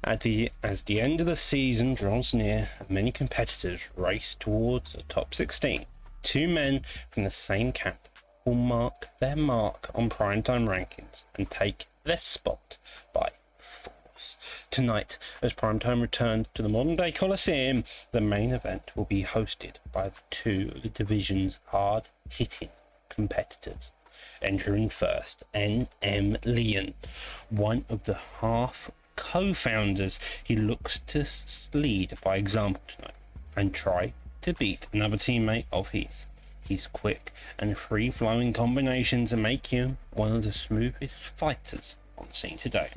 As the end of the season draws near and many competitors race towards the top 16, two men from the same camp will mark their mark on primetime rankings and take their spot by force. Tonight, as primetime returns to the modern-day Coliseum, the main event will be hosted by two of the division's hard-hitting competitors. Entering first, NM Leon, one of the half co-founders. He looks to lead by example tonight and try to beat another teammate of his. His quick and free-flowing combinations make him one of the smoothest fighters on the scene today.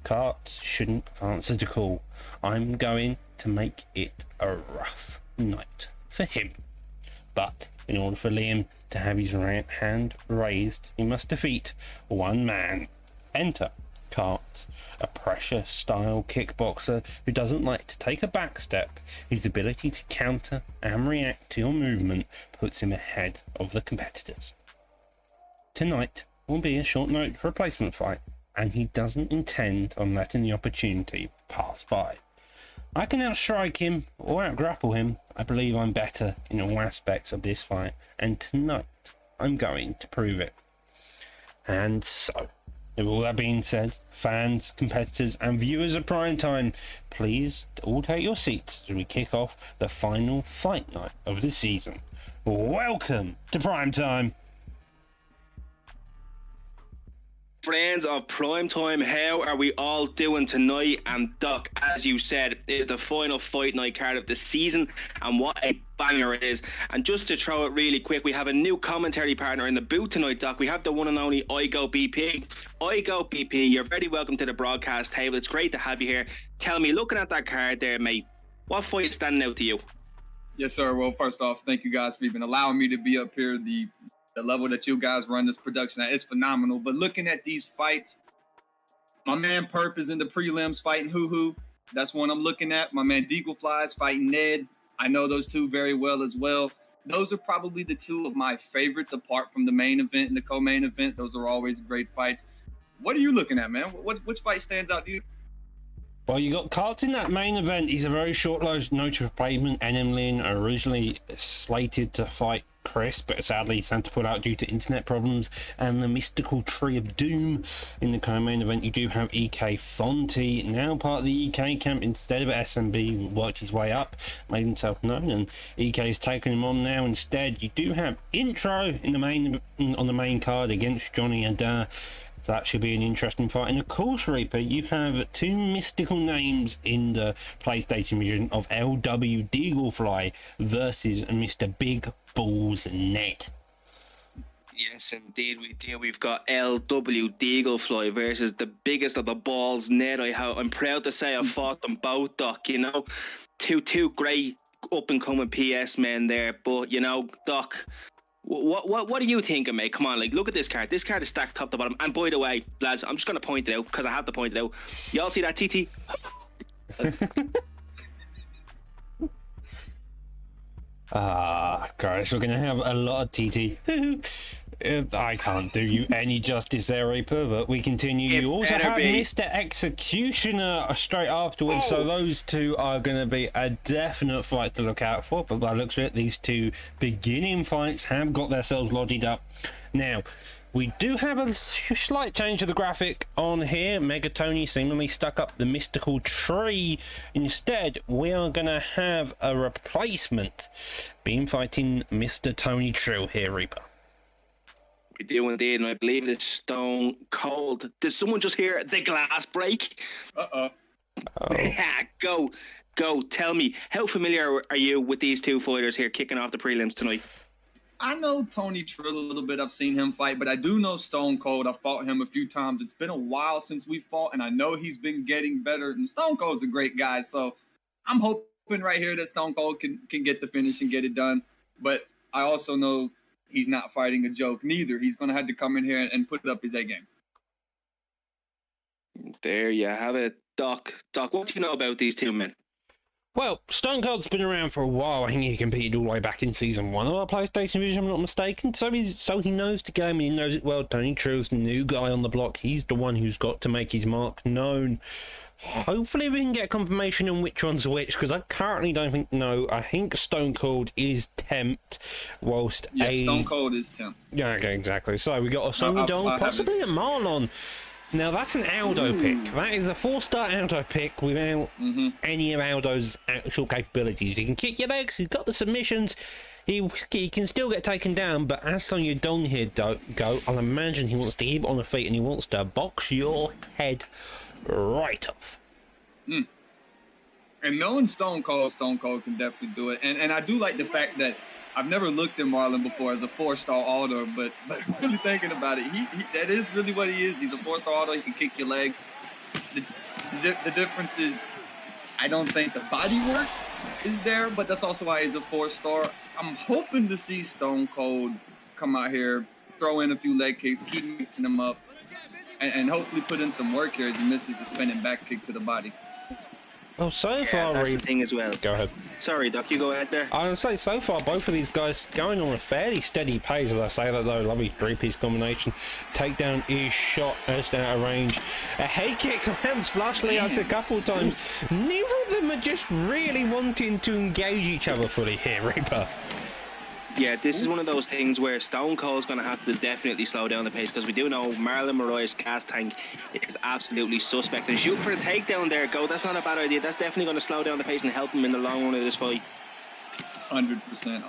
Carts shouldn't answer the call. I'm going to make it a rough night for him. But in order for Liam to have his right hand raised, he must defeat one man. Enter Carts, a pressure-style kickboxer who doesn't like to take a back step. His ability to counter and react to your movement puts him ahead of the competitors. Tonight will be a short notice replacement fight, and he doesn't intend on letting the opportunity pass by. I can outstrike him or outgrapple him. I believe I'm better in all aspects of this fight, and tonight I'm going to prove it. And so, with all that being said, fans, competitors and viewers of Primetime, please all take your seats as we kick off the final fight night of the season. Welcome to Primetime! Friends of Primetime, how are we all doing tonight? And Doc, as you said, is the final fight night card of the season, and what a banger it is. And just to throw it really quick, we have a new commentary partner in the booth tonight, Doc. We have the one and only Igo BP. Igo BP, you're very welcome to the broadcast table. It's great to have you here. Tell me, looking at that card there, mate, what fight is standing out to you? Yes, sir. Well, first off, thank you guys for even allowing me to be up here. The level that you guys run this production at is phenomenal. But looking at these fights, my man Perp is in the prelims fighting Hoo. That's one I'm looking at. My man Deagle Fly is fighting Ned. I know those two very well as well. Those are probably the two of my favorites apart from the main event and the co-main event. Those are always great fights. What are you looking at, man? Which fight stands out to you? Well, you got Carts in that main event. He's a very short notice replacement. NM Lin originally slated to fight Chris, but sadly he's had to pull out due to internet problems. And the Mystical Tree of Doom in the co-main event. You do have EK Fonte, now part of the EK camp instead of SMB, worked his way up, made himself known, and EK's taken him on now instead. You do have Intro in the on the main card against Johnny Adair. That should be an interesting fight. And of course, Reaper, you have two mystical names in the PlayStation division of LW Deaglefly versus Mr. Big Balls Ned. Yes, indeed we do. We've got LW Deaglefly versus the biggest of the balls, Ned. I'm proud to say I fought them both, Doc. You know, two great up-and-coming PS men there. But, you know, Doc, What do you think, mate? Come on, like, look at this card. This card is stacked top to bottom. And by the way, lads, I'm just going to point it out because I have to point it out. Y'all see that TT? Guys, we're going to have a lot of TT. I can't do you any justice there, Reaper, but we continue. You also have Mr. Executioner straight afterwards, so those two are going to be a definite fight to look out for. But by the looks of it, these two beginning fights have got themselves lodged up. Now, we do have a slight change of the graphic on here. Megatony seemingly stuck up the mystical tree. Instead, we are going to have a replacement being fighting Mr. Tony Trill here, Reaper. We do indeed, and I believe it's Stone Cold. Did someone just hear the glass break? Uh-oh. Go. Tell me, how familiar are you with these two fighters here kicking off the prelims tonight? I know Tony Trill a little bit. I've seen him fight, but I do know Stone Cold. I've fought him a few times. It's been a while since we fought, and I know he's been getting better. And Stone Cold's a great guy, so I'm hoping right here that Stone Cold can get the finish and get it done. But I also know he's not fighting a joke neither. He's going to have to come in here and put up his A game. There you have it, Doc. Doc, what do you know about these two men? Well, Stone Cold's been around for a while. I think he competed all the way back in Season 1 of our PlayStation division, if I'm not mistaken. So he knows the game, he knows it well. Tony Trill's the new guy on the block. He's the one who's got to make his mark known. Hopefully we can get confirmation on which one's which, because I currently don't know. I think Stone Cold is Tempt, whilst Stone Cold is Tempt. Yeah, okay, exactly. So we got a Song Yudong, possibly a Marlon. Now that's an Aldo pick. That is a 4-star Aldo pick without any of Aldo's actual capabilities. He can kick your legs, he's got the submissions, he can still get taken down, but as Song Yudong here go, I'll imagine he wants to keep it on the feet and he wants to box your head right off. And knowing Stone Cold can definitely do it. And I do like the fact that I've never looked at Marlon before as a 4-star Aldo, but really thinking about it, he that is really what he is. He's a 4-star Aldo. He can kick your legs. The difference is, I don't think the body work is there, but that's also why he's a 4-star. I'm hoping to see Stone Cold come out here, throw in a few leg kicks, keep mixing them up, and hopefully put in some work here as he misses the spinning back kick to the body. Well, so far, that's the thing as well. Go ahead. Sorry, Doc, you go ahead there. I would say so far both of these guys going on a fairly steady pace. As I say that though, lovely 3-piece combination. Takedown is shot as out of range. A head kick lands flushly us a couple times. Neither of them are just really wanting to engage each other fully here, Reaper. Yeah, this is one of those things where Stone Cold's going to have to definitely slow down the pace, because we do know Marlon Moraes' gas tank is absolutely suspect. And shooting for a takedown there, that's not a bad idea. That's definitely going to slow down the pace and help him in the long run of this fight. 100%.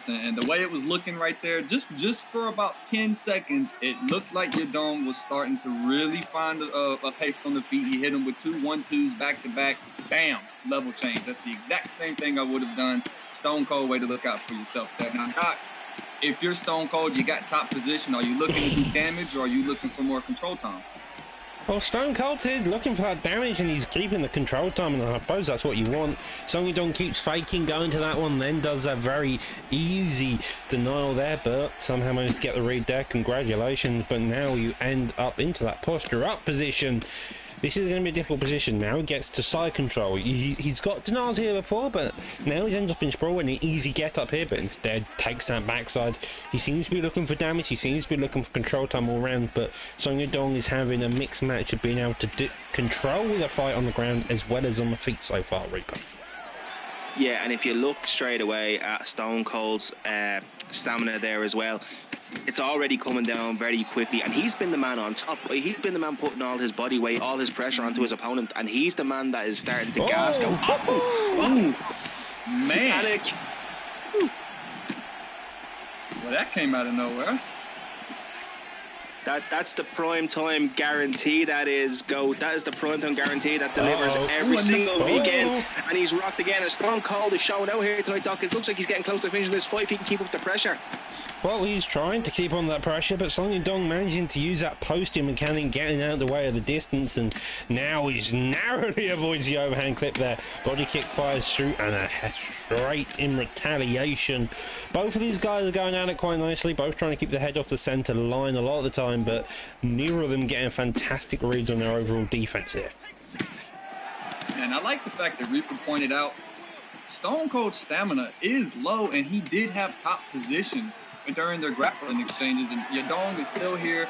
And the way it was looking right there, just for about 10 seconds, it looked like Yudong was starting to really find a pace on the feet. He hit him with 2 1-2s back to back. Bam, level change. That's the exact same thing I would have done. Stone Cold, way to look out for yourself there. Now, Doc, if you're Stone Cold, you got top position. Are you looking to do damage, or are you looking for more control time? Well, Stone Cold's here looking for that damage, and he's keeping the control time, and I suppose that's what you want. Song Yudong keeps faking, going to that one, then does a very easy denial there, but somehow managed to get the read there. Congratulations, but now you end up into that posture up position. This is going to be a difficult position. Now he gets to side control. He's got denials here before, but now he ends up in sprawl and an easy get up here, but instead takes that backside. He seems to be looking for damage. He seems to be looking for control time all round, but Song Yudong is having a mixed match of being able to control the fight on the ground as well as on the feet so far, Reaper. Yeah, and if you look straight away at Stone Cold's stamina there as well, it's already coming down very quickly, and he's been the man on top. He's been the man putting all his body weight, all his pressure onto his opponent, and he's the man that is starting to gas go. Man. Panic. Well, that came out of nowhere. That's the prime time guarantee. That is the prime time guarantee that delivers every single weekend. And he's rocked again. And Stone Cold is showing out here tonight, Doc. It looks like he's getting close to finishing this fight if he can keep up the pressure. Well, he's trying to keep on that pressure, but Song Yudong managing to use that posting mechanic, getting out of the way of the distance, and now he's narrowly avoids the overhand clip there. Body kick fires through, and a straight in retaliation. Both of these guys are going at it quite nicely, both trying to keep the head off the center line a lot of the time, but neither of them getting fantastic reads on their overall defense here. And I like the fact that Reaper pointed out Stone Cold's stamina is low, and he did have top position during their grappling exchanges, and Yudong is still here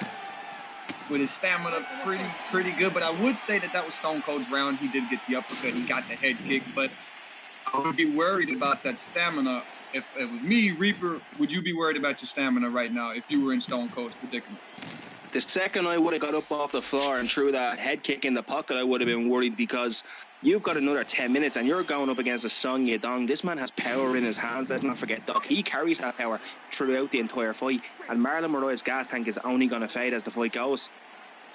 with his stamina pretty good. But I would say that was Stone Cold's round. He did get the uppercut, he got the head kick, but I would be worried about that stamina. If it was me, Reaper, would you be worried about your stamina right now if you were in Stone Cold's predicament? The second I would have got up off the floor and threw that head kick in the pocket, I would have been worried, because you've got another 10 minutes and you're going up against a Song Yudong. This man has power in his hands. Let's not forget, Doc. He carries that power throughout the entire fight. And Marlon Moraes' gas tank is only going to fade as the fight goes.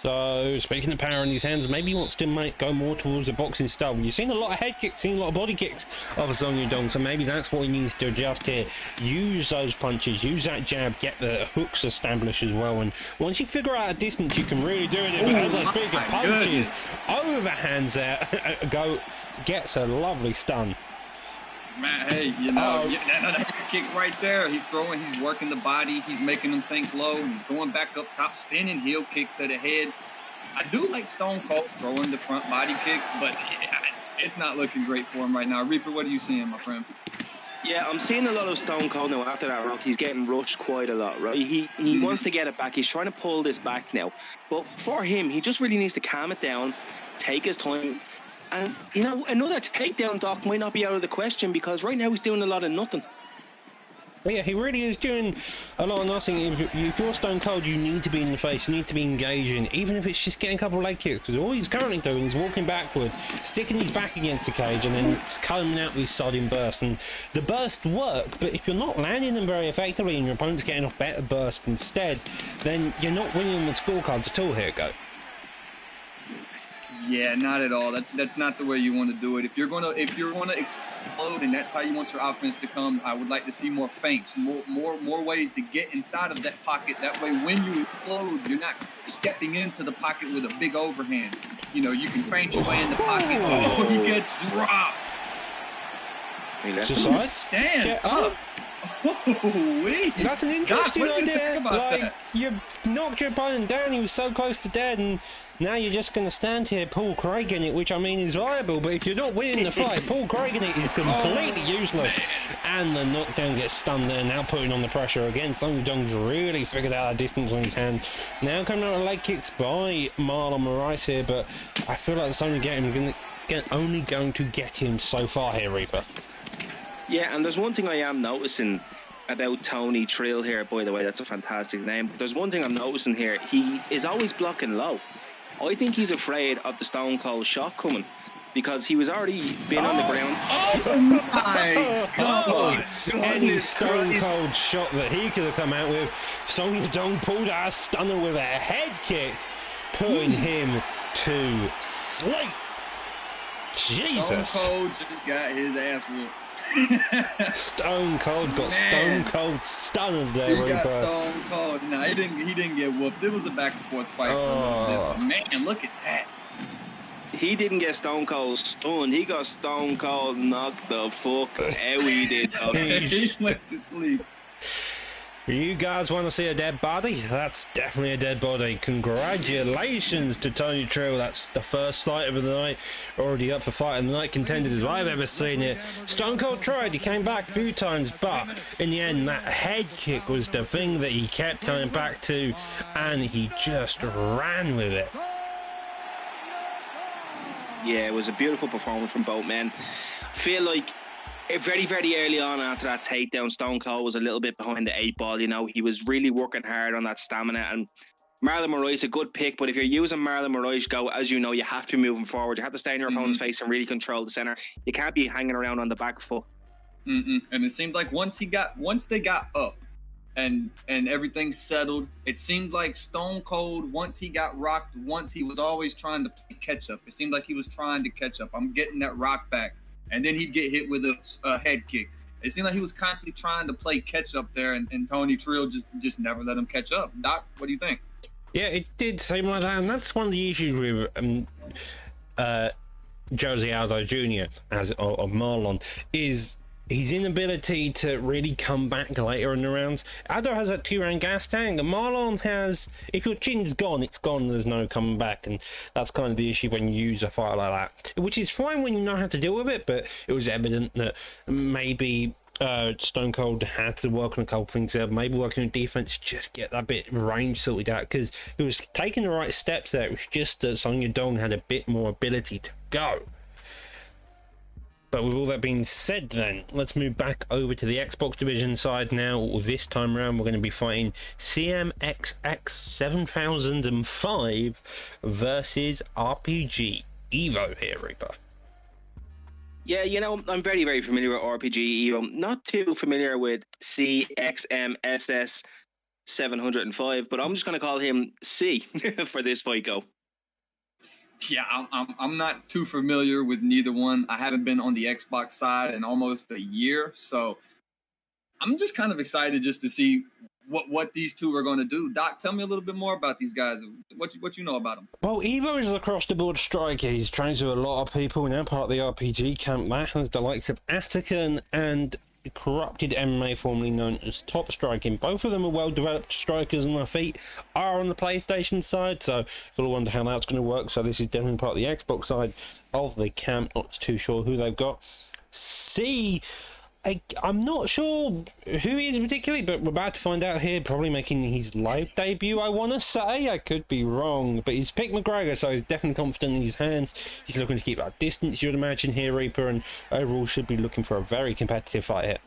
So, speaking of power in his hands, maybe he wants to go more towards the boxing style. You've seen a lot of head kicks, seen a lot of body kicks of Song Yudong, so maybe that's what he needs to adjust here. Use those punches, use that jab, get the hooks established as well, and once you figure out a distance, you can really do it. But as I speak of punches, overhands there, gets a lovely stun. Man, hey, that kick right there. He's working the body. He's making them think low. He's going back up top, spinning heel kick to the head. I do like Stone Cold throwing the front body kicks, but it's not looking great for him right now. Reaper, what are you seeing, my friend? Yeah, I'm seeing a lot of Stone Cold now after that rock. He's getting rushed quite a lot, right? He wants to get it back. He's trying to pull this back now. But for him, he just really needs to calm it down take his time. And, you know, another takedown, Doc, might not be out of the question because right now he's doing a lot of nothing. But yeah, he really is doing a lot of nothing. If you're Stone Cold, you need to be in the face, you need to be engaging, even if it's just getting a couple of leg kicks. Because all he's currently doing is walking backwards, sticking his back against the cage, and then coming out with his sudden burst. And the bursts work, but if you're not landing them very effectively and your opponent's getting off better bursts instead, then you're not winning the scorecards at all here, Go. Yeah, not at all. That's not the way you want to do it. If you're gonna explode and that's how you want your offense to come, I would like to see more feints, more ways to get inside of that pocket. That way, when you explode, you're not stepping into the pocket with a big overhand. You know, you can feint your way in the pocket. Oh, he gets dropped. Stands up. Oh, wait. That's an interesting idea. Like, that? you knocked your opponent down, he was so close to dead, and now you're just going to stand here Paul Craiging it, which I mean is viable, but if you're not winning the fight, Paul Craiging it is completely useless. And the knockdown gets stunned there, now putting on the pressure again. Song Yadong's really figured out a distance on his hand. Now coming out of leg kicks by Marlon Moraes here, but I feel like it's only only going to get him so far here, Reaper. Yeah, and there's one thing I am noticing about Tony Trill here, by the way, that's a fantastic name. There's one thing I'm noticing here. He is always blocking low. I think he's afraid of the Stone Cold shot coming because he was already been on the ground. Oh my God! Any Stone Cold shot that he could have come out with. Song Yadong pulled out a stunner with a head kick, putting him to sleep. Jesus. Stone Cold just got his ass whooped. Stone Cold got Stone Cold stunned there, He Reaper. got Stone Cold. No, he didn't get whooped. It was a back and forth fight for a little bit. But man, look at that. He didn't get Stone Cold stunned. He got Stone Cold knocked the fuck out. He did. He went to sleep. You guys want to see a dead body? That's definitely a dead body. Congratulations to Tony Trill. That's the first fight of the night. Already up for fight of the night contenders as I've ever seen it. Stone Cold tried. He came back a few times, but in the end, that head kick was the thing that he kept coming back to, and he just ran with it. Yeah, it was a beautiful performance from both men. Feel like very, very early on after that takedown, Stone Cold was a little bit behind the 8 ball. You know, he was really working hard on that stamina. And Marlon Moraes a good pick, but if you're using Marlon Moraes, Go, as you know, you have to be moving forward. You have to stay in your opponent's face and really control the center. You can't be hanging around on the back foot. And it seemed like once they got up and everything settled, it seemed like Stone Cold, once he got rocked, once he was always trying to catch up. It seemed like he was trying to catch up. I'm getting that rock back. And then he'd get hit with a head kick. It seemed like he was constantly trying to play catch up there, and Tony Trill just never let him catch up. Doc, what do you think? Yeah, it did seem like that, and that's one of the issues with Jose Aldo Jr. of Marlon is his inability to really come back later in the rounds. Aldo has that 2-round gas tank, and Marlon has, if your chin's gone, it's gone, there's no coming back, and that's kind of the issue when you use a fight like that, which is fine when you know how to deal with it, but it was evident that maybe Stone Cold had to work on a couple things there, maybe working on defense, just get that bit of range sorted out, because it was taking the right steps there. It was just that Song Yadong had a bit more ability to go. But with all that being said, then let's move back over to the Xbox division side now. This time around, we're going to be fighting CMXX 7005 versus RPG Evo here, Reaper. Yeah, you know, I'm very, very familiar with RPG Evo. Not too familiar with CXMSS 705, but I'm just going to call him C for this fight, Go. Yeah, I'm not too familiar with neither one. I haven't been on the Xbox side in almost a year, so I'm just kind of excited just to see what these two are going to do. Doc, tell me a little bit more about these guys. What you know about them? Well, Evo is an across-the-board striker. He's trained with a lot of people, now part of the RPG camp. That has the likes of Atakan and Corrupted MMA, formerly known as Top Striking. Both of them are well-developed strikers on their feet, are on the PlayStation side, so you'll wonder how that's going to work. So this is definitely part of the Xbox side of the camp. Not too sure who they've got. C I'm not sure who he is particularly, but we're about to find out here. Probably making his live debut, I want to say. I could be wrong, but he's picked McGregor, so he's definitely confident in his hands. He's looking to keep that distance, you would imagine here, Reaper, and overall should be looking for a very competitive fight here.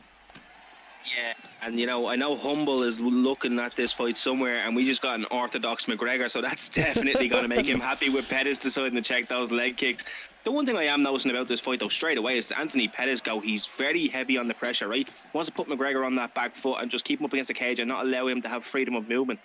Yeah, and I know Humble is looking at this fight somewhere, and we just got an orthodox McGregor, so that's definitely going to make him happy with Pettis deciding to check those leg kicks. The one thing I am noticing about this fight, though, straight away, is Anthony Pettis go. He's very heavy on the pressure, right? Wants to put McGregor on that back foot and just keep him up against the cage and not allow him to have freedom of movement.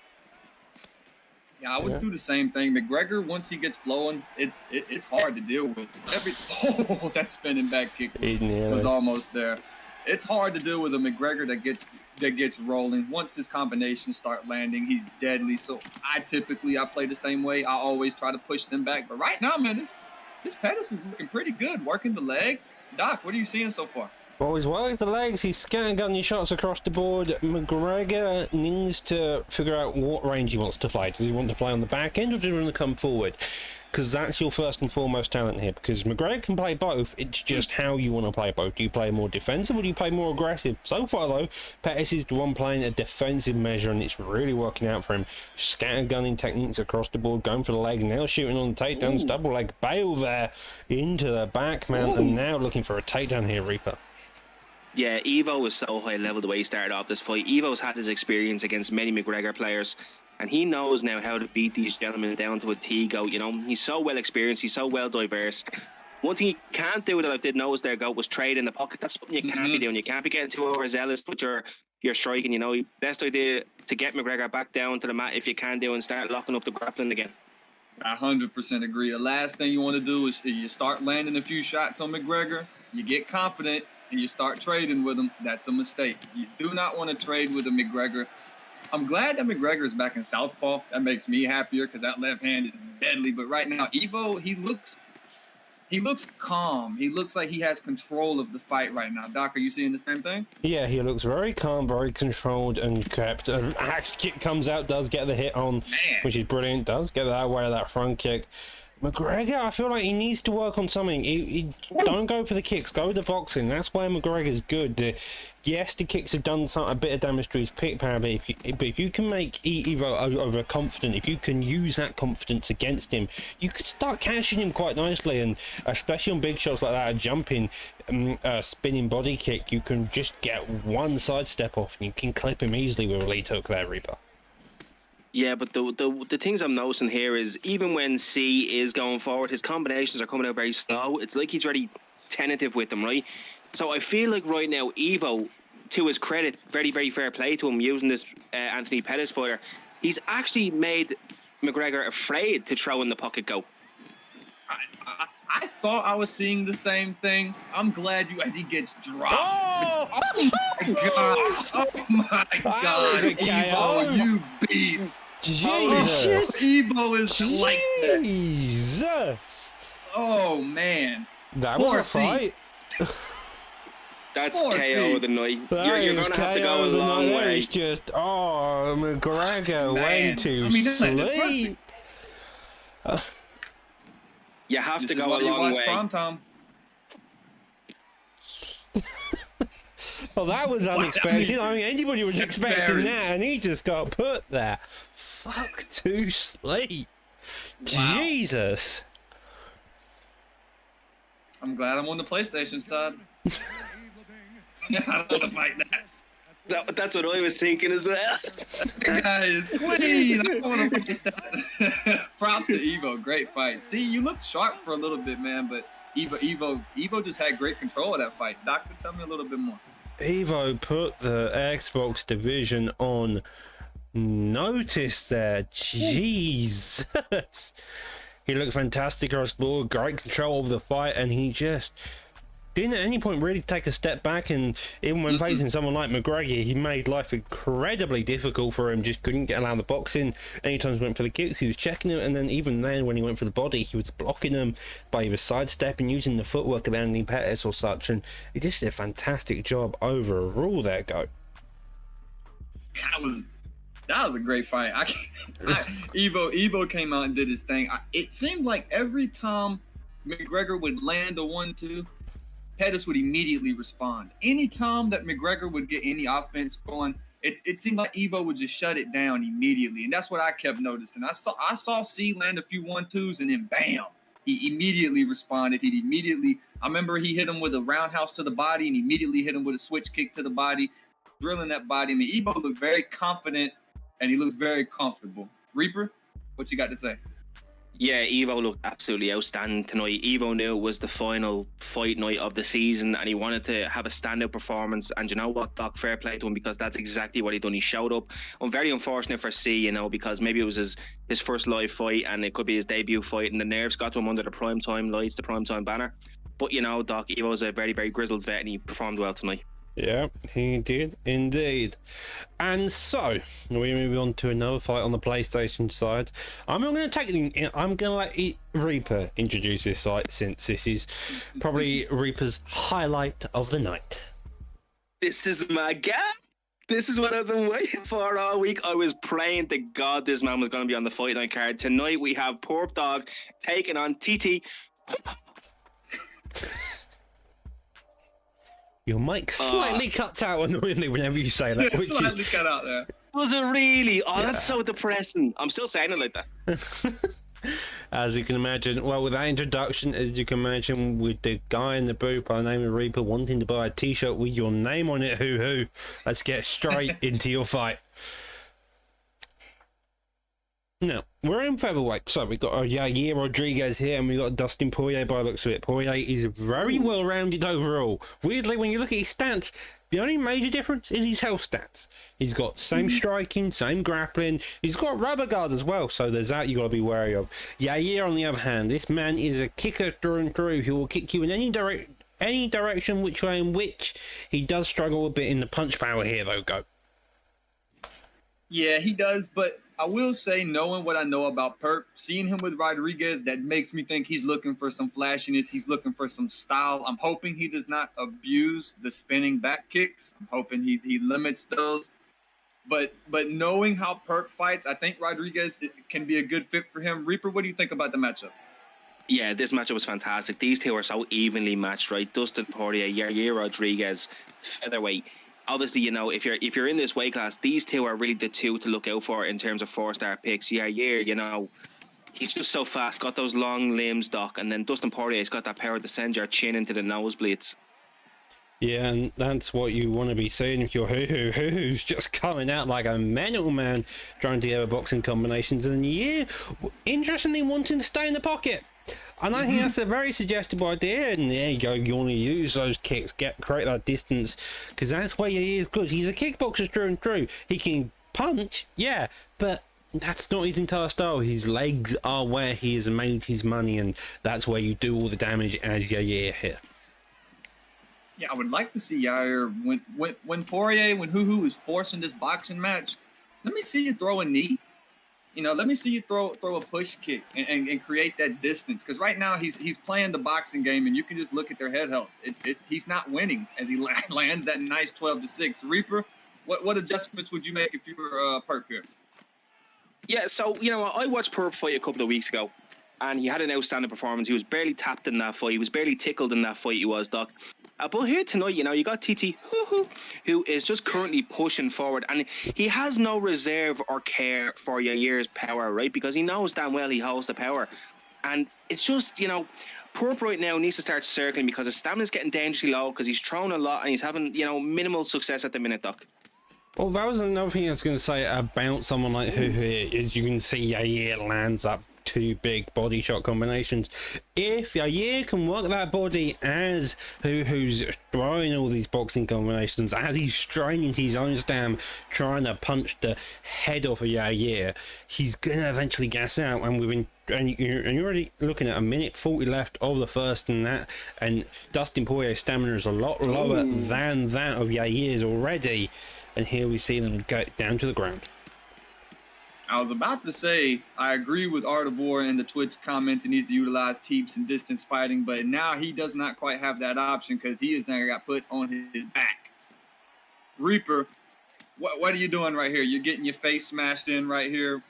Yeah, I would do the same thing. McGregor, once he gets flowing, it's hard to deal with. That spinning back kick was almost there. It's hard to deal with a McGregor that gets rolling. Once his combinations start landing, he's deadly. So I play the same way. I always try to push them back. But right now, man, this Pettis is looking pretty good. Working the legs. Doc, what are you seeing so far? Well, he's worked the legs, he's scattergunning shots across the board. McGregor needs to figure out what range he wants to play. Does he want to play on the back end, or does he want to come forward? Because that's your first and foremost talent here, because McGregor can play both. It's just how you want to play both. Do you play more defensive, or do you play more aggressive? So far, though, Pettis is the one playing a defensive measure, and it's really working out for him. Scattergunning techniques across the board, going for the legs, now shooting on the takedowns. Double leg bail there into the back, man, and now looking for a takedown here, Reaper. Yeah, Evo is so high level the way he started off this fight. Evo's had his experience against many McGregor players, and he knows now how to beat these gentlemen down to a T-goat. He's so well experienced, he's so well diverse. One thing he can't do that I did notice there, Goat, was trade in the pocket. That's something you can't be doing. You can't be getting too overzealous with your striking. Best idea to get McGregor back down to the mat if you can do and start locking up the grappling again. I 100% agree. The last thing you want to do is you start landing a few shots on McGregor, you get confident, and you start trading with him. That's a mistake. You do not want to trade with a McGregor. I'm glad that McGregor is back in southpaw. That makes me happier because that left hand is deadly. But right now, Evo, he looks calm. He looks like he has control of the fight right now. Doc, are you seeing the same thing? Yeah, he looks very calm, very controlled and kept. An axe kick comes out, does get the hit on, which is brilliant. Does get that way of that front kick. McGregor, I feel like he needs to work on something. He don't go for the kicks, go with the boxing. That's where McGregor's good. Yes, the kicks have done a bit of damage to his pick power, but if you can make Evo overconfident, if you can use that confidence against him, you could start catching him quite nicely. And especially on big shots like that, a jumping, spinning body kick, you can just get one sidestep off and you can clip him easily with a lead hook there, Reaper. Yeah, but the things I'm noticing here is even when C is going forward, his combinations are coming out very slow. It's like he's very tentative with them, right? So I feel like right now, Evo, to his credit, very, very fair play to him using this Anthony Pettis fighter, he's actually made McGregor afraid to throw in the pocket go. I thought I was seeing the same thing. I'm glad as he gets dropped. Oh my gosh. Oh my God. Evo, you beast. Jesus. Evo is like that. Jesus. Oh, man. That was a fight. That's KO of the night. You're going to have to go a long way. It's just, McGregor went to sleep. You have to go a long way. Well, that was unexpected. I mean, anybody was expecting that, and he just got put there. Fuck to sleep. Wow. Jesus. I'm glad I'm on the PlayStation side. I don't want to fight that. That's what I was thinking as well. That guy is clean. I don't want to fight that. Props to Evo. Great fight. See, you looked sharp for a little bit, man, but Evo just had great control of that fight. Doctor, tell me a little bit more. Evo put the Xbox division on notice there. Jesus. He looked fantastic across the board, great control over the fight, and he just didn't at any point really take a step back. And even when facing someone like McGregor, he made life incredibly difficult for him. Just couldn't get around the boxing. Anytime he went for the kicks, he was checking them, and then even then when he went for the body, he was blocking them by either sidestepping, using the footwork of Anthony Pettis or such, and he just did a fantastic job overall there, Goat. That was a great fight. Evo came out and did his thing. It seemed like every time McGregor would land a 1-2, Pettis would immediately respond. Anytime that McGregor would get any offense going, it seemed like Evo would just shut it down immediately, and that's what I kept noticing. I saw C land a few 1-2s, and then bam, he immediately responded. I remember he hit him with a roundhouse to the body, and immediately hit him with a switch kick to the body, drilling that body. I mean, Evo looked very confident, and he looked very comfortable. Reaper, what you got to say? Yeah, Evo looked absolutely outstanding tonight. Evo knew it was the final fight night of the season, and he wanted to have a standout performance. And you know what, Doc, fair play to him, because that's exactly what he done. He showed up. I'm very unfortunate for C, you know, because maybe it was his first live fight, and it could be his debut fight, and the nerves got to him under the primetime lights, the primetime banner. But you know, Doc, Evo's a very, very grizzled vet, and he performed well tonight. Yeah, he did indeed. And so we move on to another fight on the PlayStation side. I'm going to let Reaper introduce this fight, since this is probably Reaper's highlight of the night. This is my guy. This is what I've been waiting for all week. I was praying to God this man was going to be on the Fight Night card. Tonight we have Pork Dog taking on TT. Your mic slightly cuts out annoyingly whenever you say that. Which slightly cut out there. Was it really? Oh, yeah. That's so depressing. I'm still saying it like that. As you can imagine, well, with that introduction, as you can imagine, with the guy in the booth by the name of Reaper wanting to buy a t-shirt with your name on it, hoo-hoo, let's get straight into your fight. Now, we're in featherweight, so we've got Yair Rodriguez here, and we've got Dustin Poirier by the looks of it. Poirier is very well-rounded overall. Weirdly, when you look at his stats, the only major difference is his health stats. He's got same striking, same grappling. He's got rubber guard as well, so there's that you got to be wary of. Yair, on the other hand, this man is a kicker through and through. He will kick you in any direction, which way in which. He does struggle a bit in the punch power here, though, Go. Yeah, he does, but I will say, knowing what I know about Perp, seeing him with Rodriguez, that makes me think he's looking for some flashiness. He's looking for some style. I'm hoping he does not abuse the spinning back kicks. I'm hoping he limits those. But knowing how Perp fights, I think Rodriguez can be a good fit for him. Reaper, what do you think about the matchup? Yeah, this matchup was fantastic. These two are so evenly matched, right? Dustin Poirier, Yair Rodriguez, featherweight. Obviously, you know, if you're in this weight class, these two are really the two to look out for in terms of 4-star picks. Yair, you know, he's just so fast, got those long limbs, Doc, and then Dustin Poirier's got that power to send your chin into the nosebleeds. Yeah, and that's what you want to be seeing if you're who's just coming out like a mental man, trying to get boxing combinations, and Yair, interestingly, wanting to stay in the pocket. And I think that's a very suggestible idea, and there you go, you want to use those kicks, create that distance, because that's where he is good. He's a kickboxer through and through. He can punch, yeah, but that's not his entire style. His legs are where he has made his money, and that's where you do all the damage as Yair here. Yeah, I would like to see Yair, when Poirier, when Hoo is forcing this boxing match, let me see you throw a knee. You know, let me see you throw a push kick and create that distance. Because right now he's playing the boxing game, and you can just look at their head health. He's not winning as he lands that nice 12-6. Reaper, what adjustments would you make if you were Perp here? Yeah, so, you know, I watched Perp fight a couple of weeks ago, and he had an outstanding performance. He was barely tapped in that fight. He was barely tickled in that fight, he was, Doc. But here tonight, you know, you got TT, who is just currently pushing forward, and he has no reserve or care for Yair's power, right? Because he knows damn well he holds the power. And it's just, you know, Perp right now needs to start circling, because his stamina's getting dangerously low, because he's thrown a lot and he's having, you know, minimal success at the minute, Doc. Well, that was another thing I was going to say about someone like Hoo is you can see Yair lands up two big body shot combinations. If Yair can work that body as who's throwing all these boxing combinations, as he's straining his own stam, trying to punch the head off of Yair, he's gonna eventually gas out. And you're already looking at 1:40 left of the first, and Dustin Poirier's stamina is a lot lower than that of Yair's already. And here we see them go down to the ground. I was about to say, I agree with Artivore in the Twitch comments. He needs to utilize teeps and distance fighting, but now he does not quite have that option, because he is now got put on his back. Reaper, what are you doing right here? You're getting your face smashed in right here.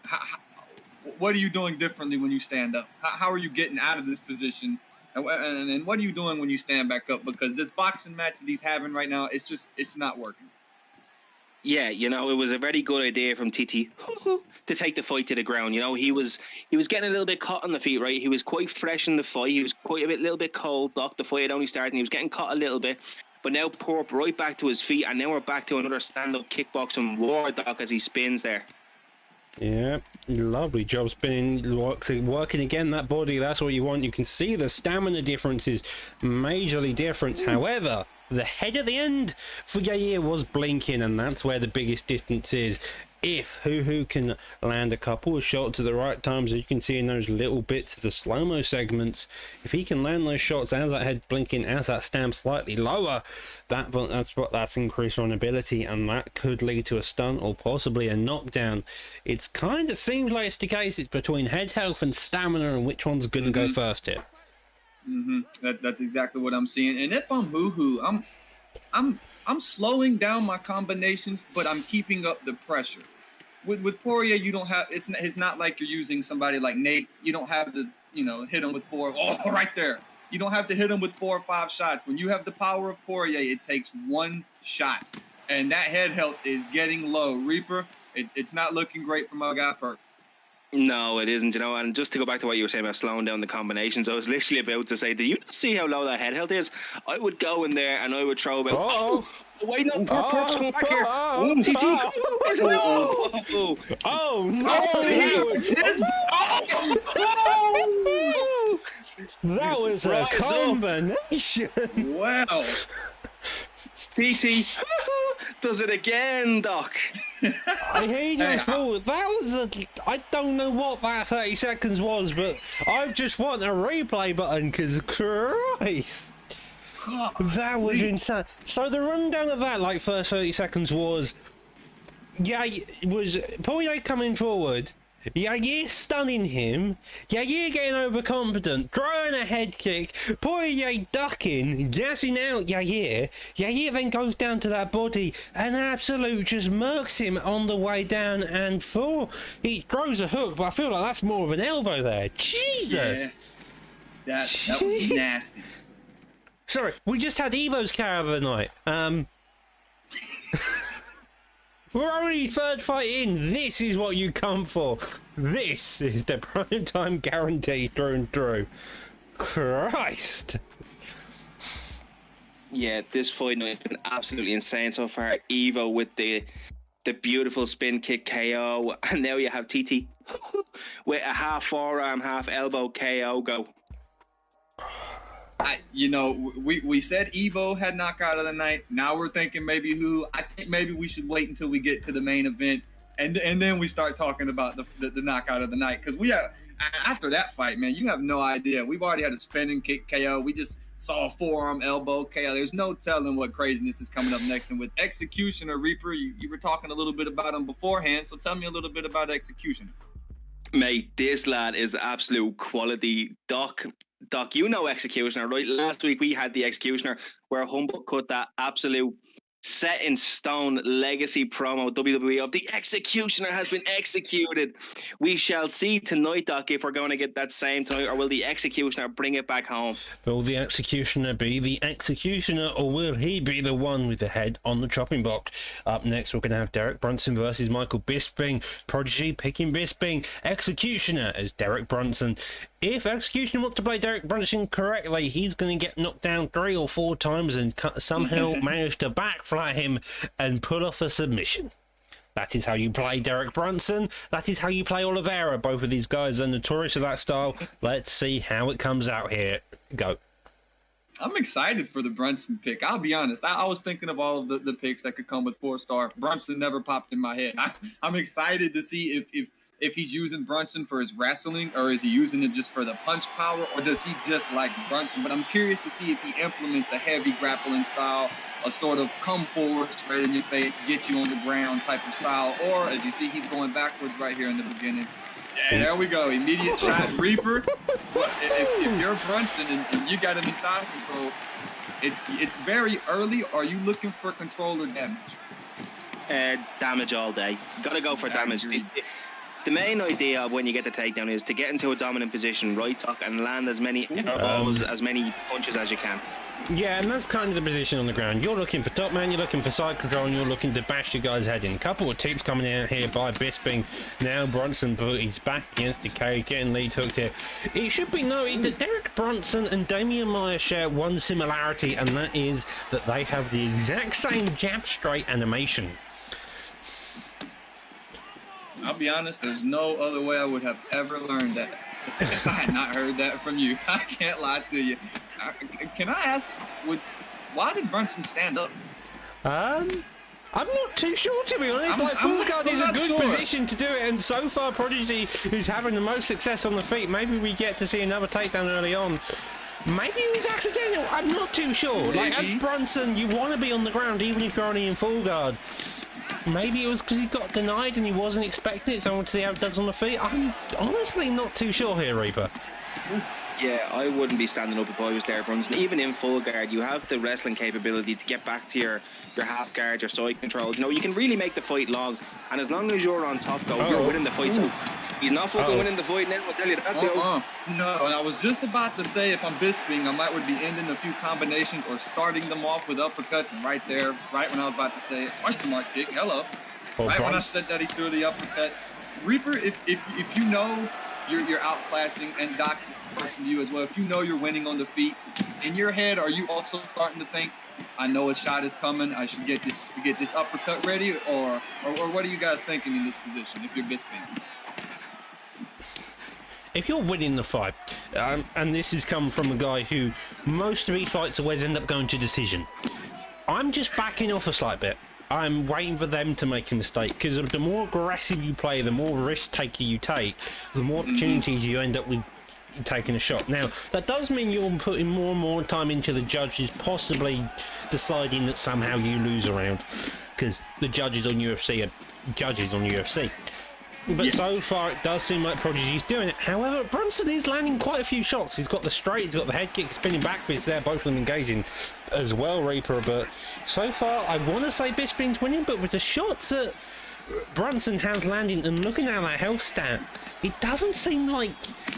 What are you doing differently when you stand up? How are you getting out of this position And what are you doing when you stand back up? Because this boxing match that he's having right now, it's not working. Yeah, you know, it was a very good idea from TT to take the fight to the ground. You know, he was getting a little bit caught on the feet, right? He was quite fresh in the fight. He was quite a little bit cold, Doc. The fight had only started, and he was getting caught a little bit. But now Porp right back to his feet, and now we're back to another stand-up kickboxing war, Doc, as he spins there. Yeah, lovely job spinning, working again that body. That's what you want. You can see the stamina difference is majorly different. However, the head at the end for Yair was blinking, and that's where the biggest distance is. If Huhu can land a couple of shots at the right times, as you can see in those little bits of the slow-mo segments, if he can land those shots as that head blinking, as that stamp slightly lower, that's increased vulnerability, and that could lead to a stun or possibly a knockdown. It's kind of seems like it's the case. It's between head health and stamina, and which one's going to go first here. That's exactly what I'm seeing. And if I'm Huhu, I'm slowing down my combinations, but I'm keeping up the pressure. With Poirier, you don't have it's not like you're using somebody like Nate. You don't have to, hit him with right there. You don't have to hit him with 4 or 5 shots. When you have the power of Poirier, it takes 1 shot. And that head health is getting low. Reaper, it's not looking great for my guy Perk. No, it isn't, and just to go back to what you were saying about slowing down the combinations, I was literally about to say, do you see how low that head health is? I would go in there and I would throw about, wait, no, Perk's coming back here. TT, that was a combination. Wow. TT does it again, Doc. He just pulled. That was I don't know what that 30 seconds was, but I just want a replay button because Christ, that was insane. So the rundown of that, first 30 seconds was, Poirier coming forward, Yair stunning him, Yair getting overconfident, throwing a head kick, Poirier ducking, gassing out Yair. Yair then goes down to that body and absolute just murks him on the way down, and he throws a hook, but I feel like that's more of an elbow there. Jesus! Yeah. That was nasty. Sorry, we just had Evo's carry of the night. We're only 3rd fight in. This is what you come for. This is the prime time guarantee through and through. Christ. Yeah, this fight night has been absolutely insane so far. Evo with the beautiful spin kick KO, and now you have TT with a half forearm, half elbow KO go. We said Evo had knockout of the night. Now we're thinking maybe who. I think maybe we should wait until we get to the main event, and then we start talking about the knockout of the night, because after that fight, man, you have no idea. We've already had a spinning kick KO. We just saw a forearm elbow KO. There's no telling what craziness is coming up next. And with Executioner, Reaper, you were talking a little bit about him beforehand, so tell me a little bit about Executioner. Mate, this lad is absolute quality. Doc, you know Executioner, right? Last week we had the Executioner where Humble cut that absolute set in stone legacy promo WWE of the Executioner has been executed. We shall see tonight, Doc, if we're going to get that same tonight, or will the Executioner bring it back home? Will the Executioner be the Executioner, or will he be the one with the head on the chopping block? Up next, we're going to have Derek Brunson versus Michael Bisping. Prodigy picking Bisping. Executioner as Derek Brunson. If Executioner wants to play Derek Brunson correctly, he's going to get knocked down 3 or 4 times and somehow manage to backfly him and pull off a submission. That is how you play Derek Brunson. That is how you play Oliveira. Both of these guys are notorious for that style. Let's see how it comes out here. Go. I'm excited for the Brunson pick. I'll be honest. I was thinking of all of the picks that could come with 4-star. Brunson never popped in my head. I'm excited to see if he's using Brunson for his wrestling, or is he using it just for the punch power, or does he just like Brunson? But I'm curious to see if he implements a heavy grappling style, a sort of come forward, straight in your face, get you on the ground type of style, or as you see, he's going backwards right here in the beginning. Yeah, there we go. Immediate shot. Reaper. If you're Brunson and you got any size control, it's very early. Are you looking for control or damage? Damage all day. Gotta go for damage. the main idea of when you get the takedown is to get into a dominant position, right, Doc, and land as many elbows, as many punches as you can. Yeah, and that's kind of the position on the ground. You're looking for top man, you're looking for side control, and you're looking to bash your guy's head in. A couple of tips coming out here by Bisping. Now Brunson, but he's back against Decay, getting lead hooked here. It should be noted that Derek Brunson and Damian Maia share one similarity, and that is that they have the exact same jab straight animation. I'll be honest, there's no other way I would have ever learned that if I had not heard that from you. I can't lie to you. Can I ask, why did Brunson stand up? I'm not too sure, to be honest. Full guard is a good position to do it, and so far Prodigy is having the most success on the feet. Maybe we get to see another takedown early on. Maybe it was accidental. I'm not too sure. Maybe. Like, as Brunson, you want to be on the ground even if you're only in full guard. Maybe it was because he got denied and he wasn't expecting it, so I want to see how it does on the feet. I'm honestly not too sure here, Reaper. Yeah, I wouldn't be standing up if I was Derek Brunson. Even in full guard, you have the wrestling capability to get back to your half guard, your side controls. You know, you can really make the fight long. And as long as you're on top, though, you're winning the fight. So he's not fucking winning the fight now, I'll tell you that, though. No, and I was just about to say, if I'm Bisping, I might would be ending a few combinations or starting them off with uppercuts. And right there, right when I was about to say it, question mark kick, hello. Right when I said that, he threw the uppercut. Reaper, if you know you're outclassing, and Doc is person to you as well, if you know you're winning on the feet, in your head, are you also starting to think, I know a shot is coming, I should get this uppercut ready, or what are you guys thinking in this position if you're Bisping? If you're winning the fight, and this has come from a guy who most of his fights always end up going to decision, I'm just backing off a slight bit. I'm waiting for them to make a mistake, because the more aggressive you play, the more risk taker you take, the more opportunities you end up with taking a shot. Now, that does mean you're putting more and more time into the judges possibly deciding that somehow you lose a round, because the judges on UFC are judges on UFC. But so far, it does seem like Prodigy's doing it. However, Brunson is landing quite a few shots. He's got the straight, he's got the head kick, spinning back fists there, both of them engaging as well, Reaper. But so far, I want to say Bisping's winning, but with the shots that Brunson has landing, and looking at that health stat, it doesn't seem like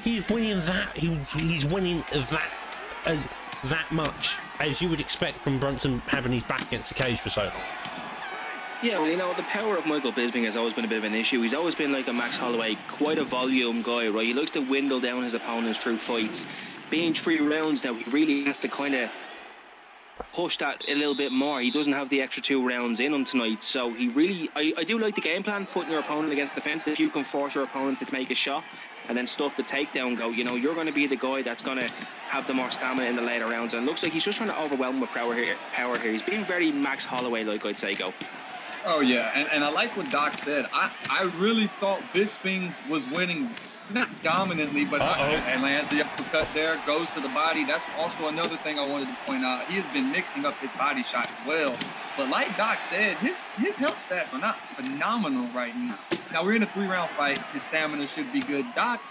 he's winning that. He's winning that much as you would expect from Brunson having his back against the cage for so long. Yeah, well, you know, the power of Michael Bisping has always been a bit of an issue. He's always been like a Max Holloway, quite a volume guy, right? He likes to dwindle down his opponents through fights. Being 3 rounds now, he really has to kind of push that a little bit more. He doesn't have the extra 2 rounds in him tonight, so he really... I do like the game plan, putting your opponent against the fence. If you can force your opponent to make a shot and then stuff the takedown go, you know, you're going to be the guy that's going to have the more stamina in the later rounds. And it looks like he's just trying to overwhelm with power here. He's being very Max Holloway, like I'd say, go. Oh, yeah, and I like what Doc said. I really thought Bisping was winning, not dominantly, but and lands the uppercut there, goes to the body. That's also another thing I wanted to point out. He has been mixing up his body shots well. But like Doc said, his health stats are not phenomenal right now. Now, we're in a 3-round fight. His stamina should be good. Doc,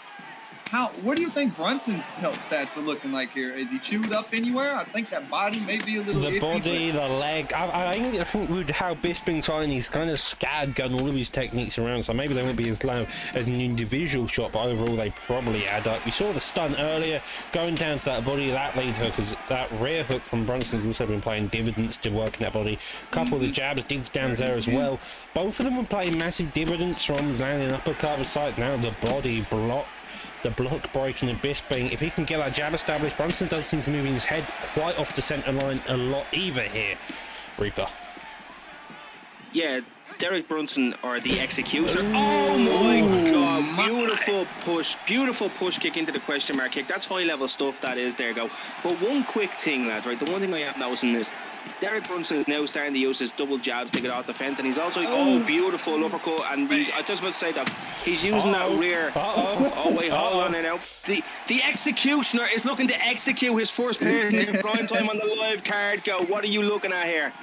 what do you think Brunson's health stats are looking like here? Is he chewed up anywhere? I think that body may be a little The iffy, body, the leg. I think with how Bisping's fighting, he's kind of scattergun all of his techniques around, so maybe they won't be as low as an individual shot, but overall they probably add up. You saw the stunt earlier, going down to that body, that lead hook, that rear hook from Brunson's also been playing dividends to working that body. A couple of the jabs, dig stands there as well. Both of them were playing massive dividends from landing uppercut side. Now the body block. The block breaking of Bisping. If he can get that jab established, Brunson doesn't seem to move his head quite off the centre line a lot either here, Reaper. Yeah, Derek Brunson, or the executioner. Oh my God, beautiful push kick into the question mark kick. That's high level stuff, that is, there you go. But one quick thing, lads, right, the one thing I am noticing is Derek Brunson is now starting to use his double jabs to get off the fence, and he's also, beautiful uppercut, and I just want to say that he's using that rear. Wait, hold on now. The executioner is looking to execute his first person in prime time on the live card, go. What are you looking at here?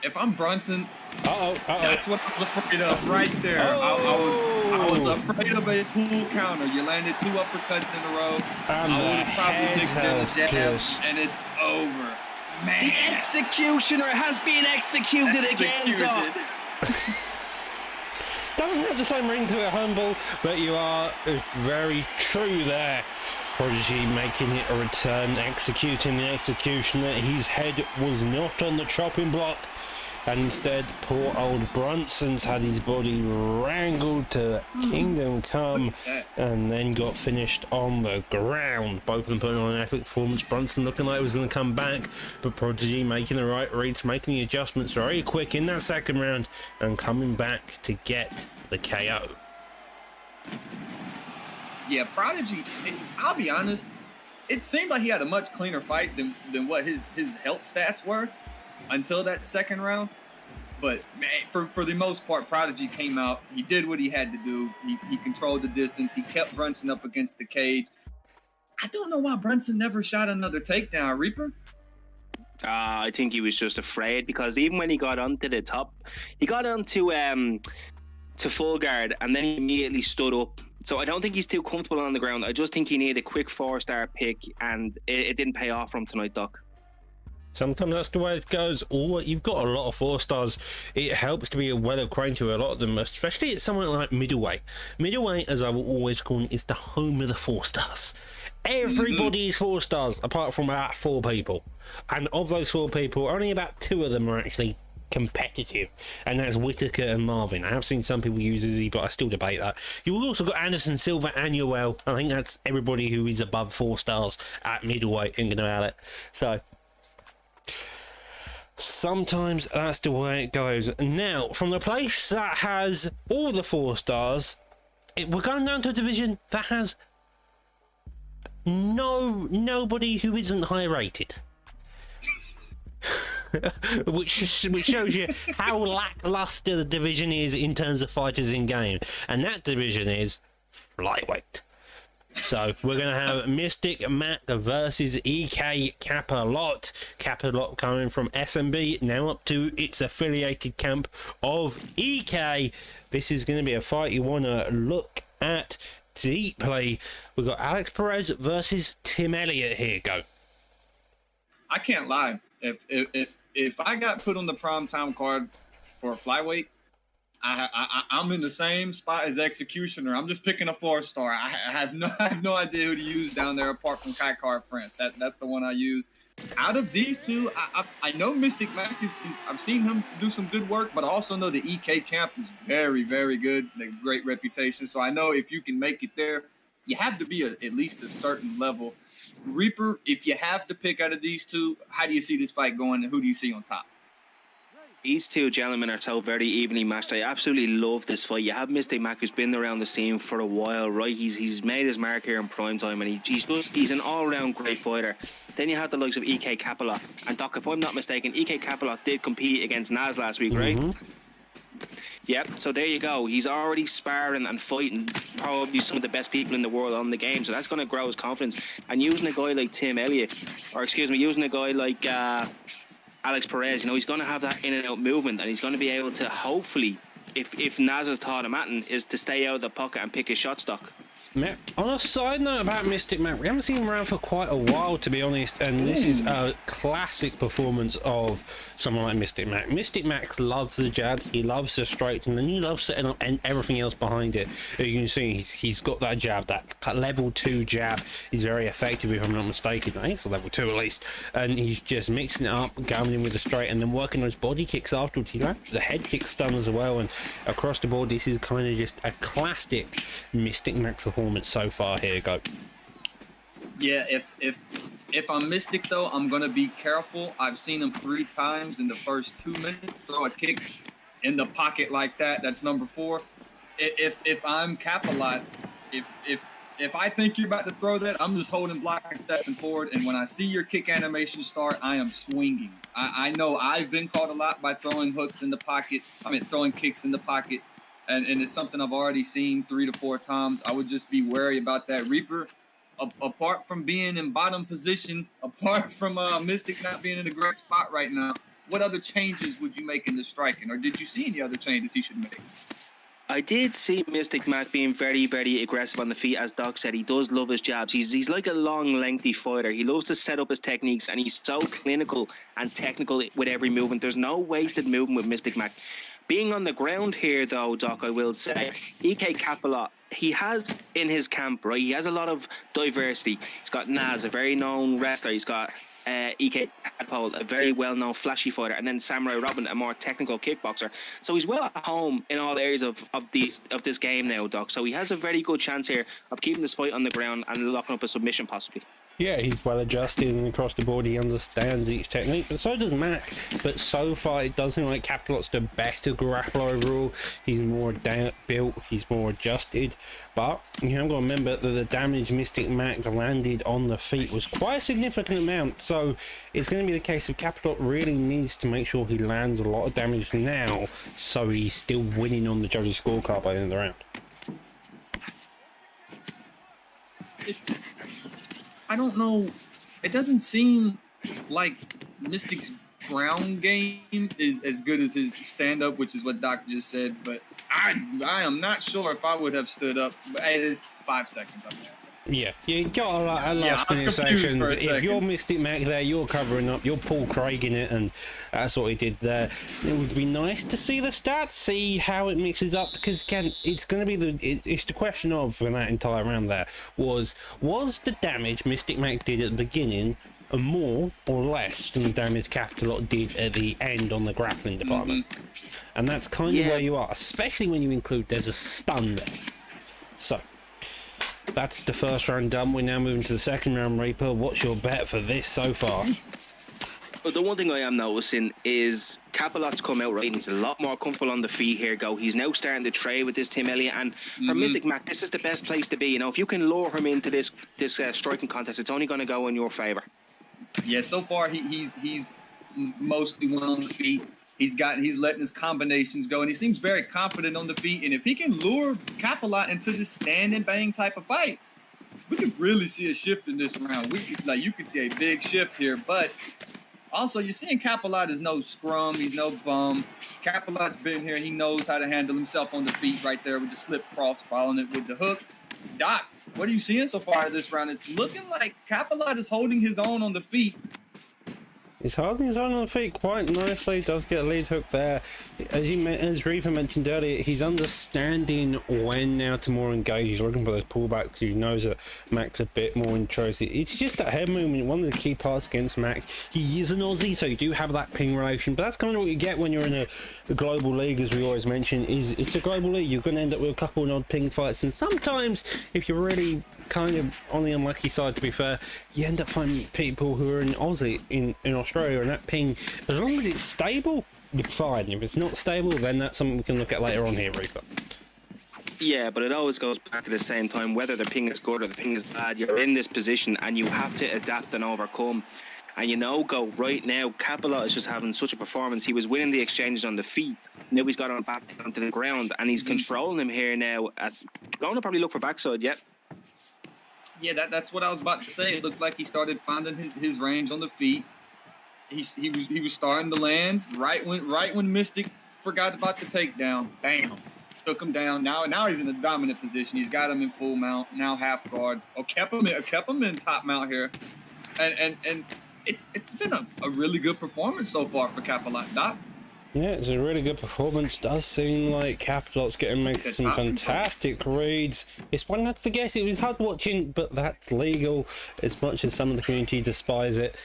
If I'm Brunson, that's what I was afraid of right there. I was afraid of a pool counter. You landed 2 uppercuts in a row. I would have probably mixed in a jab, and it's over. Man. The executioner has been executed again, Doc. doesn't have the same ring to it, Humble, but you are very true there. Prodigy making it a return, executing the executioner. His head was not on the chopping block, and instead poor old Brunson's had his body wrangled to Kingdom Come and then got finished on the ground. Both of them putting on an epic performance. Brunson looking like he was going to come back, but Prodigy making the right reads, making the adjustments very quick in that second round and coming back to get the KO. Yeah, Prodigy, I'll be honest, it seemed like he had a much cleaner fight than what his health stats were until that second round. But man, for the most part, Prodigy came out. He did what he had to do. He controlled the distance. He kept Brunson up against the cage. I don't know why Brunson never shot another takedown, Reaper. I think he was just afraid, because even when he got onto the top, he got onto to full guard and then he immediately stood up. So I don't think he's too comfortable on the ground. I just think he needed a quick 4-star pick, and it didn't pay off for him tonight, Doc. Sometimes that's the way it goes. You've got a lot of 4-stars. It helps to be well acquainted with a lot of them, especially at somewhere like middleweight. Middleweight, as I will always call it, is the home of the 4-stars. Everybody is 4-stars, apart from about 4 people. And of those 4 people, only about 2 of them are actually competitive, and that's Whitaker and Marvin. I have seen some people use Izzy, but I still debate that. You've also got Anderson Silva and Yoel. I think that's everybody who is above 4 stars at middleweight thinking about it. So sometimes that's the way it goes. Now, from the place that has all the 4 stars, we're going down to a division that has nobody who isn't high rated. which shows you how lackluster the division is in terms of fighters in game, and that division is flyweight. So we're going to have Mystic Mac versus EK Kapalot. Kapalot coming from SMB, now up to its affiliated camp of EK. This is going to be a fight you want to look at deeply. We've got Alex Perez versus Tim Elliott here. Go. I can't lie. If I got put on the primetime card for a flyweight, I'm in the same spot as Executioner. I'm just picking a 4-star. I have no idea who to use down there apart from Kai Car France. That's the one I use. Out of these two, I know Mystic Mac is I've seen him do some good work, but I also know the EK camp is very, very good. They have great reputation. So I know if you can make it there, you have to be at least a certain level. Reaper, if you have to pick out of these two, how do you see this fight going, and who do you see on top? These two gentlemen are so very evenly matched. I absolutely love this fight. You have Mystic Mac, who's been around the scene for a while, right? He's made his mark here in prime time, and he's an all-round great fighter. Then you have the likes of EK Kapalot. And Doc, if I'm not mistaken, EK Kapalot did compete against Naz last week, right? Yep, so there you go. He's already sparring and fighting probably some of the best people in the world on the game, so that's going to grow his confidence. And using a guy like Tim Elliott, using a guy like Alex Perez, he's going to have that in and out movement, and he's going to be able to, hopefully, if Naz has taught him anything, is to stay out of the pocket and pick his shot stock. On a side note about Mystic Mac, we haven't seen him around for quite a while, to be honest, and this is a classic performance of someone like Mystic Mac. Mystic Mac loves the jab, he loves the straight, and then he loves setting up and everything else behind it. You can see he's got that jab, that level 2 jab. He's very effective, if I'm not mistaken. I think it's a level 2 at least, and he's just mixing it up, going in with the straight, and then working those body kicks afterwards. He has the head kick stun as well, and across the board, this is kind of just a classic Mystic Mac performance so far here. Go. Yeah, if I'm Mystic though, I'm gonna be careful. I've seen him 3 times in the first 2 minutes throw a kick in the pocket like that. That's number 4. If I'm Kapalot, if I think you're about to throw that, I'm just holding block and stepping forward. And when I see your kick animation start, I am swinging. I know I've been caught a lot by throwing hooks in the pocket. Throwing kicks in the pocket. And it's something I've already seen 3 to 4 times. I would just be wary about that. Reaper, apart from being in bottom position, apart from Mystic not being in a great spot right now, what other changes would you make in the striking? Or did you see any other changes he should make? I did see Mystic Mac being very, very aggressive on the feet. As Doc said, he does love his jabs. He's like a long, lengthy fighter. He loves to set up his techniques, and he's so clinical and technical with every movement. There's no wasted movement with Mystic Mac. Being on the ground here, though, Doc, I will say, EK Kapalot, he has in his camp, right, he has a lot of diversity. He's got Naz, a very known wrestler. He's got EK Tadpole, a very well-known flashy fighter, and then Samurai Robin, a more technical kickboxer. So he's well at home in all areas of this game now, Doc. So he has a very good chance here of keeping this fight on the ground and locking up a submission possibly. Yeah, he's well adjusted and across the board he understands each technique, but so does Mac. But so far it does seem like Kapalot's the better grappler overall. He's more built, he's more adjusted, but you have got to remember that the damage Mystic Mac landed on the feet was quite a significant amount, so it's going to be the case of Kapalot really needs to make sure he lands a lot of damage now, so he's still winning on the judges' scorecard by the end of the round. I don't know. It doesn't seem like Mystic's ground game is as good as his stand-up, which is what Doc just said. But I am not sure if I would have stood up. It is 5 seconds. Yeah, you got a last minute sections. If you're Mystic Mac there, you're covering up, you're Paul Craig in it, and that's what he did there. It would be nice to see the stats, see how it mixes up, because again, it's going to be it's the question of, for that entire round there, was the damage Mystic Mac did at the beginning more or less than the damage Kapalot did at the end on the grappling department? And that's kind of where you are, especially when you include there's a stun there. So that's the first round done. We're now moving to the second round, Reaper. What's your bet for this so far? Well, the one thing I am noticing is Kapalot's come out right, and he's a lot more comfortable on the feet here. He's now starting to trade with this Tim Elliott, and for Mystic Mac, this is the best place to be. You know, if you can lure him into this striking contest, it's only going to go in your favor. Yeah, so far he's mostly won on the feet. He's letting his combinations go, and he seems very confident on the feet. And if he can lure Kapalot into this stand and bang type of fight, we could really see a shift in this round. You could see a big shift here. But also, you're seeing Kapalot is no scrum, he's no bum. Kapalot's been here, he knows how to handle himself on the feet right there with the slip cross, following it with the hook. Doc, what are you seeing so far this round? It's looking like Kapalot is holding his own on the feet. He's holding his own on the feet quite nicely. Does get a lead hook there. As Reaper mentioned earlier, he's understanding when now to more engage. He's looking for those pullbacks. He knows that Mac's a bit more interested. It's just that head movement, one of the key parts against Mac. He is an Aussie, so you do have that ping relation. But that's kind of what you get when you're in a global league, as we always mention. It's a global league. You're going to end up with a couple of odd ping fights, and sometimes if you're really kind of on the unlucky side, to be fair, you end up finding people who are in Aussie in Australia, and that ping, as long as it's stable, you're fine. If it's not stable, then that's something we can look at later on here, Reaper. Yeah, but it always goes back to the same time, whether the ping is good or the ping is bad, you're in this position and you have to adapt and overcome. And right now, Kapalot is just having such a performance. He was winning the exchanges on the feet. Now he's got him back onto the ground, and he's controlling him here now. Going to probably look for backside yet. Yeah, that's what I was about to say. It looked like he started finding his range on the feet. He was starting to land right when Mystic forgot about the takedown. Bam, took him down. Now he's in a dominant position. He's got him in full mount, now half guard. Kept him in top mount here, and it's been a really good performance so far for Kapalot, Doc. Yeah, it's a really good performance. Does seem like Kapalot's making some fantastic reads. It's one not to guess. It was hard watching, but that's legal. As much as some of the community despise it.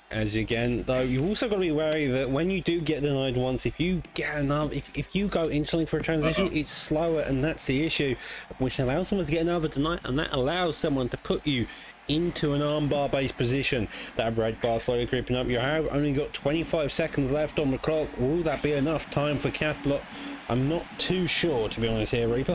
As again, though, you've also got to be wary that when you do get denied once, if you get another, if you go instantly for a transition, it's slower, and that's the issue, which allows someone to get another deny, and that allows someone to put you into an armbar based position. That red bar slowly creeping up. You have only got 25 seconds left on the clock. Will that be enough time for Kapalot? I'm not too sure, to be honest here, Reaper.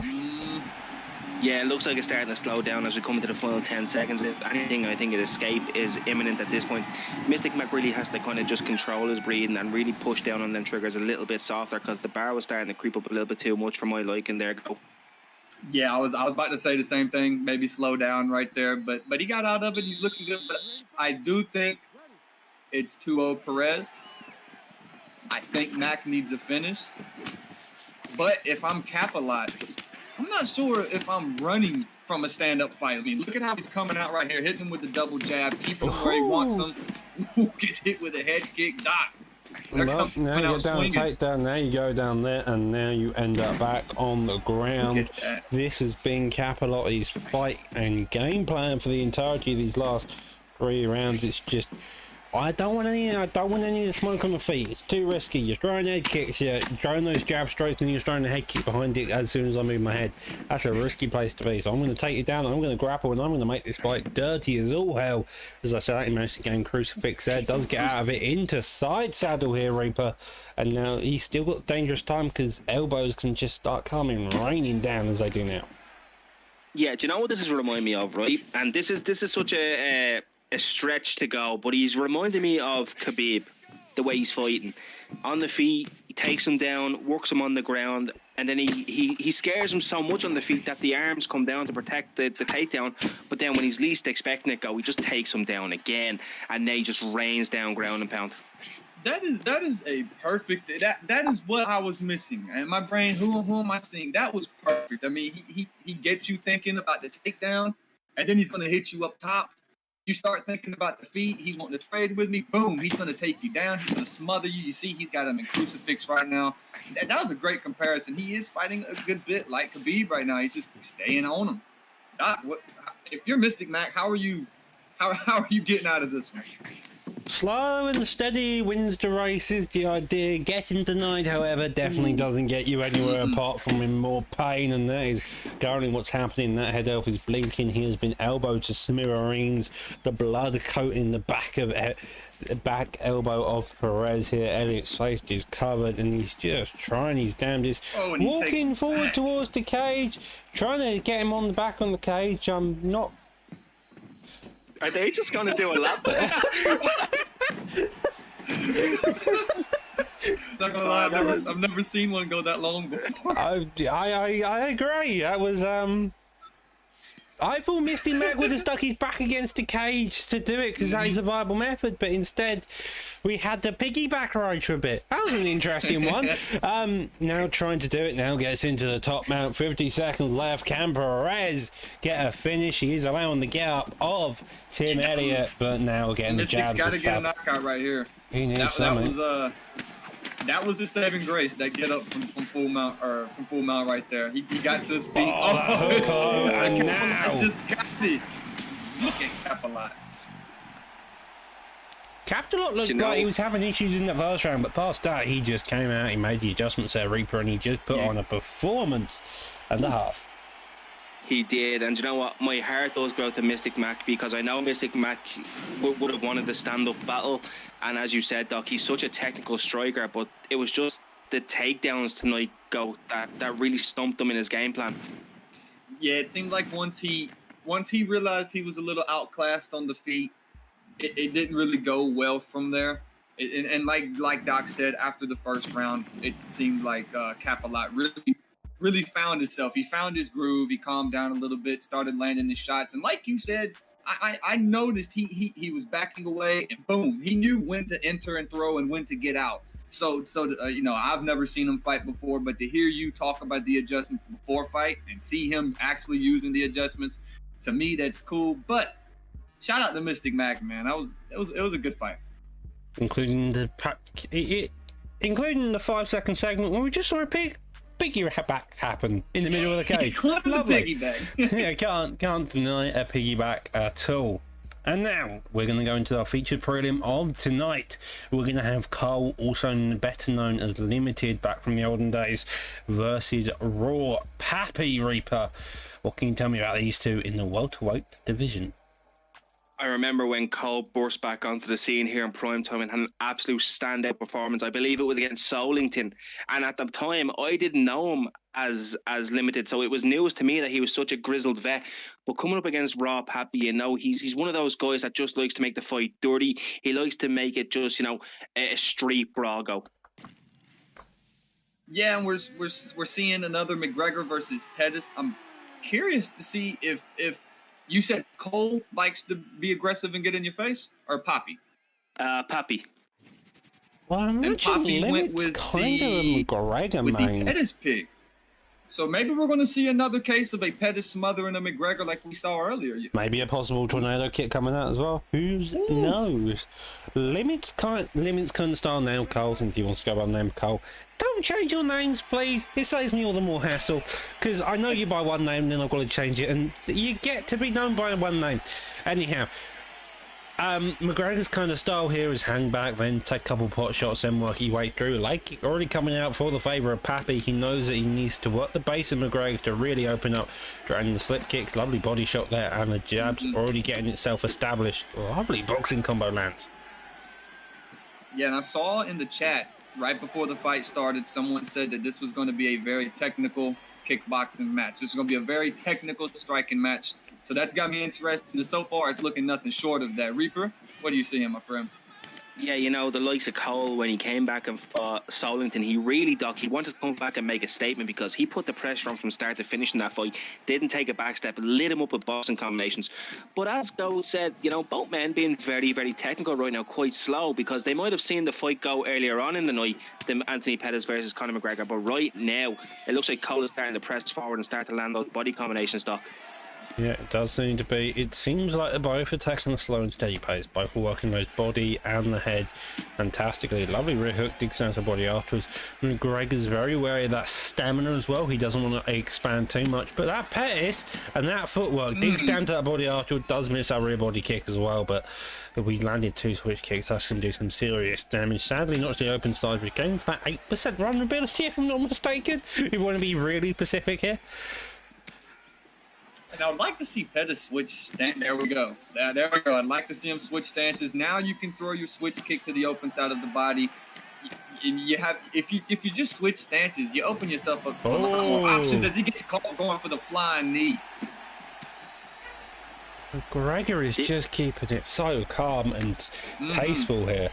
Yeah, it looks like it's starting to slow down as we come into the final 10 seconds. If anything, I think an escape is imminent at this point. Mystic Mac really has to kind of just control his breathing and really push down on them triggers a little bit softer, because the bar was starting to creep up a little bit too much for my liking there. Yeah, I was about to say the same thing. Maybe slow down right there, but he got out of it. He's looking good. But I do think it's 2-0 Perez. I think Mac needs a finish. But if I'm Kapalot, I'm not sure if I'm running from a stand-up fight. I mean, look at how he's coming out right here, hitting him with the double jab, keeps him where he wants him. Gets hit with a head kick. Doc, Well, now you get down the swinging. takedown, now you go down there, and now you end up back on the ground. Look at that. This has been Capelotti's fight and game plan for the entirety of these last 3 rounds. It's just, I don't want any of the smoke on the feet. It's too risky. You're throwing head kicks, you're throwing those jab strikes, and you're throwing a head kick behind it as soon as I move my head. That's a risky place to be. So I'm going to take you down, I'm going to grapple, and I'm going to make this fight dirty as all hell. As I said, he managed to gain crucifix there. Does get out of it into side saddle here, Reaper. And now he's still got dangerous time because elbows can just start coming raining down as they do now. Yeah, do you know what this is reminding me of, right? And this is such a stretch to go, but he's reminding me of Khabib, the way he's fighting. On the feet, he takes him down, works him on the ground, and then he scares him so much on the feet that the arms come down to protect the takedown, but then when he's least expecting it go, he just takes him down again, and then he just rains down ground and pound. That is a perfect. That is what I was missing. And my brain, who am I seeing? That was perfect. I mean, he gets you thinking about the takedown, and then he's going to hit you up top. You start thinking about the feet. He's wanting to trade with me. Boom, he's going to take you down. He's going to smother you. You see, he's got him in crucifix right now. That was a great comparison. He is fighting a good bit like Khabib right now. He's just staying on him. If you're Mystic Mac, how are you getting out of this one? Slow and steady wins the race is the idea. Getting denied, however, definitely doesn't get you anywhere apart from in more pain, and that is currently what's happening. That head elf is blinking. He has been elbowed to smithereens. The blood coating the back elbow of Perez here. Elliot's face is covered, and he's just trying his damnedest. Walking forward towards the cage, trying to get him on the back on the cage. I'm not. Are they just going to do a lap? Not gonna lie, I've never seen one go that long before. I agree. That was I thought Misty Mac would have stuck his back against the cage to do it because that is a viable method, but instead we had to piggyback ride for a bit. That was an interesting one. Now trying to do it, now gets into the top mount, 50 seconds left. Can Perez get a finish? He is allowing the get up of Tim Elliott, but now getting the jabs. Mystic's got to get a knockout right here. He needs something. That was his saving grace. That get up from full mount right there. He got to his feet. And now just got it. Look at Capelot. Capelot looked like he was having issues in the first round, but past that, he just came out, he made the adjustments there, Reaper, and he just put on a performance and a half. He did, and you know what? My heart does go out to Mystic Mac because I know Mystic Mac would have wanted the stand-up battle, and as you said, Doc, he's such a technical striker, but it was just the takedowns tonight that really stumped him in his game plan. Yeah, it seemed like once he realized he was a little outclassed on the feet, it didn't really go well from there. And like Doc said, after the first round, it seemed like Capelot really found himself. He found his groove. He calmed down a little bit, started landing his shots. And like you said, I noticed he was backing away, and boom, he knew when to enter and throw and when to get out. So I've never seen him fight before, but to hear you talk about the adjustments before fight and see him actually using the adjustments, to me, that's cool. But shout out to Mystic Mac, man. It was a good fight. Including the 5-second segment where we just saw a piggyback happen in the middle of the cage. Lovely. Piggyback. Yeah, can't deny a piggyback at all. And now we're going to go into our featured prelim of tonight. We're going to have Cole, also better known as Limited, back from the olden days, versus Raw Pappy Reaper. What can you tell me about these two in the welterweight division? I remember when Cole burst back onto the scene here in prime time and had an absolute standout performance. I believe it was against Solington, and at the time I didn't know him as Limited, so it was news to me that he was such a grizzled vet. But coming up against Raw Pappy, he's one of those guys that just likes to make the fight dirty. He likes to make it just a street brawl go. Yeah, and we're seeing another McGregor versus Pettis. I'm curious to see if you said Cole likes to be aggressive and get in your face, or Pappy? Pappy. Well, I'm and Pappy went with kind of a McGregor with main. the Pettis pick. So maybe we're going to see another case of a Pettis smothering a McGregor like we saw earlier. Maybe a possible tornado kick coming out as well. Who knows? Limits couldn't start now, Cole, since he wants to go by the name Cole. Don't change your names, please. It saves me all the more hassle. Because I know you by one name, then I've got to change it. And you get to be known by one name. Anyhow, McGregor's kind of style here is hang back, then take a couple pot shots, then work your way through. Like already coming out for the favour of Pappy, he knows that he needs to work the base of McGregor to really open up, draining the slip kicks, lovely body shot there, and the jabs already getting itself established. Lovely boxing combo lands. Yeah, and I saw in the chat right before the fight started, someone said that this was going to be a very technical kickboxing match. This is going to be a very technical striking match. So that's got me interested. And so far, it's looking nothing short of that. Reaper, what do you see, my friend? Yeah, you know, the likes of Cole, when he came back and fought Solington, he really, Doc, he wanted to come back and make a statement because he put the pressure on from start to finish in that fight, didn't take a back step, lit him up with boxing combinations. But as Go said, you know, both men being very, very technical right now, quite slow, because they might have seen the fight go earlier on in the night, the Anthony Pettis versus Conor McGregor. But right now, it looks like Cole is starting to press forward and start to land those body combinations, Doc. Yeah, it does seem to be. It seems like they're both attacking a slow and steady pace. Both are working those body and the head fantastically. Lovely rear hook, digs down to the body afterwards. McGregor's very wary of that stamina as well. He doesn't want to expand too much. But that Pettis and that footwork digs down to that body afterwards, does miss that rear body kick as well. But if we landed 2 switch kicks, that's going to do some serious damage. Sadly, not to the open side, which gains about 8% vulnerability, if I'm not mistaken. We want to be really specific here. And I would like to see Pettis switch stance. There we go. There we go. I'd like to see him switch stances. Now you can throw your switch kick to the open side of the body. You have if you just switch stances, you open yourself up to a lot more options as he gets caught going for the flying knee. Gregor is just keeping it so calm and tasteful here.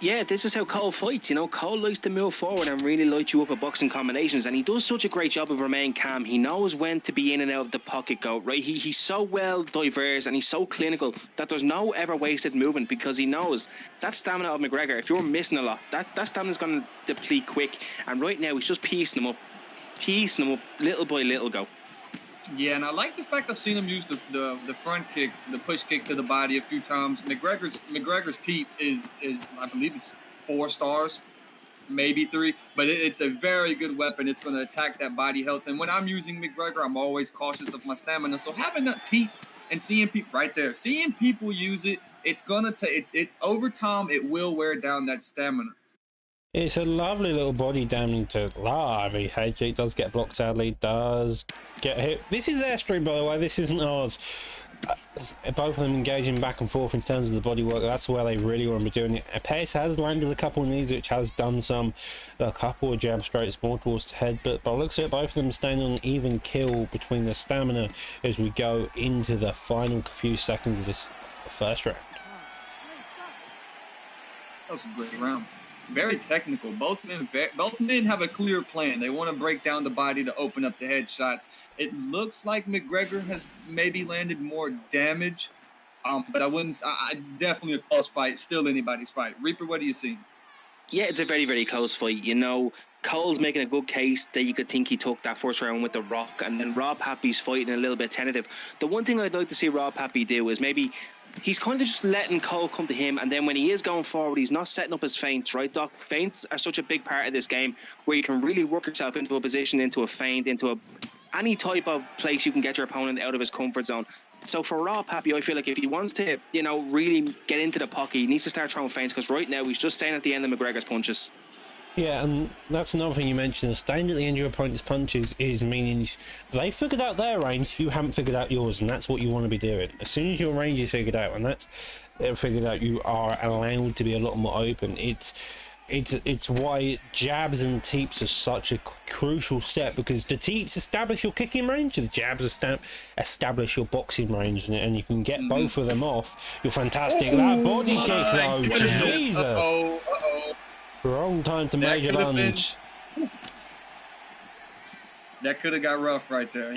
Yeah, this is how Cole fights. You know, Cole likes to move forward and really light you up with boxing combinations, and he does such a great job of remaining calm. He knows when to be in and out of the pocket go, right? He's so well diverse and he's so clinical that there's no ever wasted movement, because he knows that stamina of McGregor, if you're missing a lot, that stamina's going to deplete quick. And right now, he's just piecing them up little by little, Go. Yeah, and I like the fact I've seen him use the front kick, the push kick to the body a few times. McGregor's teep is I believe it's 4 stars, maybe 3, but it's a very good weapon. It's going to attack that body health. And when I'm using McGregor, I'm always cautious of my stamina. So having that teep and seeing people right there, seeing people use it, it's gonna take it over time. It will wear down that stamina. It's a lovely little body damage to Larry. Head does get blocked, sadly, does get hit. This is Airstream, by the way, this isn't ours. Both of them engaging back and forth in terms of the body work. That's where they really want to be doing it. Pace has landed a couple of knees, which has done a couple of jab straights more towards the head, but by the looks of it, both of them staying on an even kill between the stamina as we go into the final few seconds of this first round. That was a great round. Very technical. Both men have a clear plan. They want to break down the body to open up the headshots. It looks like McGregor has maybe landed more damage, but I definitely a close fight. Still anybody's fight. Reaper, what do you see? Yeah, it's a very, very close fight. You know, Cole's making a good case that you could think he took that first round with The Rock, and then Rob Pappy's fighting a little bit tentative. The one thing I'd like to see Rob Pappy do is maybe he's kind of just letting Cole come to him, and then when he is going forward, he's not setting up his feints, right, Doc? Feints are such a big part of this game, where you can really work yourself into a position, into a feint, into any type of place you can get your opponent out of his comfort zone. So for Rob Pappy, I feel like if he wants to, you know, really get into the pocket, he needs to start throwing feints, because right now he's just staying at the end of McGregor's punches. Yeah, and that's another thing you mentioned. Staying at the end of your opponent's punches is meaning they figured out their range, you haven't figured out yours, and that's what you want to be doing. As soon as your range is figured out, and that's figured out, you are allowed to be a lot more open. It's why jabs and teeps are such a crucial step, because the teeps establish your kicking range, the jabs establish your boxing range, and you can get both of them off. You're fantastic. That body kick, though, Jesus. Uh-oh. Wrong time to major lunge. That could have got rough right there.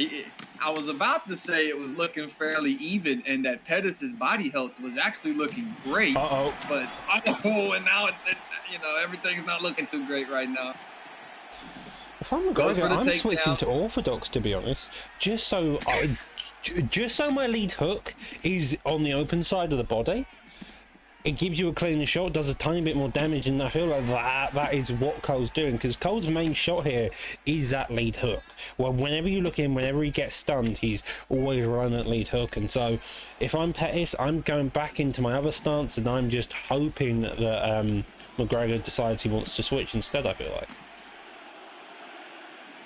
I was about to say it was looking fairly even, and that Pettis' body health was actually looking great. But and now it's you know, everything's not looking too great right now. If I'm Goes for McGregor, the I'm takedown. switching to orthodox, to be honest, just so my lead hook is on the open side of the body. It gives you a cleaner shot, does a tiny bit more damage, and I feel like that is what Cole's doing, because Cole's main shot here is that lead hook. Well, whenever you look in, whenever he gets stunned, he's always running at lead hook, and so if I'm Pettis, I'm going back into my other stance, and I'm just hoping that McGregor decides he wants to switch instead, I feel like.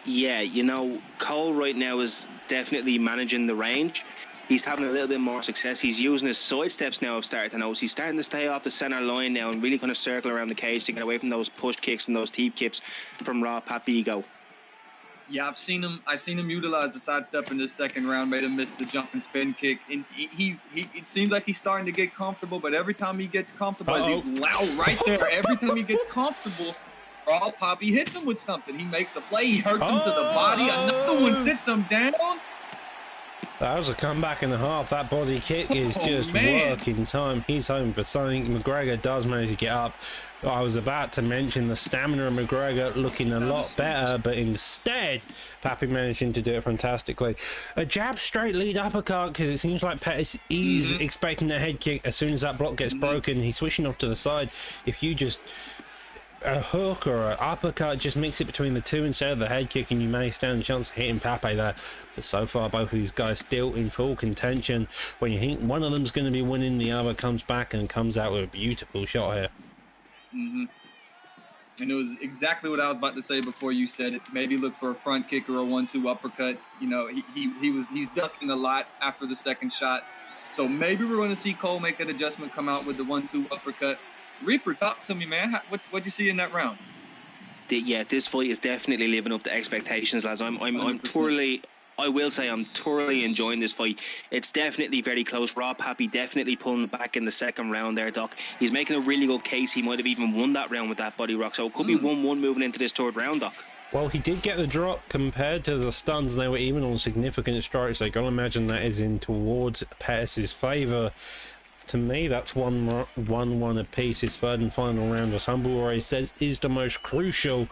Yeah, you know, Cole right now is definitely managing the range. He's having a little bit more success. He's using his side steps now, I've started to notice. He's starting to stay off the center line now and really kind of circle around the cage to get away from those push kicks and those teep kicks from Raw Papigo. Yeah, I've seen him utilize the sidestep in the second round, made him miss the jump and spin kick. And it seems like he's starting to get comfortable, but every time he gets comfortable, as he's loud right there, every time he gets comfortable, Raw Papi hits him with something. He makes a play, he hurts him to the body, another one sits him down. That was a comeback and a half. That body kick is just working time. He's home for something. McGregor does manage to get up. I was about to mention the stamina of McGregor looking a lot better, but instead, Papi managing to do it fantastically. A jab straight lead uppercut, because it seems like Pettis is expecting a head kick. As soon as that block gets broken, he's switching off to the side. If you just a hook or an uppercut, just mix it between the two instead of the head kick, and you may stand a chance of hitting Pape there. But so far, both of these guys still in full contention. When you think one of them's going to be winning, the other comes back and comes out with a beautiful shot here. And it was exactly what I was about to say before you said it. Maybe look for a front kick or a 1-2 uppercut. You know, he's ducking a lot after the second shot. So maybe we're going to see Cole make that adjustment, come out with the 1-2 uppercut. Reaper, talk to me, man. What'd you see in that round? Yeah, this fight is definitely living up to expectations, lads. I'm thoroughly enjoying this fight. It's definitely very close. Rob Happy definitely pulling back in the second round there, Doc. He's making a really good case. He might have even won that round with that body rock. So it could be 1-1 moving into this third round, Doc. Well, he did get the drop. Compared to the stuns, they were even on significant strikes. So you got to imagine that is in towards Pettis' favour. To me, that's 1-1 apiece. His third and final round, as Humble Ray says, is the most crucial.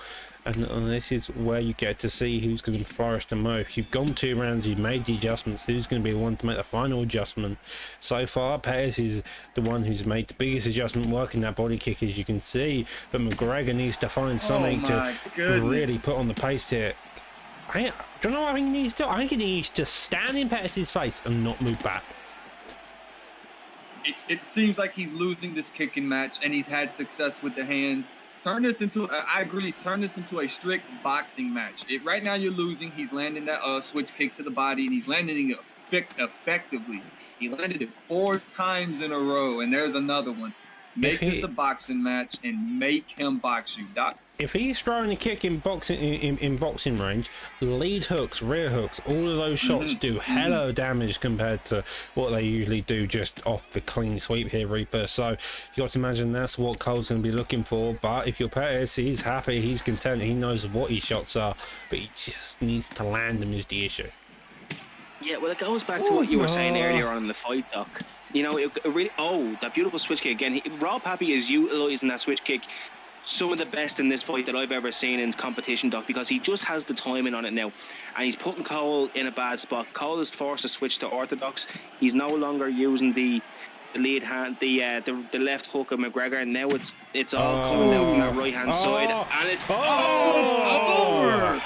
And this is where you get to see who's going to flourish the most. You've gone 2 rounds, you've made the adjustments. Who's going to be the one to make the final adjustment? So far, Pettis is the one who's made the biggest adjustment, working that body kick, as you can see. But McGregor needs to find something to really put on the pace here. Do you know what I think he needs to do? I think he needs to stand in Pettis' face and not move back. It seems like he's losing this kicking match, and he's had success with the hands. Turn this into a strict boxing match. Right now you're losing. He's landing that switch kick to the body, and he's landing it effectively. He landed it 4 times in a row, and there's another one. Make this a boxing match and make him box you, Doc. If he's throwing a kick in boxing range, lead hooks, rear hooks, all of those shots do hella damage compared to what they usually do just off the clean sweep here, Reaper. So you got to imagine that's what Cole's going to be looking for. But if you're Pettis, he's happy, he's content, he knows what his shots are, but he just needs to land them is the issue. Yeah, well, it goes back to what you were saying earlier on in the fight, Doc. You know, it really... Oh, that beautiful switch kick again. Rob Happy is utilising that switch kick some of the best in this fight that I've ever seen in competition, Doc, because he just has the timing on it now. And he's putting Cole in a bad spot. Cole is forced to switch to orthodox. He's no longer using the lead hand, the left hook of McGregor, and now it's all coming down from that right hand side. And it's... it's over!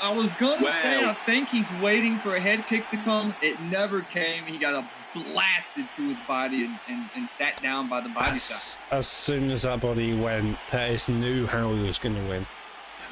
I was gonna say, I think he's waiting for a head kick to come. It never came. He got blasted to his body and sat down by the body shot. As soon as that body went, Pettis knew how he was going to win.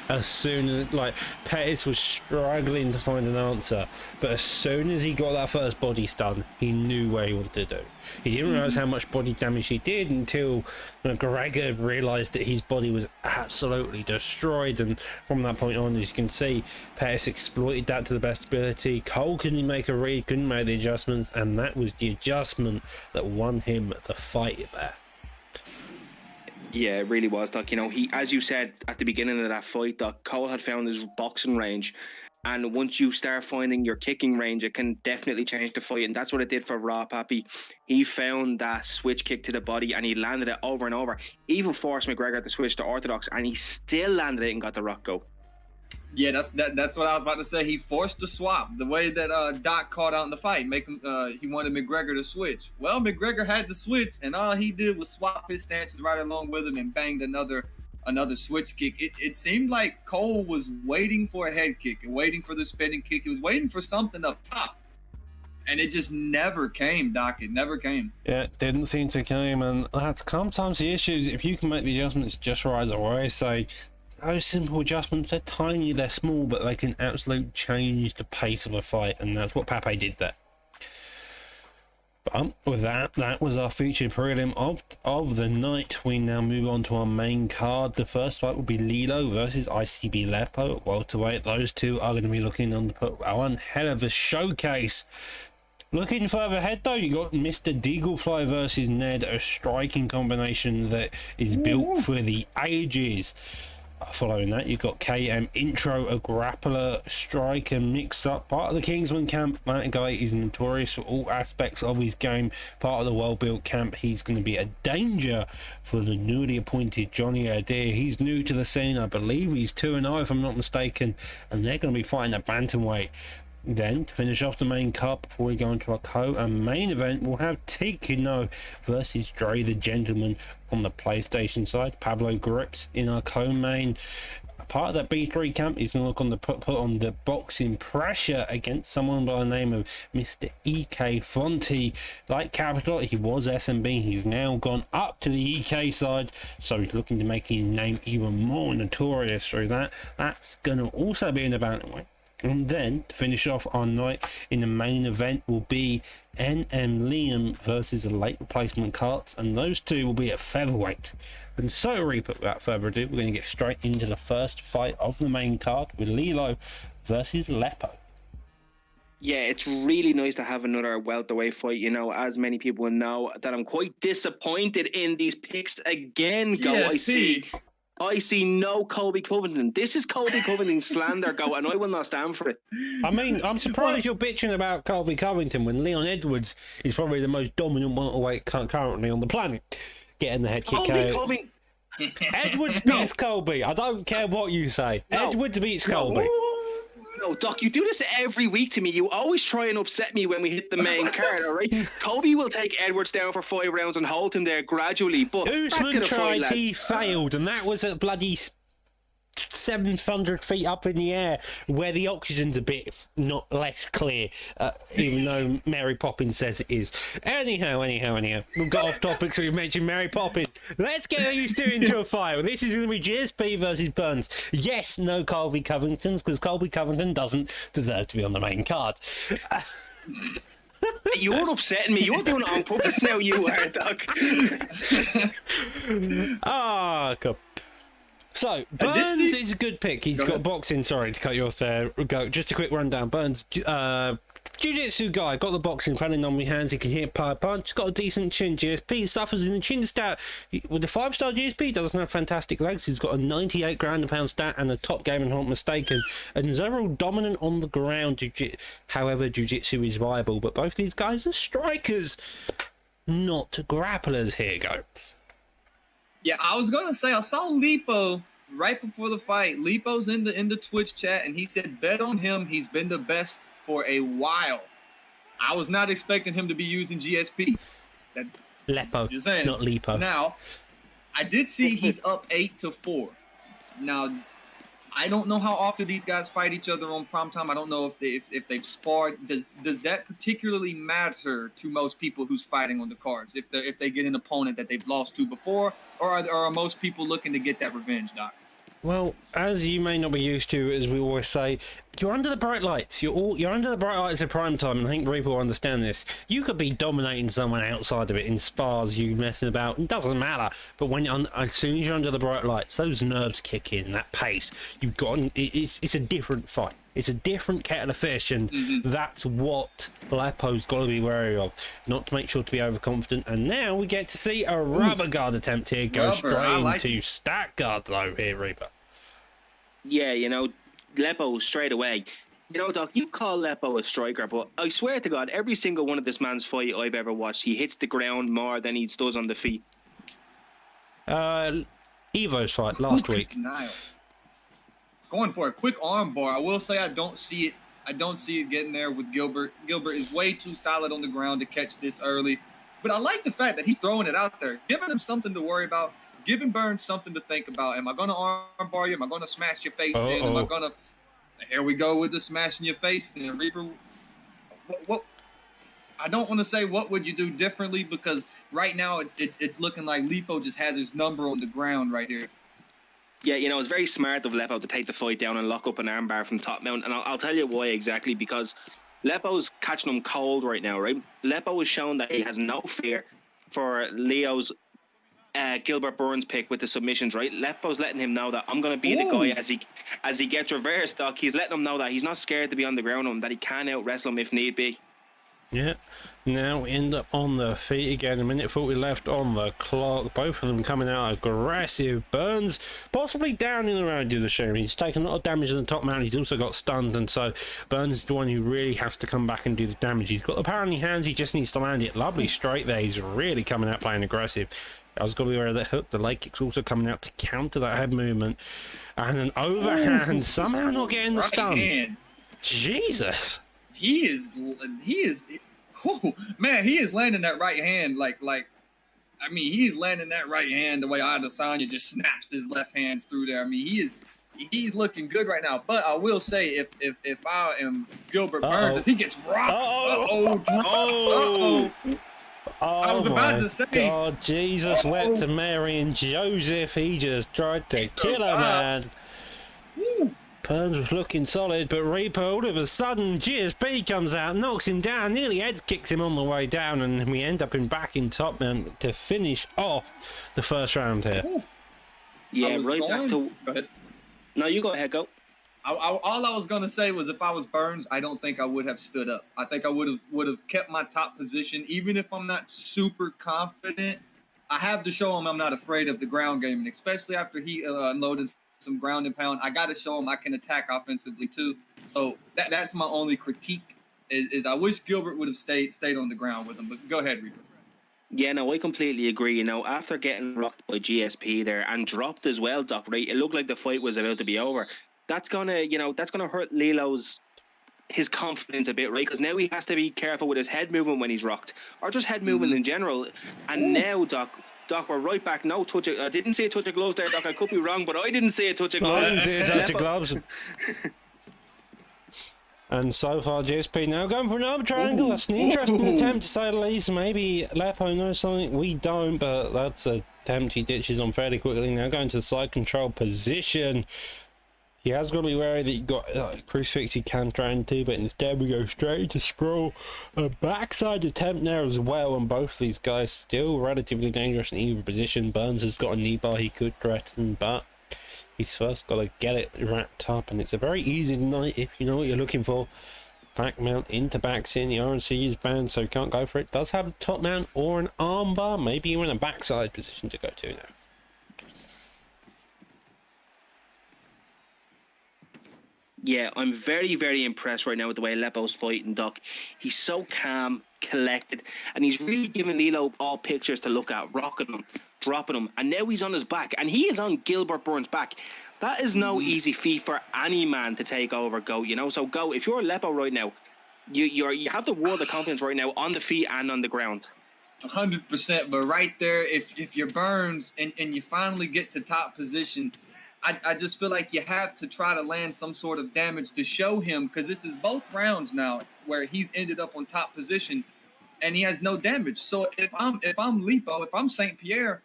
As soon as, like, Pettis was struggling to find an answer, but as soon as he got that first body stun, he knew where he wanted to do. He didn't realise how much body damage he did until McGregor realised that his body was absolutely destroyed, and from that point on, as you can see, Pettis exploited that to the best ability. Cole couldn't make a read, couldn't make the adjustments, and that was the adjustment that won him the fight there. Yeah, it really was, Doc. You know, he, as you said at the beginning of that fight, Doc, Cole had found his boxing range. And once you start finding your kicking range, it can definitely change the fight. And that's what it did for Rob Happy. He found that switch kick to the body and he landed it over and over. Even forced McGregor to switch to orthodox, and he still landed it and got the rock go. Yeah, that's what I was about to say. He forced the swap. The way that Doc called out in the fight, he wanted McGregor to switch. Well, McGregor had to switch, and all he did was swap his stances right along with him and banged another switch kick. It seemed like Cole was waiting for a head kick and waiting for the spinning kick. He was waiting for something up top. And it just never came, Doc. It never came. Yeah, it didn't seem to come, and that's sometimes the issues. If you can make the adjustments just right away, say those simple adjustments, they're tiny, they're small, but they can absolutely change the pace of a fight, and that's what Pape did there. But with that was our featured prelim of the night. We now move on to our main card. The first fight will be Lilo versus ICB Lepo at welterweight. Those two are going to be looking on to put one hell of a showcase. Looking further ahead though, you got Mr. Deaglefly versus Ned, a striking combination that is built for the ages. Following that, you've got KM Intro, a grappler, striker, mix-up, part of the Kingsman camp. That guy is notorious for all aspects of his game, part of the well-built camp. He's going to be a danger for the newly appointed Johnny Adair. He's new to the scene, I believe he's 2-0 if I'm not mistaken, and they're going to be fighting at bantamweight. Then, to finish off the main card before we go into our main event, we'll have Tikino versus Dre the Gentleman on the PlayStation side. Pablo Grips in our co-main. Part of that B3 camp, he's going to look on the put on the boxing pressure against someone by the name of Mr. EK Fonte. Like Capital, he was SMB. He's now gone up to the EK side, so he's looking to make his name even more notorious through that. That's going to also be in the bantamweight. And then, to finish off our night in the main event, will be NM Liam versus a late replacement Karts, and those two will be at featherweight. And so, Reaper, without further ado, we're going to get straight into the first fight of the main card with Lilo versus Lepo. Yeah, it's really nice to have another welterweight fight. You know, as many people know, that I'm quite disappointed in these picks again. I see no Colby Covington. This is Colby Covington slander, go, and I will not stand for it. I mean, I'm surprised you're bitching about Colby Covington when Leon Edwards is probably the most dominant welterweight currently on the planet, getting the head kick out. Edwards beats Colby. I don't care what you say. No. Edwards beats Colby. No, Doc, you do this every week to me. You always try and upset me when we hit the main card, all right? Colby will take Edwards down for 5 rounds and hold him there gradually. But Usman tried, he failed, and that was at bloody 700 feet up in the air where the oxygen's a bit not less clear, even though Mary Poppins says it is. Anyhow, we've got off topic, so we mentioned Mary Poppins. Let's get used to into a fight. This is going to be GSP versus Burns. Yes, no Colby Covingtons, because Colby Covington doesn't deserve to be on the main card. You're upsetting me. You're doing it on purpose now, you are, Doc. Cool. So, Burns is a good pick. He's got boxing. Sorry to cut you off there. Go. Just a quick rundown. Burns, jiu-jitsu guy, got the boxing, planning on my hands. He can hit power punch. Got a decent chin. GSP suffers in the chin stat. With the 5-star GSP, doesn't have fantastic legs. He's got a 98 ground and pound stat and a top game, and I'm not mistaken. And is overall dominant on the ground. However, jiu-jitsu is viable. But both these guys are strikers, not grapplers. Here you go. Yeah, I was gonna say I saw Lipo right before the fight. Lipo's in the Twitch chat, and he said bet on him. He's been the best for a while. I was not expecting him to be using GSP. That's Lepo, you're saying, not Lipo. Now, I did see he's up 8-4. Now, I don't know how often these guys fight each other on primetime. I don't know if they've sparred. Does that particularly matter to most people who's fighting on the cards? If they get an opponent that they've lost to before, or are most people looking to get that revenge, Doc? Well, as you may not be used to, as we always say, you're under the bright lights. You're under the bright lights at prime time, and I think people understand this. You could be dominating someone outside of it in spars, you messing about. It doesn't matter. But as soon as you're under the bright lights, those nerves kick in. That pace, you've got. It's a different fight. It's a different kettle of fish, and that's what Lepo's got to be wary of. Not to make sure to be overconfident. And now we get to see a rubber guard attempt here go straight into stack guard, though, here, Reaper. Yeah, you know, Lepo straight away. You know, Doc, you call Lepo a striker, but I swear to God, every single one of this man's fight I've ever watched, he hits the ground more than he does on the feet. Evo's fight last week. going for a quick arm bar. I will say I don't see it. I don't see it getting there with Gilbert. Gilbert is way too solid on the ground to catch this early. But I like the fact that he's throwing it out there, giving him something to worry about, giving Burns something to think about. Am I going to arm bar you? Am I going to smash your face in? Am I going to – here we go with the smashing your face in. Reaper, what I don't want to say what would you do differently because right now it's looking like Lepo just has his number on the ground right here. Yeah, you know, it's very smart of Lepo to take the fight down and lock up an armbar from top mount. And I'll tell you why exactly, because Lepo's catching him cold right now, right? Lepo has shown that he has no fear for Leo's Gilbert Burns pick with the submissions, right? Lepo's letting him know that I'm going to be the guy as he gets reversed, Doc. He's letting him know that he's not scared to be on the ground and that he can out-wrestle him if need be. Yeah, now we end up on the feet again. A minute 40 left on the clock. Both of them coming out aggressive. Burns possibly down in the round of the show. He's taken a lot of damage in the top mount. He's also got stunned, and so Burns is the one who really has to come back and do the damage. He's got the power in his hands. He just needs to land it. Lovely straight there. He's really coming out playing aggressive. I was going to be aware of the hook. The leg kick's also coming out to counter that head movement. And an overhand, somehow not getting the stun. Hand. Jesus. He is, oh, man, he is landing that right hand he's landing that right hand the way Adesanya just snaps his left hands through there. I mean, he's looking good right now. But I will say, if I am Gilbert Burns, as he gets rocked, I was about to say, God, Jesus wept to Mary and Joseph. He just tried to kill her, man. Woo. Burns was looking solid, but Reaper, all of a sudden, GSP comes out, knocks him down, nearly head kicks him on the way down, and we end up back in top man to finish off the first round here. Yeah, right back to... Go ahead. No, you go ahead, go. All I was going to say was if I was Burns, I don't think I would have stood up. I think I would have kept my top position, even if I'm not super confident. I have to show him I'm not afraid of the ground game, and especially after he unloaded some ground and pound, I got to show him I can attack offensively too. So that's my only critique is I wish Gilbert would have stayed on the ground with him. But go ahead, Reaper. Yeah, no, I completely agree. You know, after getting rocked by GSP there and dropped as well, Doc, right? It looked like the fight was about to be over. That's gonna hurt his confidence a bit, right? Because now he has to be careful with his head movement when he's rocked, or just head movement in general. And now, Doc, we're right back. No touch. I didn't see a touch of gloves there, Doc. I could be wrong, but I didn't see a touch of gloves. I didn't see a touch of gloves. And so far, GSP now going for another triangle. That's an interesting attempt, to say the least. Maybe Lepo knows something we don't, but that's an attempt he ditches on fairly quickly. Now going to the side control position. He has got to be wary that you got crucifix he can try and do, but instead we go straight into sprawl. A backside attempt there as well, and both of these guys still relatively dangerous in either position. Burns has got a knee bar he could threaten, but he's first got to get it wrapped up, and it's a very easy night if you know what you're looking for. Back mount into back sin, the RNC is banned, so can't go for it. Does have a top mount or an arm bar, maybe even a backside position to go to now. Yeah, I'm very, very impressed right now with the way Lepo's fighting, Doc. He's so calm, collected, and he's really giving Lilo all pictures to look at, rocking him, dropping him, and now he's on his back, and he is on Gilbert Burns' back. That is no easy feat for any man to take over, Go, you know? So, Go, if you're Lepo right now, you have the world of confidence right now on the feet and on the ground. 100%, but right there, if you're Burns and you finally get to top position, I just feel like you have to try to land some sort of damage to show him, because this is both rounds now where he's ended up on top position and he has no damage. So if I'm Lepo, if I'm St. Pierre,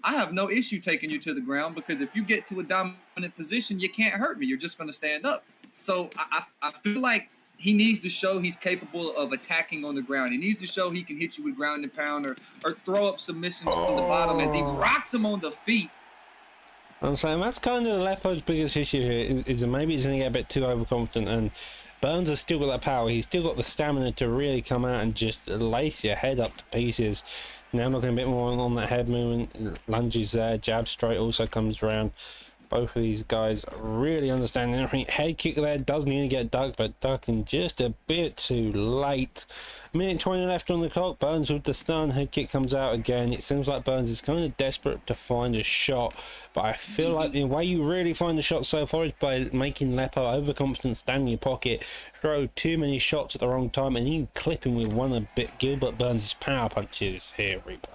I have no issue taking you to the ground, because if you get to a dominant position, you can't hurt me. You're just going to stand up. So I feel like he needs to show he's capable of attacking on the ground. He needs to show he can hit you with ground and pound or throw up submissions from the bottom as he rocks him on the feet. I'm saying that's kind of Lepo's biggest issue here, is that maybe he's going to get a bit too overconfident, and Burns has still got that power. He's still got the stamina to really come out and just lace your head up to pieces. Now looking a bit more on that head movement, lunges there, jab straight also comes around. Both of these guys really understand everything. Head kick there does need to get ducked, but ducking just a bit too late. Minute 20 left on the clock. Burns with the stun. Head kick comes out again. It seems like Burns is kind of desperate to find a shot, but I feel like the way you really find the shot so far is by making Lepo overconfident, stand in your pocket, throw too many shots at the wrong time, and you clip him with one of Gilbert Burns' power punches here, Reaper.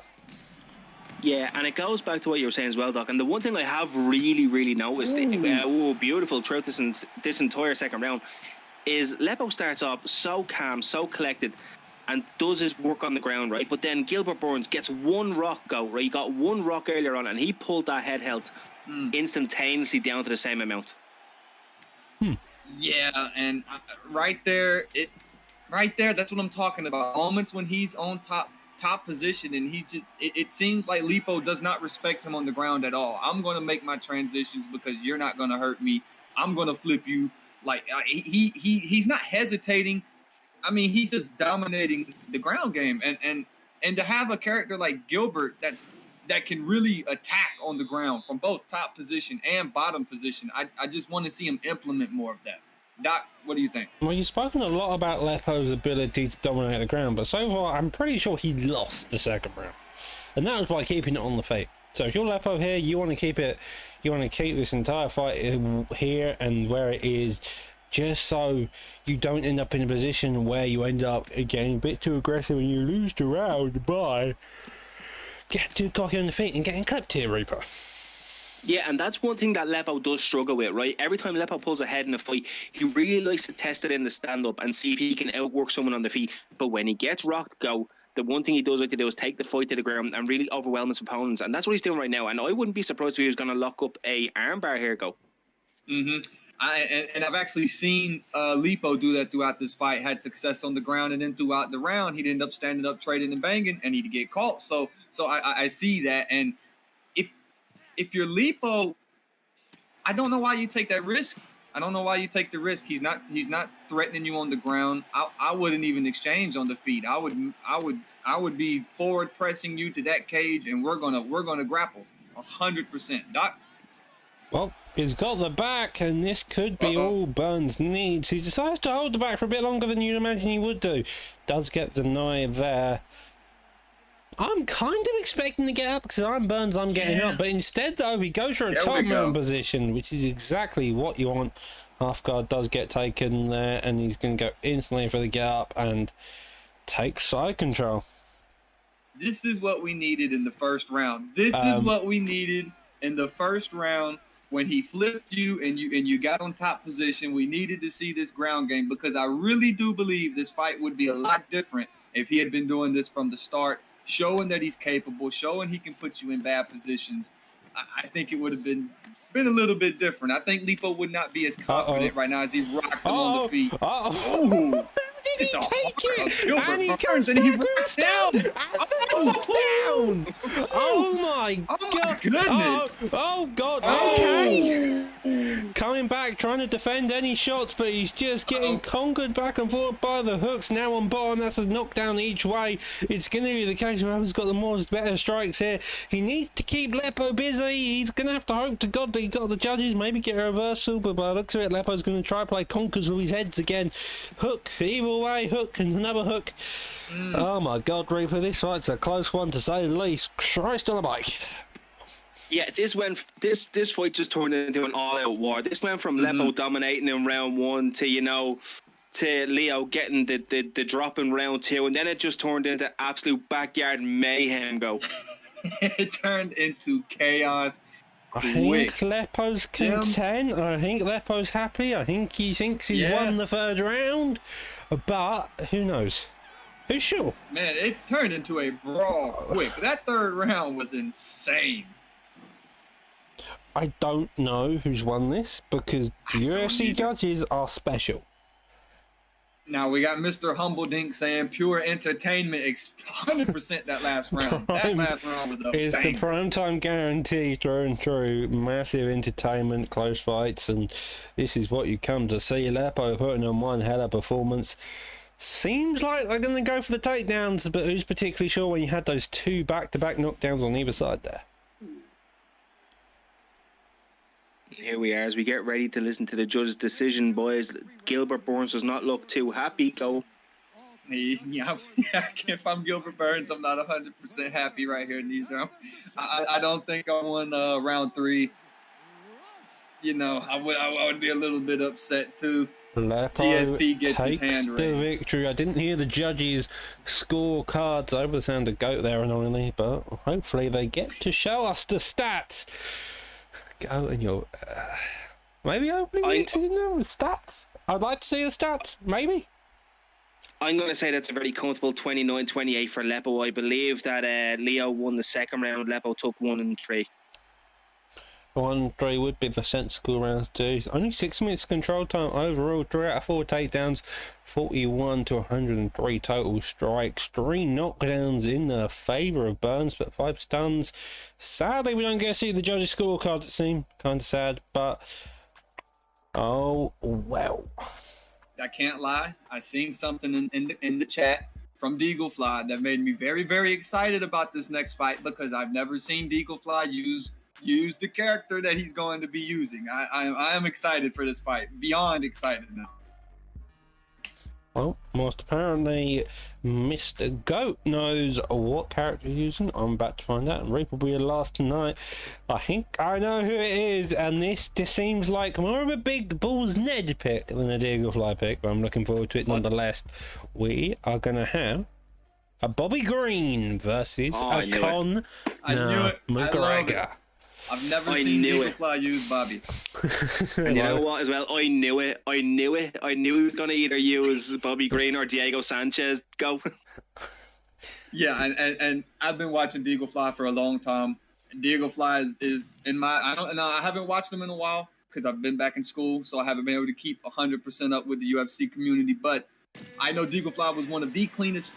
Yeah, and it goes back to what you were saying as well, Doc. And the one thing I have really noticed, beautiful throughout this entire second round, is Lepo starts off so calm, so collected, and does his work on the ground, right? But then Gilbert Burns gets one rock go, right? He got one rock earlier on, and he pulled that head health instantaneously down to the same amount. Yeah, and right there, that's what I'm talking about. Moments when he's on top position, and he's just it seems like Lepo does not respect him on the ground at all. I'm going to make my transitions because you're not going to hurt me. I'm going to flip you. Like he's not hesitating. I mean, he's just dominating the ground game, and to have a character like Gilbert that can really attack on the ground from both top position and bottom position, I just want to see him implement more of that. Doc, what do you think? Well, you've spoken a lot about Lepo's ability to dominate the ground, but so far I'm pretty sure he lost the second round, and that was by keeping it on the feet. So if you're Lepo here, you want to keep this entire fight here and where it is, just so you don't end up in a position where you end up getting a bit too aggressive and you lose the round by getting too cocky on the feet and getting clipped here, Reaper. Yeah, and that's one thing that Lepo does struggle with, right? Every time Lepo pulls ahead in a fight, he really likes to test it in the stand-up and see if he can outwork someone on the feet. But when he gets rocked go, the one thing he does like to do is take the fight to the ground and really overwhelm his opponents. And that's what he's doing right now. And I wouldn't be surprised if he was going to lock up a armbar here, go. And I've actually seen Lepo do that throughout this fight, had success on the ground, and then throughout the round, he'd end up standing up, trading and banging, and he'd get caught. So I see that. And if you're Lepo, I don't know why you take that risk. I don't know why you take the risk. He's not threatening you on the ground. I wouldn't even exchange on the feet. I would be forward pressing you to that cage, and we're gonna grapple 100%. Doc. Well, he's got the back, and this could be all Burns needs. He decides to hold the back for a bit longer than you'd imagine he would do. Does get the deny there. I'm kind of expecting to get up because I'm Burns, I'm getting up. But instead, though, he goes for a top man position, which is exactly what you want. Half guard does get taken there, and he's going to go instantly for the get up and take side control. This is what we needed in the first round. This is what we needed in the first round when he flipped you and you got on top position. We needed to see this ground game because I really do believe this fight would be a lot different if he had been doing this from the start, showing that he's capable, showing he can put you in bad positions. I think it would have been a little bit different. I think Lepo would not be as confident right now as he rocks him on the feet. Oh, did he take it? And he comes and he rocks down. Down. Oh my God! Goodness! Oh God! Okay. Coming back, trying to defend any shots, but he's just getting conquered back and forth by the hooks. Now on bottom, that's a knockdown each way. It's going to be the case where whoever's got the better strikes here. He needs to keep Lepo busy. He's going to have to hope to God that he got the judges, maybe get a reversal, but by the looks of it, Lepo's going to try play conkers with his heads again. Hook, either way, hook and another hook. Oh my God, Reaper, this fight's a close one to say the least. Christ on a bike. Yeah, this fight just turned into an all-out war. This went from Lepo dominating in round one to Leo getting the drop in round two, and then it just turned into absolute backyard mayhem. Go. It turned into chaos. I think Lepo's content. I think Lepo's happy. I think he thinks he's won the third round, but who knows? Who's sure? Man, it turned into a brawl quick. That third round was insane. I don't know who's won this because the UFC judges are special. Now we got Mr. Humbledink saying pure entertainment, 100% that last round. That last round was a It's the primetime guarantee through and through. Massive entertainment, close fights, and this is what you come to see. Lepo putting on one hell of a performance. Seems like they're going to go for the takedowns, but who's particularly sure when you had those two back-to-back knockdowns on either side there? Here we are as we get ready to listen to the judge's decision, boys. Gilbert Burns does not look too happy. Go. Yeah, if I'm Gilbert Burns, I'm not 100% happy right here in these rounds. I don't think I won round 3. You know, I would be a little bit upset too. Lepo TSP gets his takes hand the raised. victory. I didn't hear the judges' scorecards over the sound of Goat there annoyingly, but hopefully they get to show us the stats. Go and your maybe opening I- into the stats. I'd like to see the stats. Maybe. I'm going to say that's a very comfortable 29-28 for Lepo. I believe that Leo won the second round. Lepo took 1 and 3. 1-3 would be the sensible round to do. Only 6 minutes control time overall. 3 out of 4 takedowns, 41 to 103 total strikes. 3 knockdowns in the favour of Burns, but 5 stuns. Sadly, we don't get to see the judges' scorecards. It seems kind of sad, but oh well. I can't lie. I seen something in the chat from Deaglefly that made me very, very excited about this next fight because I've never seen Deaglefly use the character that he's going to be using. I am excited for this fight. Beyond excited now. Well, most apparently, Mr. Goat knows what character he's using. I'm about to find out, and Reaper will be the last tonight. I think I know who it is, and this just seems like more of a Big Balls Ned pick than a Deaglefly pick, but I'm looking forward to it nonetheless. We are going to have a Bobby Green versus I a knew it. Conor I knew it. I love McGregor. I've never I seen knew it. Deaglefly use Bobby. And you know what as well? I knew it. I knew he was going to either use Bobby Green or Diego Sanchez. Go. Yeah, and I've been watching Deaglefly for a long time. Deaglefly is in my I haven't watched him in a while because I've been back in school, so I haven't been able to keep 100% up with the UFC community. But I know Deaglefly was one of the cleanest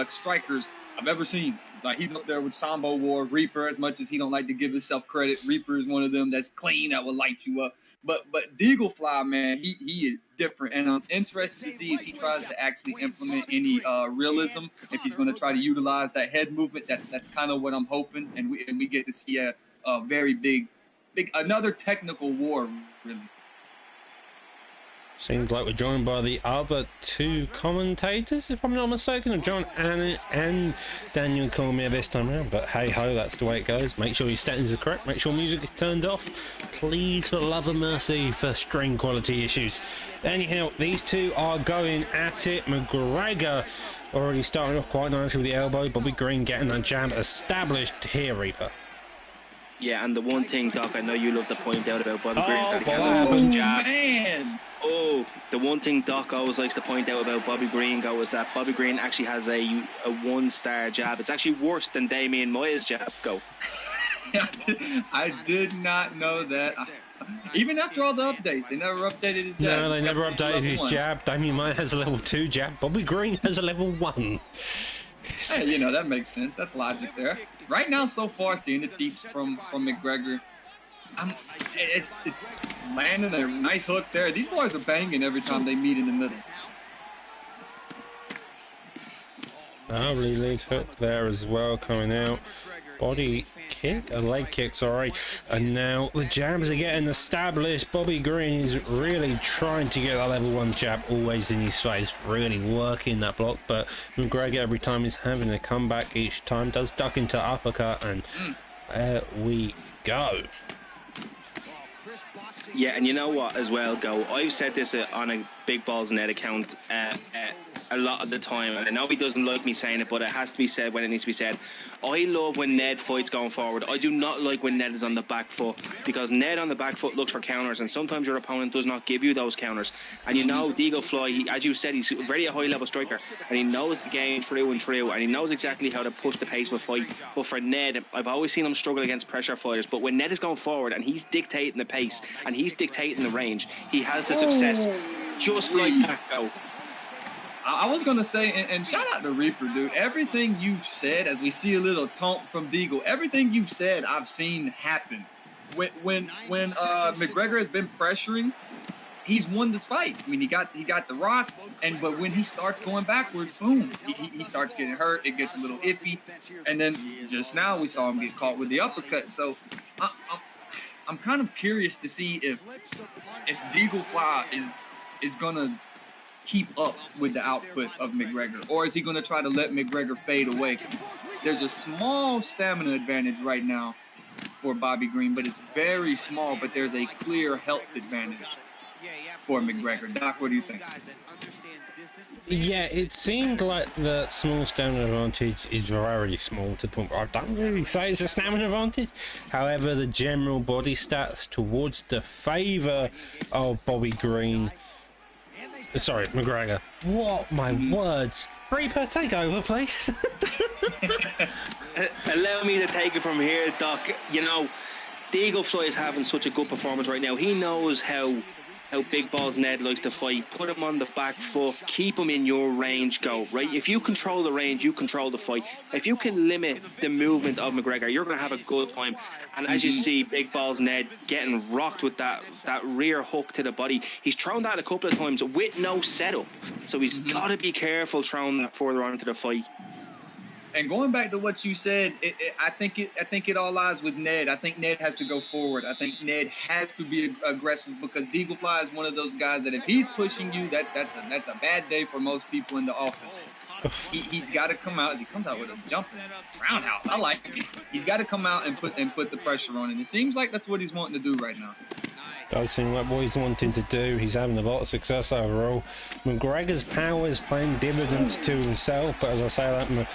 strikers I've ever seen. Like he's up there with Sambo War, Reaper. As much as he don't like to give himself credit, Reaper is one of them that's clean that will light you up. But Deaglefly, man, he is different, and I'm interested to see if he tries to actually implement any realism. If he's going to try to utilize that head movement, that's kind of what I'm hoping, and we get to see a very big another technical war, really. Seems like we're joined by the other 2 commentators, if I'm not mistaken, John and Daniel Cormier this time around. But hey ho, that's the way it goes. Make sure your settings are correct. Make sure music is turned off. Please, for the love of mercy, for string quality issues. Anyhow, these 2 are going at it. McGregor already starting off quite nicely with the elbow. Bobby Green getting that jab established here, Reaper. Yeah, and the one thing, Doc, I know you love to point out about Bobby Green is that he has Bob. a jab. Man, Oh, the one thing Doc always likes to point out about Bobby Green, Go, is that Bobby Green actually has a 1-star jab. It's actually worse than Damian Maia's jab. Go. I did not know that. Even after all the updates, they never updated his jab. No, they Just never kept it to updated level his 1. jab. Damian Maia has a level 2 jab. Bobby Green has a level 1. Hey, you know, that makes sense. That's logic there. Right now, so far, seeing the teeps from McGregor, it's landing a nice hook there. These boys are banging every time they meet in the middle. Lovely lead hook there as well coming out. Body kick, a leg kick, sorry. And now the jabs are getting established. Bobby Green is really trying to get that level 1 jab always in his face, really working that block. But McGregor every time is having a comeback each time, does duck into uppercut, and there we go. Yeah, and you know what as well, Go? I've said this on a Big Balls Net account a lot of the time, and I know he doesn't like me saying it, but it has to be said when it needs to be said. I love when Ned fights going forward. I do not like when Ned is on the back foot, because Ned on the back foot looks for counters, and sometimes your opponent does not give you those counters. And you know, Deaglefly, as you said, he's a very high-level striker, and he knows the game through and through, and he knows exactly how to push the pace of a fight. But for Ned, I've always seen him struggle against pressure fighters, but when Ned is going forward and he's dictating the pace and he's dictating the range, he has the success. Just like that, Go. I was going to say, and shout out to Reaper, dude. Everything you've said, as we see a little taunt from Deagle, everything you've said, I've seen happen. When McGregor has been pressuring, he's won this fight. I mean, he got the rock, but when he starts going backwards, boom, he starts getting hurt. It gets a little iffy, and then just now we saw him get caught with the uppercut. So I'm kind of curious to see if Deagle Fly is gonna keep up with the output of McGregor, or is he gonna try to let McGregor fade away? 'Cause there's a small stamina advantage right now for Bobby Green, but it's very small. But there's a clear health advantage for McGregor. Doc, what do you think? Yeah, it seemed like the small stamina advantage is very small to the point where I don't really say it's a stamina advantage. However, the general body stats towards the favour of Bobby Green. Sorry, McGregor. What my words? Reaper, take over, please. Allow me to take it from here, Doc. You know, the Eagle Fly is having such a good performance right now. He knows how Big Balls Ned likes to fight. Put him on the back foot, keep him in your range, go, right? If you control the range, you control the fight. If you can limit the movement of McGregor, you're going to have a good time. And as you see, Big Balls Ned getting rocked with that rear hook to the body. He's thrown that a couple of times with no setup. So he's got to be careful throwing that further on into the fight. And going back to what you said, I think it all lies with Ned. I think Ned has to go forward. I think Ned has to be aggressive because Deagle Fly is one of those guys that if he's pushing you, that's a bad day for most people in the office. He's got to come out. He comes out with a jumping roundhouse. I like it. He's got to come out and put the pressure on, and it seems like that's what he's wanting to do right now. Does seem like what he's wanting to do. He's having a lot of success overall. McGregor's power is playing dividends to himself, but as I say that,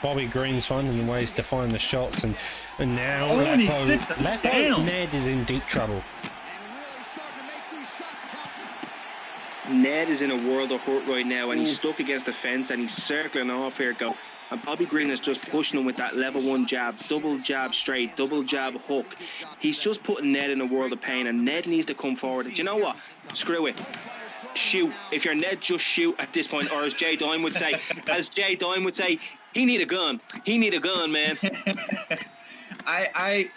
Bobby Green's finding ways to find the shots, and now Lefo Ned is in deep trouble. Ned is in a world of hurt right now, and he's stuck against the fence, and he's circling off here. And Bobby Green is just pushing him with that level 1 jab, double jab straight, double jab hook. He's just putting Ned in a world of pain, and Ned needs to come forward. Do you know what? Screw it. Shoot. If you're Ned, just shoot at this point, or as Jay Dime would say, he need a gun. He need a gun, man. I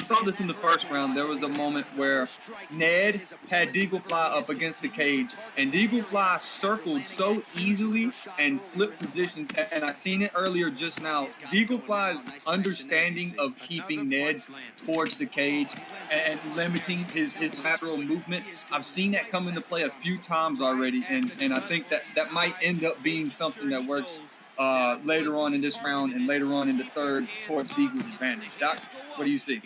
saw this in the first round. There was a moment where Ned had Deagle Fly up against the cage, and Deagle Fly circled so easily and flipped positions. And I seen it earlier just now. Deagle Fly's understanding of keeping Ned towards the cage and limiting his lateral movement, I've seen that come into play a few times already, and I think that might end up being something that works later on in this round and later on in the third towards Deagle's advantage. Doc, what do you see?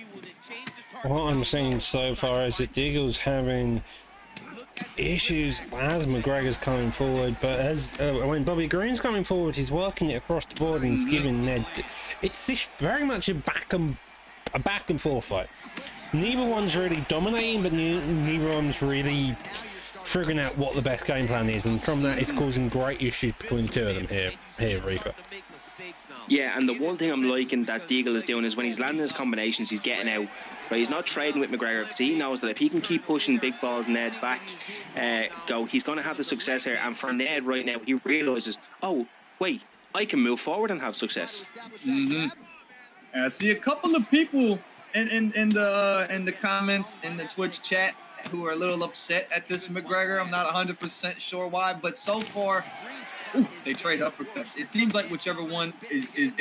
What I'm seeing so far is that Deagle's having issues as McGregor's coming forward, but as when Bobby Green's coming forward, he's working it across the board and he's giving Ned. It's just very much a back and forth fight. Neither one's really dominating, but neither one's really figuring out what the best game plan is, and from that it's causing great issues between the two of them here, Reaper. Yeah, and the one thing I'm liking that Deagle is doing is when he's landing his combinations, he's getting out. But he's not trading with McGregor because he knows that if he can keep pushing Big Balls Ned back, he's going to have the success here. And for Ned right now, he realizes, oh, wait, I can move forward and have success. And I see a couple of people in the comments in the Twitch chat who are a little upset at this McGregor. I'm not 100% sure why, but so far, they trade uppercuts. It seems like whichever one is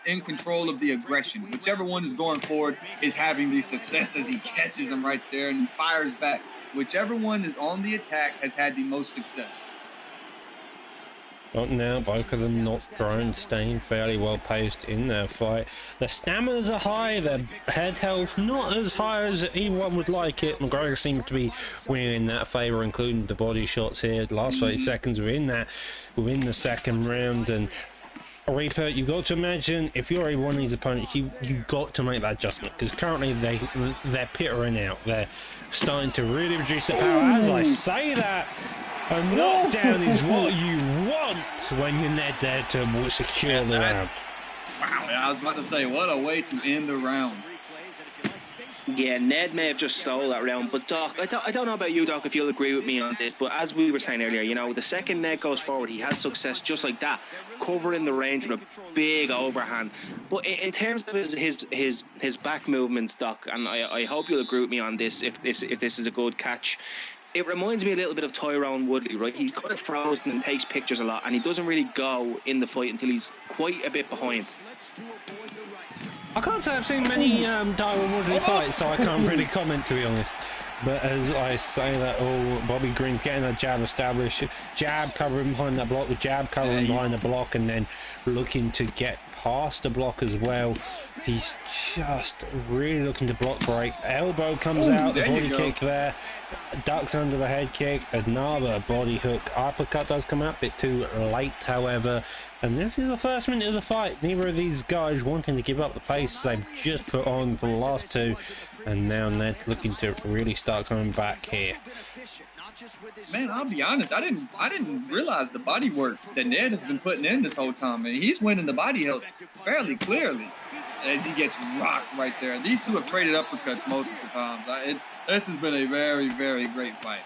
in control of the aggression, whichever one is going forward is having the success as he catches him right there and fires back. Whichever one is on the attack has had the most success. Not now, both of them not thrown, staying fairly well paced in their fight. The stamina are high, their head health not as high as anyone would like it. McGregor seems to be winning in that favour, including the body shots here. The last 30 seconds within the second round. And Reaper, you've got to imagine if you're one of these opponents, you've got to make that adjustment because currently they're pittering out. They're starting to really reduce the power. As I say that, a knockdown is what you want when you're Ned there to secure the round. Wow, I was about to say, what a way to end the round. Yeah, Ned may have just stole that round, but Doc, I don't know about you, Doc, if you'll agree with me on this, but as we were saying earlier, you know, the second Ned goes forward, he has success just like that, covering the range with a big overhand. But in terms of his back movements, Doc, and I hope you'll agree with me on this, if this is a good catch. It reminds me a little bit of Tyrone Woodley, right? He's kind of frozen and takes pictures a lot, and he doesn't really go in the fight until he's quite a bit behind. I can't say I've seen many Darwin Woodley fights, so I can't really comment, to be honest. But as I say that, Bobby Green's getting a jab established, jab covering behind that block, jab covering behind the block, and then looking to get past the block as well. He's just really looking to block break. Elbow comes out, the body kick there, ducks under the head kick, another body hook. Uppercut does come out a bit too late, however. And this is the first minute of the fight. Neither of these guys wanting to give up the pace they've just put on for the last two. And now Ned's looking to really start coming back here. Man, I'll be honest. I didn't realize the body work that Ned has been putting in this whole time. Man, he's winning the body health fairly clearly as he gets rocked right there. These two have traded uppercuts multiple times. This has been a very, very great fight.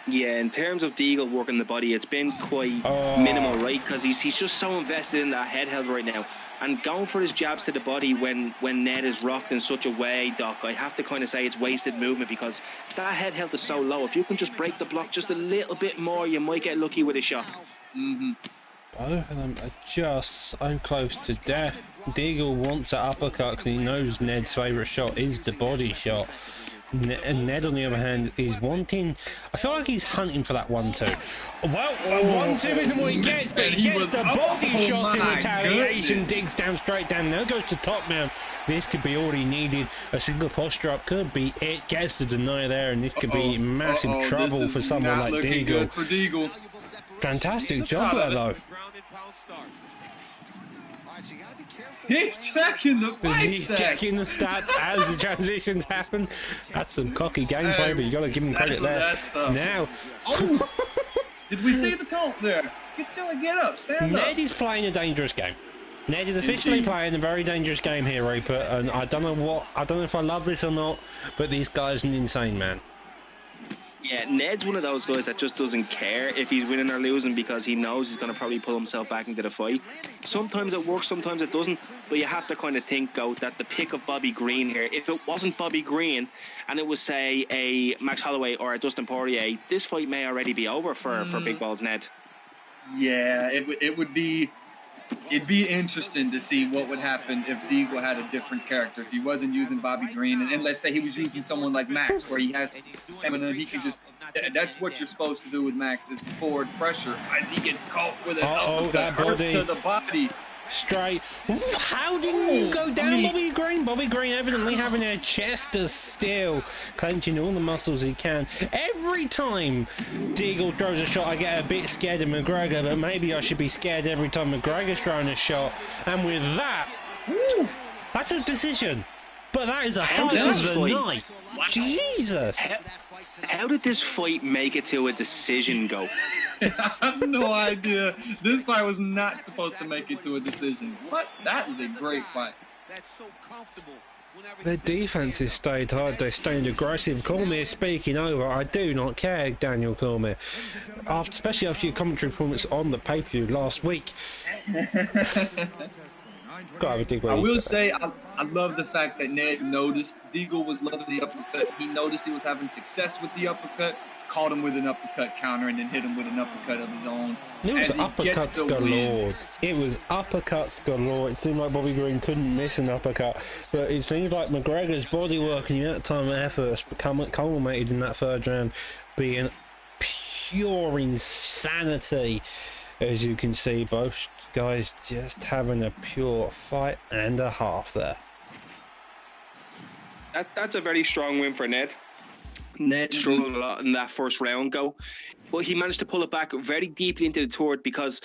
Yeah, in terms of Deagle working the body, it's been quite minimal, right? Because he's just so invested in that head held right now. And going for his jabs to the body when Ned is rocked in such a way, Doc, I have to kind of say it's wasted movement because that head held is so low. If you can just break the block just a little bit more, you might get lucky with a shot. Mm-hmm. Both of them are just so close to death. Deagle wants an uppercut because he knows Ned's favourite shot is the body shot. And Ned, on the other hand, is wanting... I feel like he's hunting for that 1-2. Well, 1-2 isn't what he gets, but he gets the body shots in retaliation. Digs down, straight down. Now goes to top mount. This could be all he needed. A single posture up could be it. Gets the deny there, and this could be massive trouble for someone like Deagle. Good for Deagle. Fantastic job there, though. He's checking the fight He's checking the stats as the transitions happen. That's some cocky gameplay, but you got to give him credit there. Now, did we see the taunt there? Get up, stand up. Ned is playing a dangerous game. Ned is officially playing a very dangerous game here, Reaper, and I don't know if I love this or not, but this guy's an insane man. Yeah, Ned's one of those guys that just doesn't care if he's winning or losing because he knows he's going to probably pull himself back into the fight. Sometimes it works, sometimes it doesn't, but you have to kind of think, Goat, that the pick of Bobby Green here, if it wasn't Bobby Green and it was, say, a Max Holloway or a Dustin Poirier, this fight may already be over for Big Balls Ned. Yeah, it'd be interesting to see what would happen if Deagle had a different character. If he wasn't using Bobby Green, and let's say he was using someone like Max, where he has stamina, he can just. That's what you're supposed to do with Max is forward pressure as he gets caught with an uppercut to the body. Straight. How didn't you go down, Bobby Green? Bobby Green evidently having a chest of steel, clenching all the muscles he can. Every time Deagle throws a shot, I get a bit scared of McGregor, but maybe I should be scared every time McGregor's throwing a shot. And with that, that's a decision. But that is a fight of the night. Jesus. How did this fight make it to a decision, Go? I have no idea. This fight was not supposed to make it to a decision. What? That is a great fight. Their defenses stayed hard. They stayed aggressive. Cormier speaking over. I do not care, Daniel Cormier. Especially after your commentary performance on the pay-per-view last week. I will say I love the fact that Ned noticed Deagle was loving the uppercut. He noticed he was having success with the uppercut, caught him with an uppercut counter, and then hit him with an uppercut of his own. It was uppercuts galore. It was uppercuts galore. It seemed like Bobby Green couldn't miss an uppercut, but it seemed like McGregor's body work and the amount of time and effort culminated in that third round being pure insanity. As you can see, both guys just having a pure fight and a half there. That's a very strong win for Ned. Ned struggled a lot in that first round, Go, but he managed to pull it back very deeply into the third because,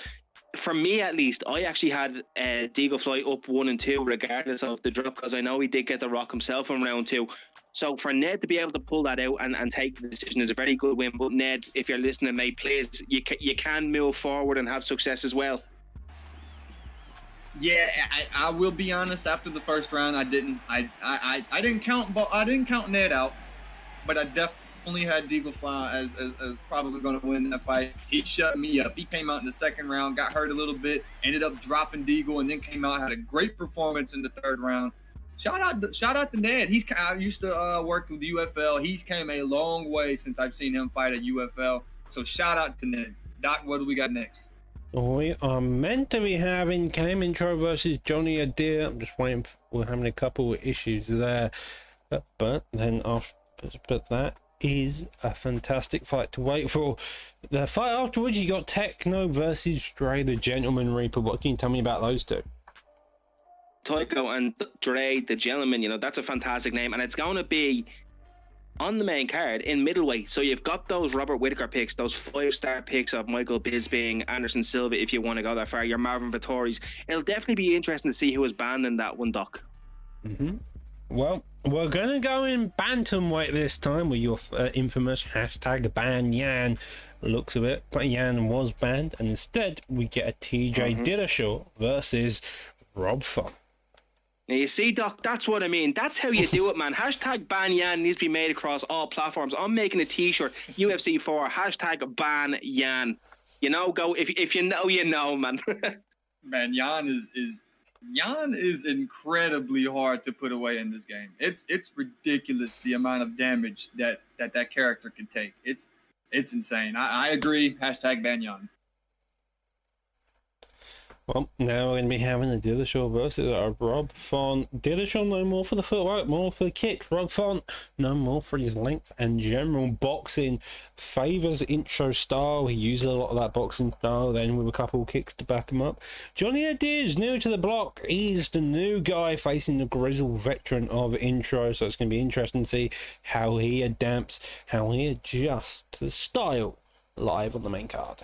for me at least, I actually had Deagle fly up 1 and 2 regardless of the drop because I know he did get the rock himself in round 2. So for Ned to be able to pull that out and take the decision is a very good win. But Ned, if you're listening, mate, please, you can move forward and have success as well. Yeah, I will be honest. After the first round, I didn't count Ned out, but I definitely had Deagle fly as probably going to win that fight. He shut me up. He came out in the second round, got hurt a little bit, ended up dropping Deagle, and then came out, had a great performance in the third round. Shout out to Ned. I used to work with the UFL. He's came a long way since I've seen him fight at UFL. So shout out to Ned. Doc, what do we got next? We are meant to be having Cam Intro versus Johnny Adair. I'm just waiting. We're having a couple of issues there, but then after, but that is a fantastic fight to wait for. The fight afterwards, you got Techno versus Dre the Gentleman Reaper. What can you tell me about those two? Tycho and Dre, the gentleman, you know, that's a fantastic name. And it's going to be on the main card in middleweight. So you've got those Robert Whittaker picks, those 5-star picks of Michael Bisping, Anderson Silva, if you want to go that far, your Marvin Vittori's. It'll definitely be interesting to see who is banned in that one, Doc. Well, we're going to go in bantamweight this time with your infamous hashtag ban Yan. Looks of it, but Yan was banned, and instead we get a TJ Dillashaw versus Rob Font. Now you see, Doc, that's what I mean. That's how you do it, man. Hashtag ban Yan needs to be made across all platforms. I'm making a t-shirt, UFC 4, hashtag ban Yan. You know, go if you know, you know, man. Man, Jan is incredibly hard to put away in this game. It's ridiculous the amount of damage that character can take. It's insane. I agree. Hashtag ban Jan. Well, now we're going to be having a Dillashaw versus Rob Font. Dillashaw no more for the footwork, more for the kicks. Rob Font no more for his length and general boxing. Favors intro style. He uses a lot of that boxing style, then with a couple of kicks to back him up. Johnny Adair's new to the block. He's the new guy facing the grizzled veteran of intro, so it's going to be interesting to see how he adapts, how he adjusts to the style live on the main card.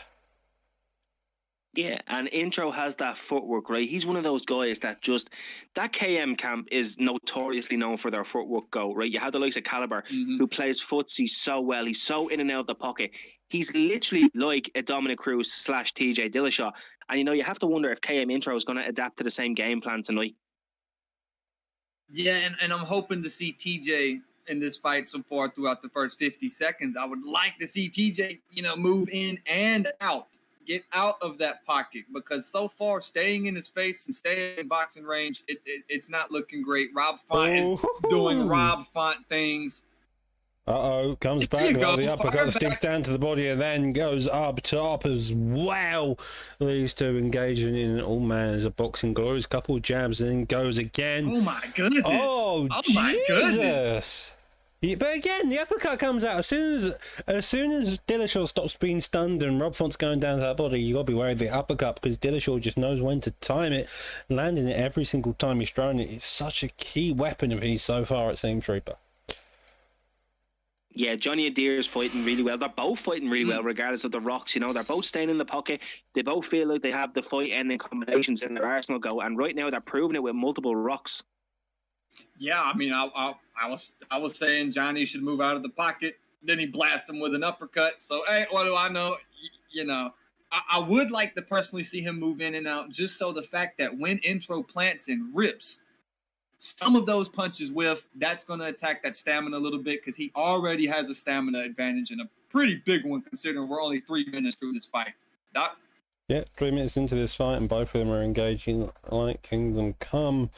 Yeah, and Intro has that footwork, right? He's one of those guys that KM camp is notoriously known for their footwork go, right? You have the likes of Caliber, who plays footsie so well. He's so in and out of the pocket. He's literally like a Dominic Cruz / TJ Dillashaw. And, you know, you have to wonder if KM Intro is going to adapt to the same game plan tonight. Yeah, and I'm hoping to see TJ in this fight so far throughout the first 50 seconds. I would like to see TJ, you know, move in and out. Get out of that pocket, because so far staying in his face and staying in boxing range, it's not looking great. Rob Font is doing Rob Font things. Comes back with the uppercut, sticks down to the body, and then goes up top as well. These two engaging in all manners of boxing glories. Couple jabs, and then goes again. Oh my goodness! Oh my goodness! Yeah, but again, the uppercut comes out as soon as Dillashaw stops being stunned and Rob Font's going down to that body. You gotta be worried of the uppercut, because Dillashaw just knows when to time it, landing it every single time he's throwing it. It's such a key weapon of his so far, it seems, Reaper. Yeah, Johnny Adair is fighting really well. They're both fighting really well, regardless of the rocks. You know, they're both staying in the pocket. They both feel like they have the fight-ending combinations in their arsenal go, and right now they're proving it with multiple rocks. Yeah, I mean, I was saying Johnny should move out of the pocket. Then he blasted him with an uppercut. So, hey, what do I know? You know, I would like to personally see him move in and out, just so the fact that when Intro plants and rips, some of those punches whiff. That's going to attack that stamina a little bit, because he already has a stamina advantage, and a pretty big one considering we're only 3 minutes through this fight. Doc? Yeah, 3 minutes into this fight, and both of them are engaging like Kingdom Come.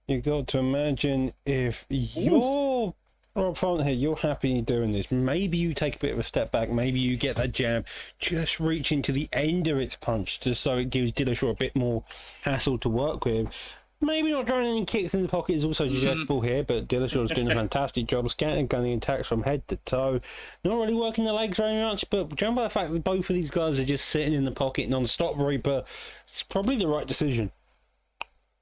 You got to imagine, if you're Rob Font here, you're happy doing this. Maybe you take a bit of a step back. Maybe you get that jab, just reaching to the end of its punch, just so it gives Dillashaw a bit more hassle to work with. Maybe not throwing any kicks in the pocket is also suggestible here, but Dillashaw's doing a fantastic job scattergunning attacks from head to toe. Not really working the legs very much, but judging by the fact that both of these guys are just sitting in the pocket non-stop, Reaper, it's probably the right decision.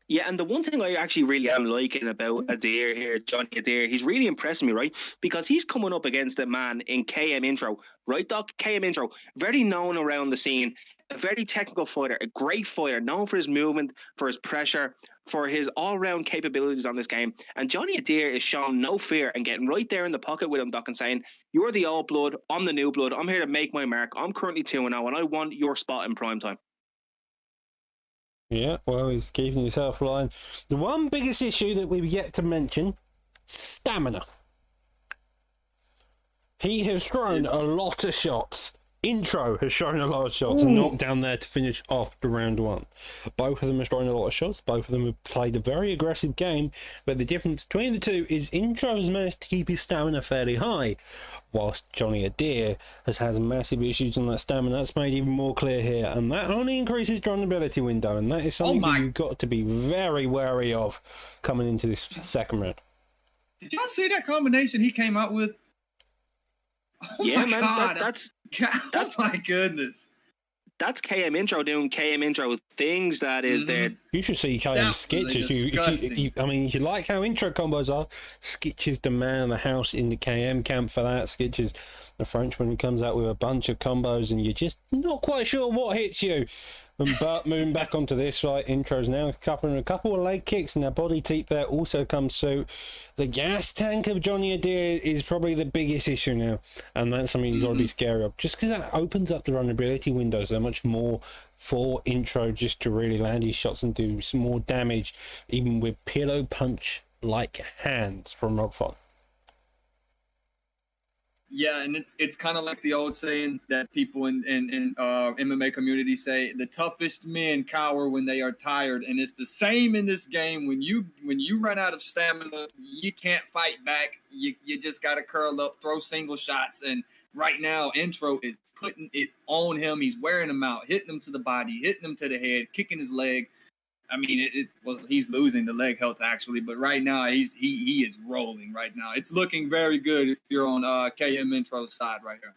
Yeah, and the one thing I actually really am liking about Adair here, Johnny Adair, he's really impressing me, right? Because he's coming up against a man in KM Intro, right, Doc? KM Intro, very known around the scene, a very technical fighter, a great fighter, known for his movement, for his pressure, for his all-round capabilities on this game. And Johnny Adair is showing no fear and getting right there in the pocket with him, Doc, and saying, you're the old blood, I'm the new blood, I'm here to make my mark, I'm currently 2-0, and I want your spot in prime time. Yeah, well, he's keeping himself alive. The one biggest issue that we've yet to mention, stamina. He has thrown a lot of shots Intro has shown a lot of shots and knocked down there to finish off the round one. Both of them have shown a lot of shots. Both of them have played a very aggressive game. But the difference between the two is Intro has managed to keep his stamina fairly high, whilst Johnny Adair has had massive issues on that stamina. That's made even more clear here. And that only increases your vulnerability window. And that is something that you've got to be very wary of coming into this second round. Did y'all see that combination he came out with? Oh Yeah, my man, God. that's Oh my goodness. that's KM Intro doing KM Intro things. That is there. You should see KM That was sketches. disgusting. I mean, you like how intro combos are. Sketches the man of the house in the KM camp for that. Sketches the Frenchman who comes out with a bunch of combos, and you're just not quite sure what hits you. But moving back onto this, right, Intro's now a couple of leg kicks, and their body teep there also comes suit. The gas tank of Johnny Adair is probably the biggest issue now, and that's something you've got to be scary of, just because that opens up the vulnerability window so much more for Intro just to really land his shots and do some more damage, even with pillow punch like hands from Rob Font. Yeah, and it's kind of like the old saying that people in MMA community say: the toughest men cower when they are tired, and it's the same in this game. When you run out of stamina, you can't fight back. You just got to curl up, throw single shots, and right now Intro is putting it on him. He's wearing him out, hitting him to the body, hitting him to the head, kicking his leg. I mean, he's losing the leg health actually, but right now he is rolling right now. It's looking very good if you're on KM Intro's side right here.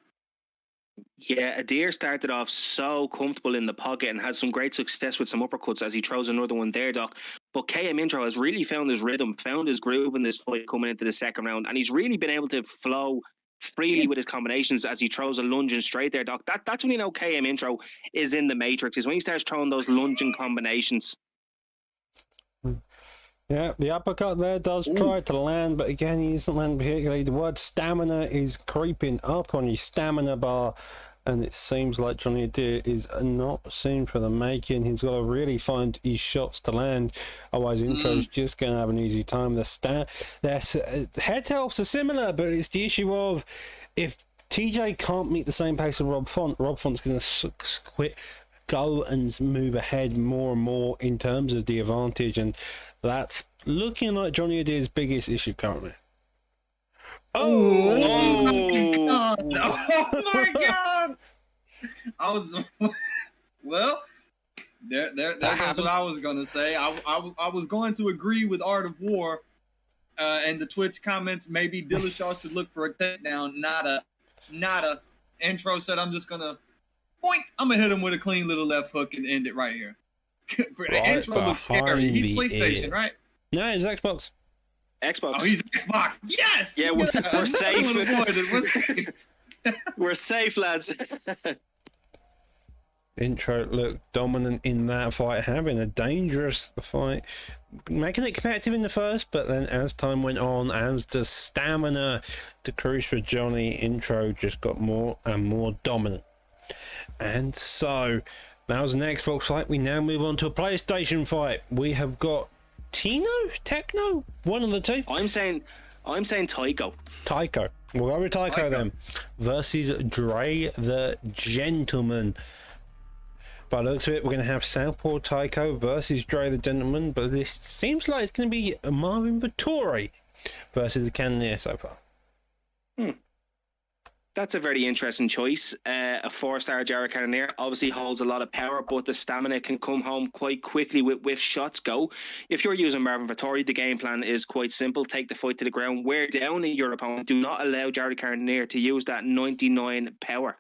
Yeah, Adair started off so comfortable in the pocket and had some great success with some uppercuts as he throws another one there, Doc. But KM Intro has really found his rhythm, found his groove in this fight coming into the second round, and he's really been able to flow freely with his combinations as he throws a lunging straight there, Doc. That's when you know KM Intro is in the matrix, is when he starts throwing those lunging combinations. Yeah, the uppercut there does try to land, but again, he isn't landing particularly. The word stamina is creeping up on his stamina bar, and it seems like Johnny Adair is not soon for the making. He's got to really find his shots to land, otherwise Intro's just going to have an easy time. Their head helps are similar, but it's the issue of if TJ can't meet the same pace of Rob Font's going to go and move ahead more and more in terms of the advantage, and that's looking like Johnny Adair's biggest issue currently. Oh my God! I was well. That's what I was gonna say. I was going to agree with Art of War, and the Twitch comments. Maybe Dillashaw should look for a takedown. Nada. Intro said, "I'm just gonna boink. I'm gonna hit him with a clean little left hook and end it right here." Right Intro looks scary. He's PlayStation, right? No, it's Xbox. Xbox. Oh, he's Xbox. Yes. Yeah, we're safe. We're safe. We're safe, lads. Intro looked dominant in that fight, having a dangerous fight, making it competitive in the first, but then as time went on, as the stamina decreased for Johnny, Intro just got more and more dominant. And so that was an Xbox fight. We now move on to a PlayStation fight. We have got Techno, one of the two. I'm saying Tycho. We'll go with Tycho then, versus Dre the Gentleman. By the looks of it, we're going to have Southpaw Tycho versus Dre the Gentleman, but this seems like it's going to be Marvin Vettori versus the Cannoneer so far. That's a very interesting choice. A 4-star Jared Cannonier obviously holds a lot of power, but the stamina can come home quite quickly with shots go. If you're using Marvin Vettori, the game plan is quite simple. Take the fight to the ground, wear down your opponent. Do not allow Jared Cannonier to use that 99 power.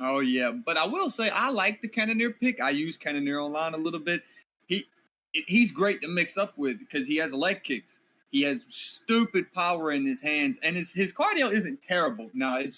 Oh, yeah. But I will say I like the Cannoneer pick. I use Cannoneer online a little bit. He's great to mix up with because he has leg kicks. He has stupid power in his hands, and his cardio isn't terrible. Now, I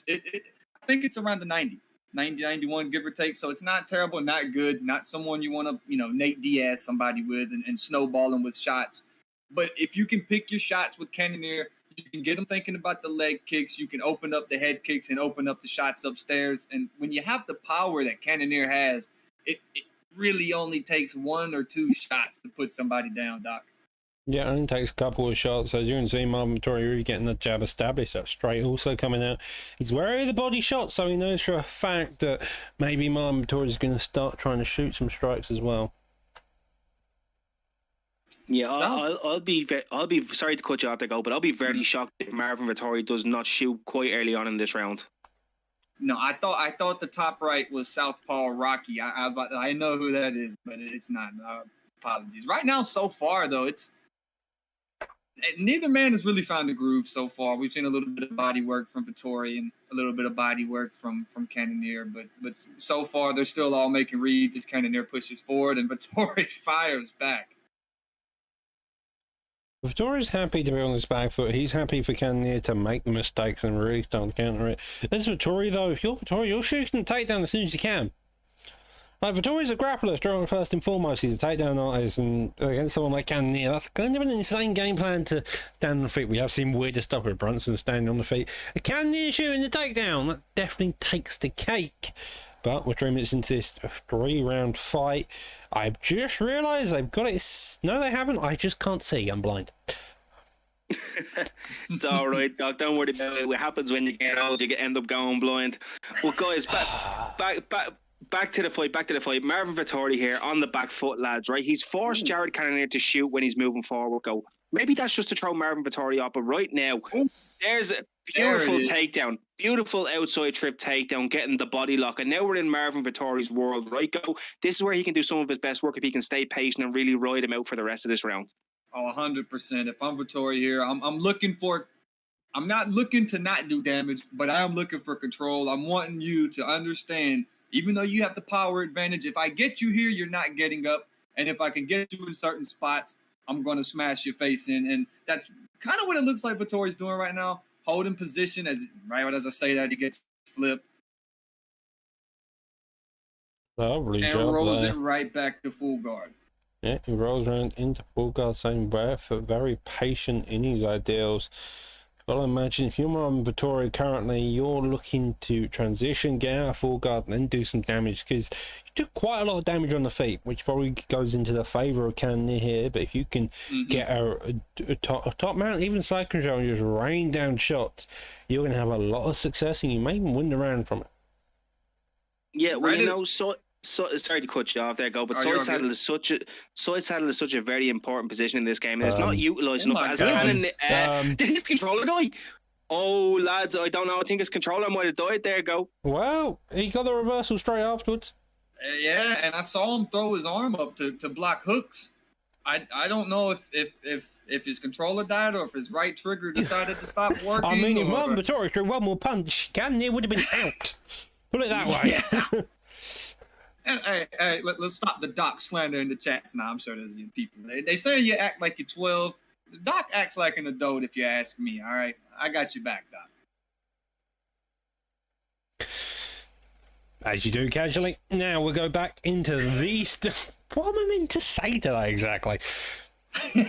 think it's around the 90, 91, give or take. So it's not terrible, not good, not someone you want to, Nate Diaz somebody with and snowball him with shots. But if you can pick your shots with Cannoneer, you can get him thinking about the leg kicks. You can open up the head kicks and open up the shots upstairs. And when you have the power that Cannoneer has, it really only takes 1 or 2 shots to put somebody down, Doc. Yeah, it only takes a couple of shots. As you can see, Marvin Vettori really getting the jab established. That straight also coming out. He's wary of the body shot, so he knows for a fact that maybe Marvin Vettori is going to start trying to shoot some strikes as well. Yeah, I'll be sorry to cut you off there, go, but I'll be very shocked if Marvin Vettori does not shoot quite early on in this round. No, I thought the top right was Southpaw Rocky. I know who that is, but it's not. Apologies. Right now, so far though, neither man has really found a groove so far. We've seen a little bit of body work from Vettori and a little bit of body work from Cannonier, but so far they're still all making reads as Cannonier pushes forward and Vettori fires back. Vettori's happy to be on his back foot. He's happy for Cannonier to make the mistakes and really start to counter it. As Vettori, though, if you're Vettori, you're shooting the takedown as soon as you can. Like, Vettori's a grappler, strong first and foremost. He's a takedown artist, and against someone like Cannonier, that's kind of an insane game plan to stand on the feet. We have seen weirder stuff with Brunson standing on the feet. A Cannonier shooting the takedown, that definitely takes the cake. But we're 3 minutes into this 3-round fight. I've just realised they've got it. No, they haven't. I just can't see. I'm blind. It's all right, Doc. Don't worry about it. What happens when you get old? You end up going blind. Well, guys, back to the fight. Back to the fight. Marvin Vettori here on the back foot, lads. Right, he's forced Jared Cannonier to shoot when he's moving forward. Go. Maybe that's just to throw Marvin Vettori off, but right now, there's a beautiful takedown, beautiful outside trip takedown, getting the body lock, and now we're in Marvin Vettori's world, right? Go. This is where he can do some of his best work if he can stay patient and really ride him out for the rest of this round. Oh, 100%. If I'm Vettori here, I'm looking for. I'm not looking to not do damage, but I am looking for control. I'm wanting you to understand, even though you have the power advantage, if I get you here, you're not getting up, and if I can get you in certain spots, I'm going to smash your face in. And that's kind of what it looks like Vettori's doing right now. Holding position as I say that, he gets flipped. Lovely and job rolls there. it right back to full guard. Yeah, he rolls around into full guard, same breath, but very patient in his ideals. Well, I imagine if you're Marvin Vettori currently, you're looking to transition, get out of full guard, and then do some damage, because you took quite a lot of damage on the feet, which probably goes into the favour of Cannonier here. But if you can get a top mount, even side control, and just rain down shots, you're going to have a lot of success, and you may even win the round from it. Yeah, well, you know, so sorry to cut you off there, go, but side saddle is such a very important position in this game, and it's not utilised enough. As Cannonier, did his controller die? Oh, lads, I don't know. I think his controller might have died there, go. Well, he got the reversal straight afterwards. Yeah, and I saw him throw his arm up to block hooks. I don't know if his controller died or if his right trigger decided to stop working. I mean, if Marvin Vettori threw one more punch, Cannonier would have been out. Put it that way. Yeah. And, hey, let's stop the Doc slander in the chats now. I'm sure there's people. They say you act like you're 12. The Doc acts like an adult, if you ask me. All right, I got you back, Doc. As you do casually. Now we'll go back into these. What am I meant to say to that exactly?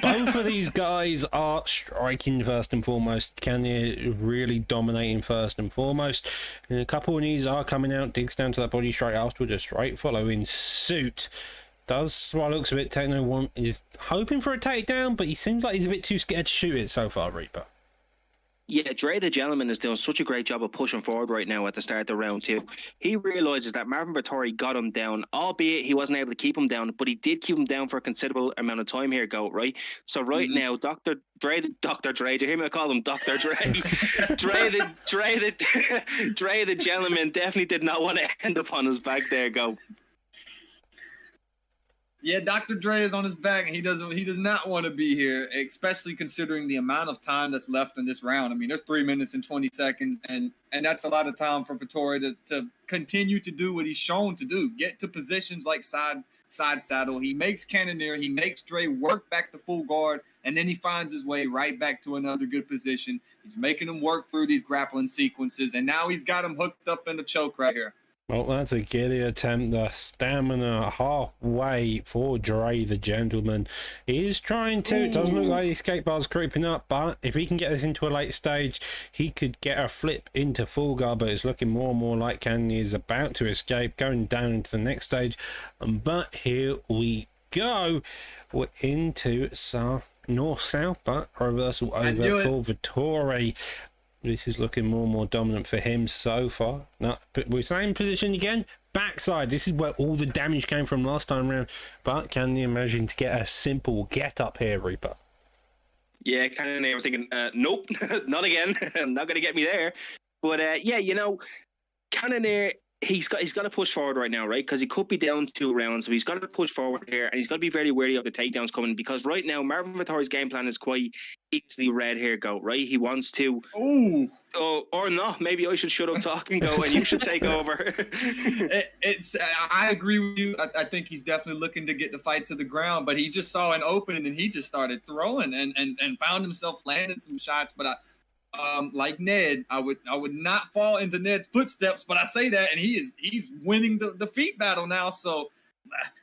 Both of these guys are striking first and foremost. Cannonier really dominating first and foremost. And a couple of knees are coming out. Digs down to that body straight afterwards. A straight follow in suit. Does, while looks a bit techno, one is hoping for a takedown, but he seems like he's a bit too scared to shoot it so far, Reaper. Yeah, Dre the Gentleman is doing such a great job of pushing forward right now at the start of the round too. He realizes that Marvin Vettori got him down, albeit he wasn't able to keep him down, but he did keep him down for a considerable amount of time here, go, right? So right now, Dr. Dre, do you hear me? I call him Dr. Dre. Dre the Gentleman definitely did not want to end up on his back there, go. Yeah, Dr. Dre is on his back, and he does not want to be here, especially considering the amount of time that's left in this round. I mean, there's 3 minutes and 20 seconds, and that's a lot of time for Vettori to continue to do what he's shown to do, get to positions like side saddle. He makes Cannonier, he makes Dre work back to full guard, and then he finds his way right back to another good position. He's making him work through these grappling sequences, and now he's got him hooked up in the choke right here. Well, that's a giddy attempt. The stamina halfway for Dre the Gentleman. He is trying to. It doesn't look like the escape bar's creeping up, but if he can get this into a late stage, he could get a flip into full guard, but it's looking more and more like Cannonier is about to escape, going down into the next stage. But here we go. We're into some north-south, but reversal knew over it. for Vettori. This is looking more and more dominant for him so far. No, but we're same position again. Backside. This is where all the damage came from last time round. But can you imagine to get a simple get up here, Reaper? Yeah, kind of. I was thinking, nope, not again. Not going to get me there. But yeah, you know, Cannonier, he's got to push forward right now, right? Because he could be down 2 rounds, so he's got to push forward here, and he's got to be very wary of the takedowns coming. Because right now, Marvin Vettori's game plan is quite easily read here. Go right. He wants to. Ooh. Or not. Maybe I should shut up, talk, and go, and you should take over. I agree with you. I think he's definitely looking to get the fight to the ground, but he just saw an opening and he just started throwing and found himself landing some shots. But like Ned, I would not fall into Ned's footsteps. But I say that, and he's winning the feet battle now. So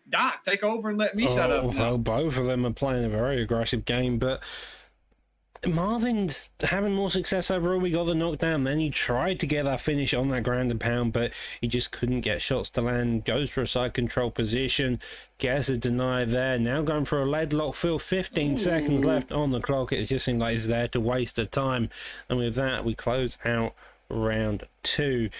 Doc, take over and let me shut up now. Well, both of them are playing a very aggressive game, but Marvin's having more success overall. We got the knockdown, then he tried to get that finish on that ground and pound, but he just couldn't get shots to land. Goes for a side control position, gets a deny there. Now going for a lead lock fill. 15 seconds left on the clock. It just seemed like he's there to waste the time, and with that we close out round 2.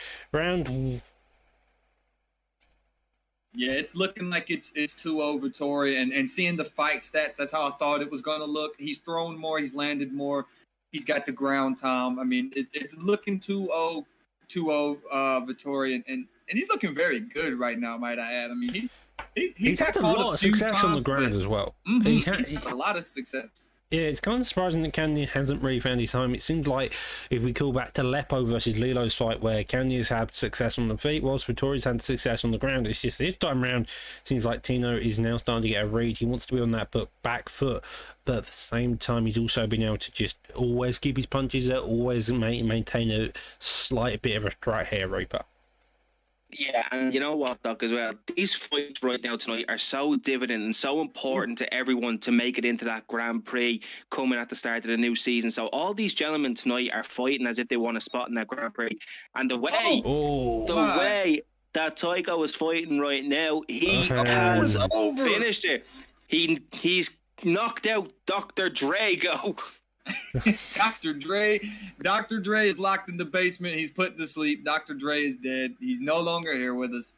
Yeah, it's looking like it's 2-0 Vettori, and seeing the fight stats, that's how I thought it was going to look. He's thrown more, he's landed more, he's got the ground time. I mean, it's looking 2-0 Vettori, and he's looking very good right now, might I add. I mean, he's had a lot of success on the ground as well. He's had a lot of success. Yeah, it's kind of surprising that Cannonier hasn't really found his home. It seems like if we call back to Lepo versus Lilo's fight, where Cannonier's had success on the feet, whilst Vettori's had success on the ground. It's just this time round, seems like Tino is now starting to get a read. He wants to be on that back foot, but at the same time, he's also been able to just always keep his punches there, always maintain a slight bit of a threat here, Reaper. Yeah, and you know what, Doc, as well? These fights right now tonight are so dividend and so important to everyone to make it into that Grand Prix coming at the start of the new season. So all these gentlemen tonight are fighting as if they want a spot in that Grand Prix. And the way that Tycho is fighting right now, he has finished it. He's knocked out Dr. Drago. Dr. Dre is locked in the basement. He's put to sleep. Dr. Dre is dead. He's no longer here with us.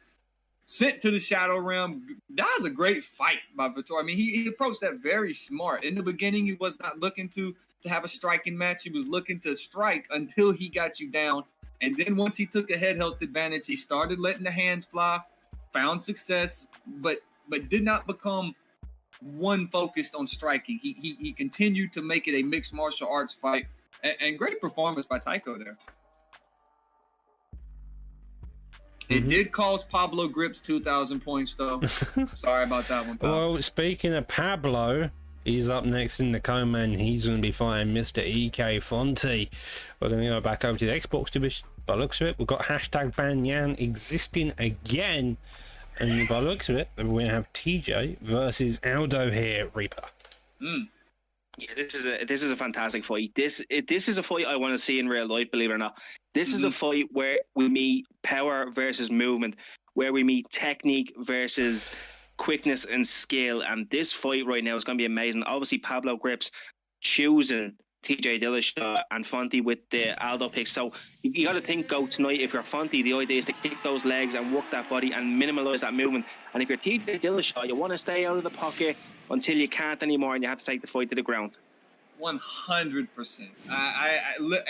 Sent to the Shadow Realm. That was a great fight by Vettori. I mean, he approached that very smart. In the beginning, he was not looking to have a striking match. He was looking to strike until he got you down. And then once he took a head health advantage, he started letting the hands fly, found success, but did not become one focused on striking. He continued to make it a mixed martial arts fight, and great performance by Tycho there. It did cost Pablo Grips 2,000 points though. Sorry about that one, Pablo. Well, speaking of Pablo, he's up next in the co-main. He's going to be fighting Mr. EK Fonte. We're going to go back over to the Xbox division. By the looks of it, we've got hashtag Banyan existing again. And by the looks of it, we have TJ versus Aldo here, Reaper. Yeah, this is a fantastic fight. This is a fight I want to see in real life, believe it or not. This is a fight where we meet power versus movement, where we meet technique versus quickness and skill. And this fight right now is going to be amazing. Obviously, Pablo Grips choosing TJ Dillashaw and Fonte with the Aldo pick. So you got to think, go tonight. If you're Fonte, the idea is to kick those legs and work that body and minimize that movement. And if you're TJ Dillashaw, you want to stay out of the pocket until you can't anymore, and you have to take the fight to the ground. 100%. I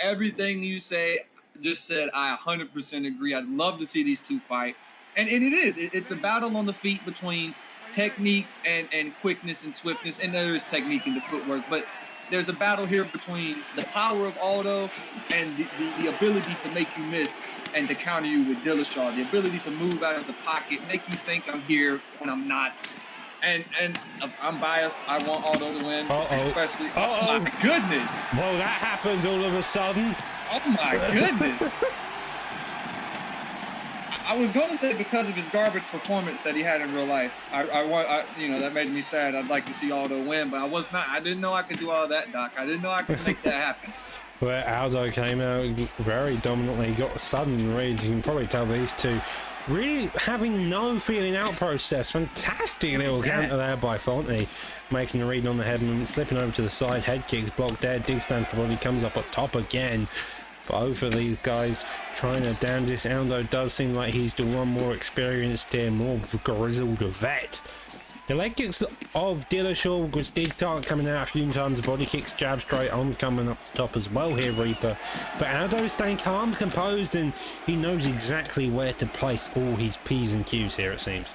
everything you say just said. I 100% agree. I'd love to see these two fight, and it is. It's a battle on the feet between technique and quickness and swiftness, and there is technique in the footwork, but there's a battle here between the power of Aldo and the ability to make you miss and to counter you with Dillashaw, the ability to move out of the pocket, make you think I'm here when I'm not. And I'm biased. I want Aldo to win, especially. Oh my goodness! Well, that happened all of a sudden. Oh my goodness! I was going to say because of his garbage performance that he had in real life. I that made me sad. I'd like to see Aldo win, but I was not. I didn't know I could do all that, Doc. I didn't know I could make that happen. Where Aldo came out very dominantly, got sudden reads. You can probably tell these two really having no feeling out process. Fantastic little counter there by Fonte, making a read on the head movement, slipping over to the side, head kick blocked there, digs down to the body, comes up at top again. Both of these guys trying to damage this. Aldo does seem like he's the one more experienced here, more of a grizzled vet. The leg kicks of Dillashaw, which did start coming out a few times, body kicks, jab straight arms coming up the top as well here, Reaper. But Aldo is staying calm, composed, and he knows exactly where to place all his P's and Q's here, it seems.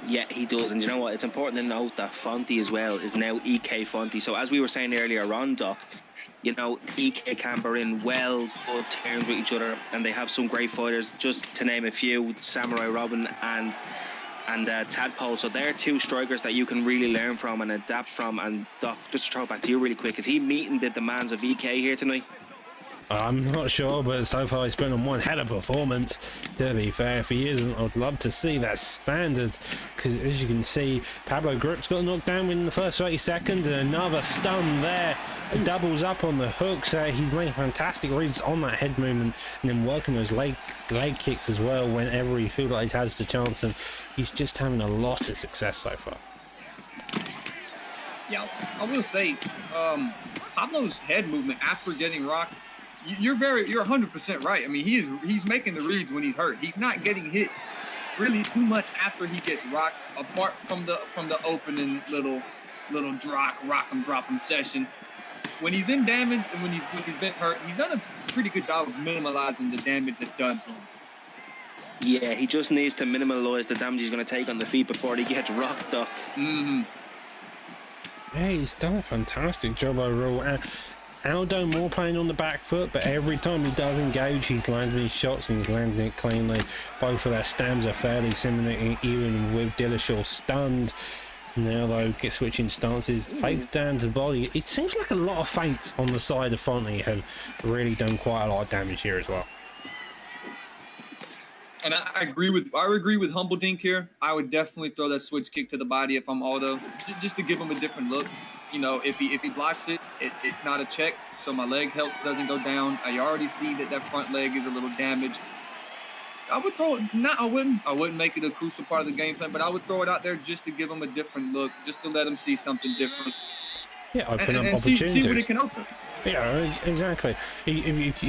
Yeah, he does. And you know what? It's important to note that Fonte as well is now EK Fonte. So as we were saying earlier on, Doc, you know, EK Camp are in good terms with each other, and they have some great fighters, just to name a few, Samurai Robin and Tadpole. So they're two strikers that you can really learn from and adapt from. And Doc, just to throw it back to you really quick, is he meeting the demands of EK here tonight? I'm not sure, but so far he's been on one hell of a performance. To be fair, if he isn't, I'd love to see that standard, because as you can see, Pablo Grip's got knocked down within the first 30 seconds, and another stun there. Doubles up on the hooks. He's making fantastic reads on that head movement, and then working those leg kicks as well whenever he feels like he has the chance, and he's just having a lot of success so far. Yeah, I will say, Pablo's head movement after getting rocked, you're 100% right. I mean, he's making the reads when he's hurt. He's not getting hit really too much after he gets rocked, apart from the opening little rock 'em drop 'em session. When he's in damage and when he's been hurt, he's done a pretty good job of minimalizing the damage that's done to him. Yeah, he just needs to minimize the damage he's going to take on the feet before he gets rocked, Doc. Mm-hmm. Yeah, he's done a fantastic job overall. Aldo more playing on the back foot, but every time he does engage, he's landing his shots and he's landing it cleanly. Both of their stabs are fairly similar, even with Dillashaw stunned. Now though, switching stances, fakes down to the body. It seems like a lot of feints on the side of Fonte have really done quite a lot of damage here as well. And I agree with Humbledink here. I would definitely throw that switch kick to the body if I'm Aldo, just to give him a different look. You know, if he blocks it, it's not a check, so my leg health doesn't go down. I already see that front leg is a little damaged. I would throw it. I wouldn't make it a crucial part of the game plan, but I would throw it out there just to give him a different look, just to let him see something different. Yeah, open up and opportunities. see what it can open. Yeah, exactly. If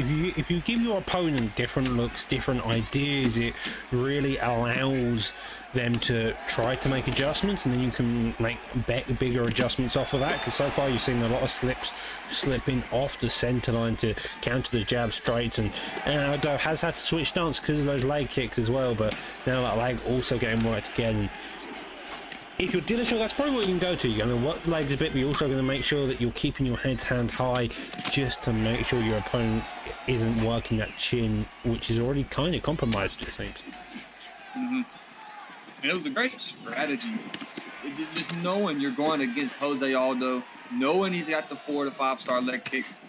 you give your opponent different looks, different ideas, it really allows them to try to make adjustments, and then you can make bigger adjustments off of that, because so far you've seen a lot of slipping off the center line to counter the jab straights, and Aldo has had to switch stance because of those leg kicks as well, but now that leg also getting worked again. If you're Dillashaw, that's probably what you can go to. You're going to work the legs a bit, but you're also going to make sure that you're keeping your head hand high, just to make sure your opponent isn't working that chin, which is already kind of compromised, it seems. Mm-hmm. And it was a great strategy. Just knowing you're going against Jose Aldo, knowing he's got the 4 to 5 star leg kicks,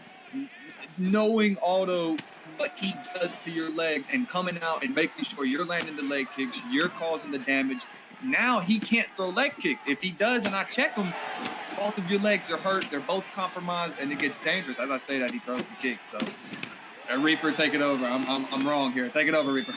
knowing Aldo, what he does to your legs, and coming out and making sure you're landing the leg kicks, you're causing the damage. Now he can't throw leg kicks. If he does and I check him, both of your legs are hurt. They're both compromised, and it gets dangerous. As I say that, he throws the kicks. So, Reaper, take it over. I'm wrong here. Take it over, Reaper.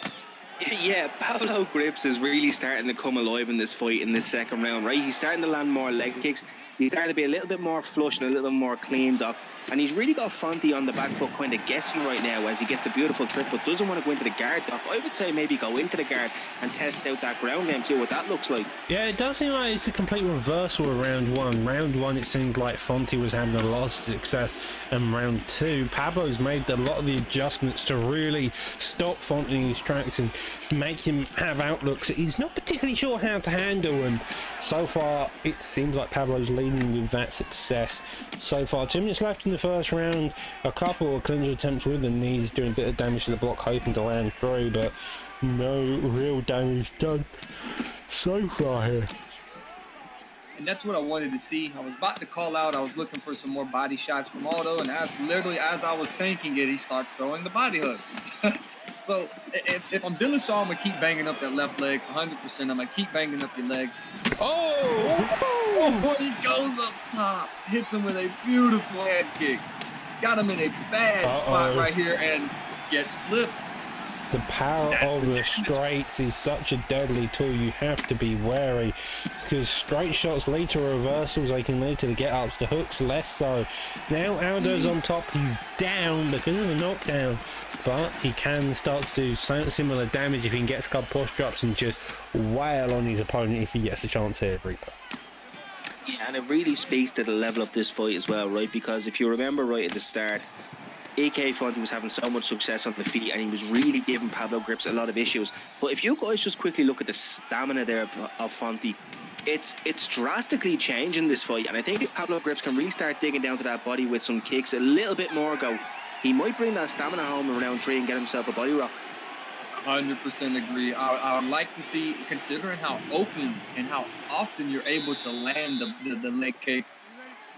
Yeah, Pablo Grips is really starting to come alive in this fight in this second round, right? He's starting to land more leg kicks. He's starting to be a little bit more flush and a little bit more cleaned up. And he's really got Fonte on the back foot kind of guessing right now as he gets the beautiful trip, but doesn't want to go into the guard, Doc. I would say maybe go into the guard and test out that ground game, see what that looks like. Yeah, it does seem like it's a complete reversal of round one. Round one, it seemed like Fonte was having a lot of success, and round two, Pablo's made a lot of the adjustments to really stop Fonte in his tracks and make him have outlooks that he's not particularly sure how to handle, and so far it seems like Pablo's leading with that success. So far, 2 minutes left in the first round, a couple of clinch attempts with the knees doing a bit of damage to the block, hoping to land through, but no real damage done so far here. And that's what I wanted to see. I was about to call out. I was looking for some more body shots from Aldo, and as I was thinking it, he starts throwing the body hooks. So if I'm Dillashaw, I'm going to keep banging up that left leg 100%. I'm going to keep banging up your legs. Oh, he goes up top, hits him with a beautiful head kick. Got him in a bad spot right here and gets flipped. The power of the straights is such a deadly tool. You have to be wary because straight shots lead to reversals. They can lead to the get-ups, the hooks less so. Now Aldo's on top. He's down because of the knockdown, but he can start to do similar damage if he can get a couple push drops and just wail on his opponent if he gets a chance here, Reaper. Yeah, and it really speaks to the level of this fight as well, right? Because if you remember right at the start, AK Fonte was having so much success on the feet and he was really giving Pablo Grips a lot of issues. But if you guys just quickly look at the stamina there of Fonte, it's drastically changing this fight. And I think if Pablo Grips can really start digging down to that body with some kicks a little bit more ago, he might bring that stamina home in round 3 and get himself a body rock. 100% agree. I would like to see, considering how open and how often you're able to land the leg kicks,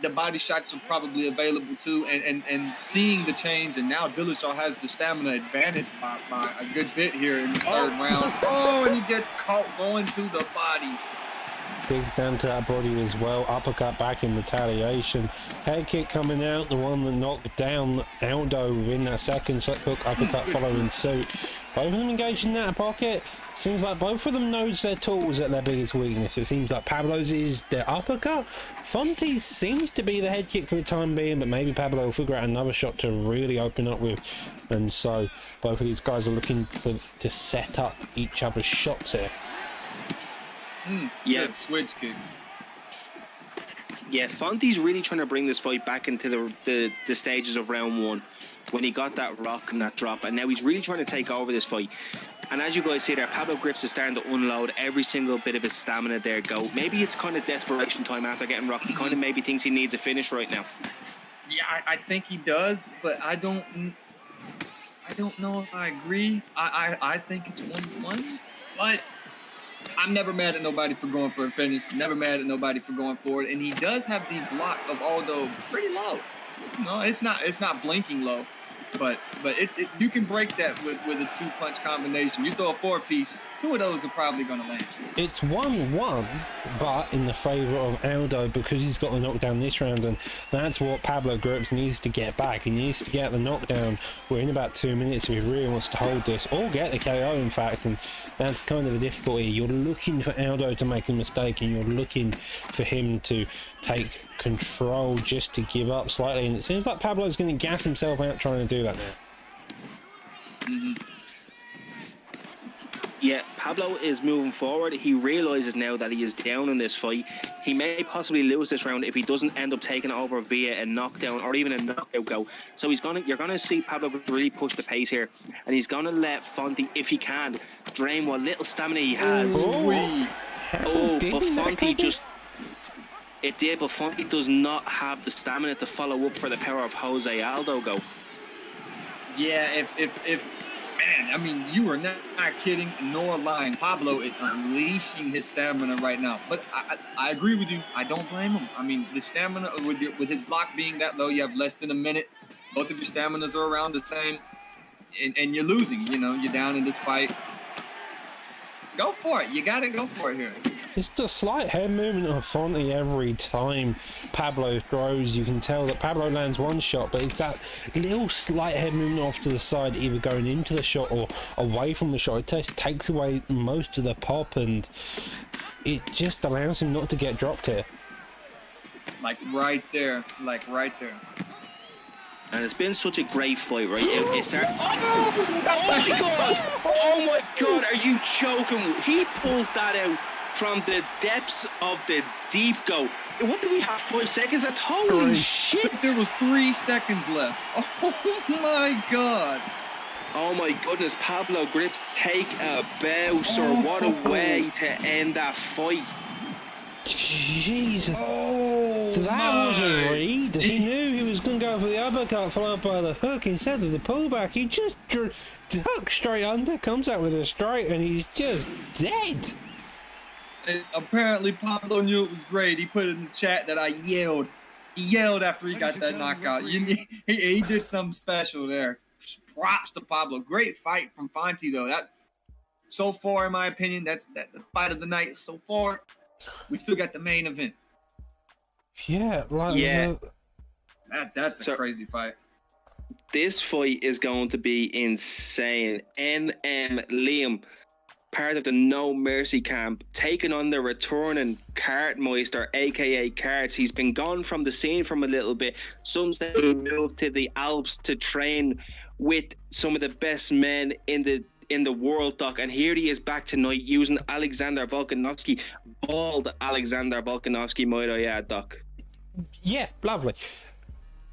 the body shots are probably available too, and seeing the change, and now Dillashaw has the stamina advantage by a good bit here in the third round. Oh, and he gets caught going to the body. Digs down to that body as well. Uppercut back in retaliation. Head kick coming out, the one that knocked down Aldo within that second. Slip hook, uppercut following suit. Both of them engaged in that pocket. Seems like both of them knows their tools at their biggest weakness. It seems like Pablo's is their uppercut. Fonte's seems to be the head kick for the time being, but maybe Pablo will figure out another shot to really open up with. And so both of these guys are looking to set up each other's shots here. Yeah, good switch kick. Yeah, Fonte's really trying to bring this fight back into the stages of round 1 when he got that rock and that drop, and now he's really trying to take over this fight. And as you guys see there, Pablo Grips is starting to unload every single bit of his stamina there. Go. Maybe it's kind of desperation time after getting rocked. He kind of maybe thinks he needs a finish right now. Yeah, I think he does, but I don't know if I agree. I think it's 1-1, but I'm never mad at nobody for going for a finish. Never mad at nobody for going for it. And he does have the block of Aldo pretty low. No, it's not blinking low, but you can break that with a 2-punch combination. You throw a 4-piece, 2 of those are probably gonna land. It's 1-1, but in the favour of Aldo because he's got the knockdown this round, and that's what Pablo Grips needs to get back. He needs to get the knockdown within about 2 minutes if he really wants to hold this, or get the KO in fact, and that's kind of the difficulty. You're looking for Aldo to make a mistake, and you're looking for him to take control just to give up slightly, and it seems like Pablo's going to gas himself out trying to do that now. Yeah, Pablo is moving forward. He realizes now that he is down in this fight. He may possibly lose this round if he doesn't end up taking it over via a knockdown or even a knockout go. So you're gonna see Pablo really push the pace here, and he's gonna let Fonte, if he can, drain what little stamina he has. But Fonte just. It did, but Fonte does not have the stamina to follow up for the power of Jose Aldo go. Yeah, if man, I mean, you are not kidding nor lying. Pablo is unleashing his stamina right now. But I agree with you. I don't blame him. I mean, the stamina with his block being that low, you have less than a minute. Both of your staminas are around the same, and you're losing. You know, you're down in this fight. Go for it. You gotta go for it here. It's the slight head movement of Fonte every time Pablo throws. You can tell that Pablo lands one shot, but it's that little slight head movement off to the side, either going into the shot or away from the shot. It just takes away most of the pop, and it just allows him not to get dropped here. Like right there. And it's been such a great fight, right? It started. Oh my god! Oh my god! Are you joking? He pulled that out from the depths of the deep go. What do we have? 5 seconds left? Holy shit! There was 3 seconds left. Oh my god! Oh my goodness! Pablo Grips take a bow, sir. What a way to end that fight. Jesus. That was a read. He knew he was going to go for the uppercut followed by the hook instead of the pullback. He just ducked straight under, comes out with a straight, and he's just dead. And apparently Pablo knew it was great. He put in the chat that I yelled. He yelled after he got that knockout. He did something special there. Props to Pablo. Great fight from Fonte though. That so far, in my opinion, that's the fight of the night so far. We still got the main event. Yeah, That's a crazy fight. This fight is going to be insane. NM Liam, part of the No Mercy camp, taking on the returning Cartmeister, aka Carts. He's been gone from the scene from a little bit. Some say he moved to the Alps to train with some of the best men in the world, Doc, and here he is back tonight using Alexander Volkanovski, bald Alexander Volkanovski, might I add, Doc. Yeah, lovely.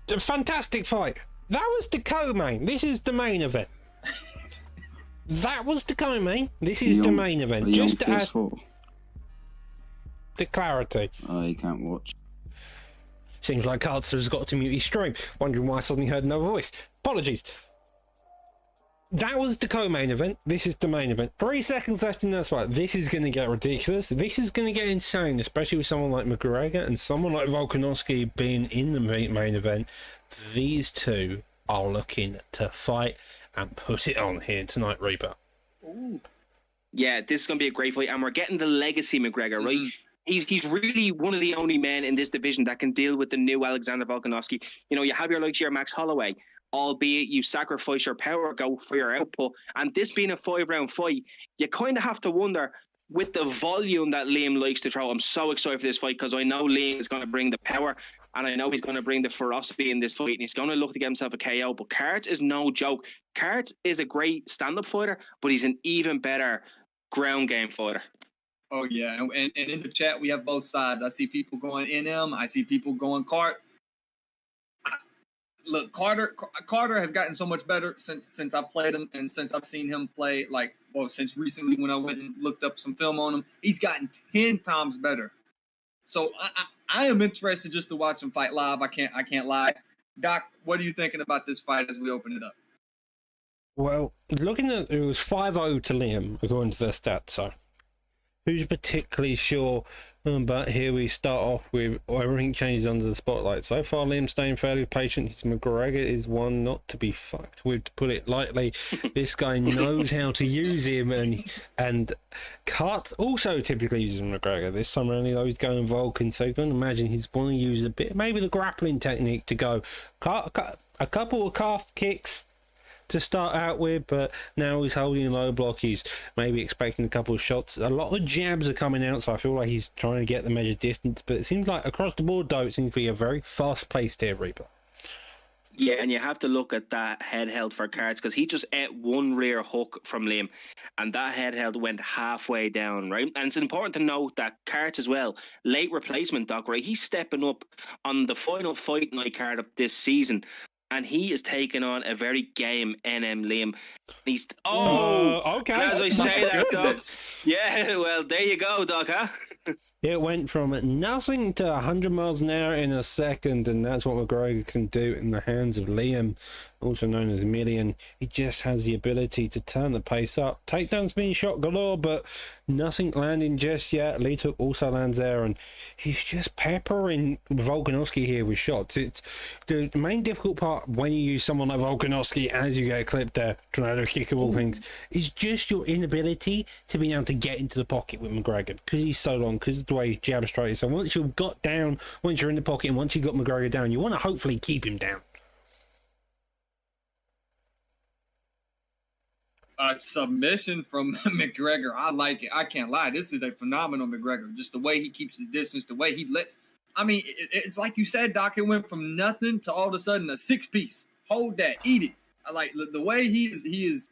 A fantastic fight. That was the co-main. This is the main event. That was the co-main. This is the main event. Just to add the clarity. I can't watch. Seems like Carter has got to mute his stream. Wondering why I suddenly heard no voice. Apologies. That was the co-main event. This is the main event. 3 seconds left in that fight. This is going to get ridiculous. This is going to get insane, especially with someone like McGregor and someone like Volkanovski being in the main event. These two are looking to fight and put it on here tonight, Reaper. Ooh. Yeah, this is going to be a great fight, and we're getting the legacy McGregor, right? He's really one of the only men in this division that can deal with the new Alexander Volkanovski. You know, you have your your Max Holloway, albeit you sacrifice your power, go for your output. And this being a 5-round fight, you kind of have to wonder, with the volume that Liam likes to throw, I'm so excited for this fight because I know Liam is going to bring the power and I know he's going to bring the ferocity in this fight and he's going to look to get himself a KO. But Carts is no joke. Carts is a great stand-up fighter, but he's an even better ground game fighter. Oh, yeah. And in the chat, we have both sides. I see people going NM. I see people going Cart. Look, Carter has gotten so much better since I played him and since I've seen him play, since recently when I went and looked up some film on him. He's gotten 10 times better. So I am interested just to watch him fight live. I can't lie. Doc, what are you thinking about this fight as we open it up? Well, looking at it was 5-0 to Liam according to their stats, so who's particularly sure? But here we start off with everything changes under the spotlight. So far, Liam's staying fairly patient. His McGregor is one not to be fucked with, to put it lightly. This guy knows how to use him, and Cart also typically uses McGregor. This time around, though, he's going Vulcan, so you can imagine he's going to use a bit, maybe the grappling technique to go a couple of calf kicks to start out with, but now he's holding a low block. He's maybe expecting a couple of shots. A lot of jabs are coming out, so I feel like he's trying to get the measured distance, but it seems like across the board, though, it seems to be a very fast-paced here, Reaper. Yeah, and you have to look at that head held for Carts because he just ate one rear hook from Liam and that head held went halfway down, right? And it's important to note that Carts as well, late replacement, Doc, right? He's stepping up on the final fight night card of this season. And he is taking on a very game NM Liam. He's okay. As I say that, Doc. Yeah, well, there you go, Doc, huh? It went from nothing to 100 miles an hour in a second, and that's what McGregor can do in the hands of Liam, also known as Million. He just has the ability to turn the pace up. Takedown's been shot galore, but nothing landing just yet. Lee Took also lands there, and he's just peppering Volkanovski here with shots. It's the main difficult part when you use someone like Volkanovski, as you get clipped there, tornado kick of all things, is just your inability to be able to get into the pocket with McGregor, because he's so long, because the way he jab straight. So once you've got down, once you're in the pocket, and once you've got McGregor down, you want to hopefully keep him down. Submission from McGregor. I like it. I can't lie. This is a phenomenal McGregor. Just the way he keeps his distance, the way he lets. I mean, it's like you said, Doc. It went from nothing to all of a sudden a 6-piece. Hold that, eat it. I like the way he's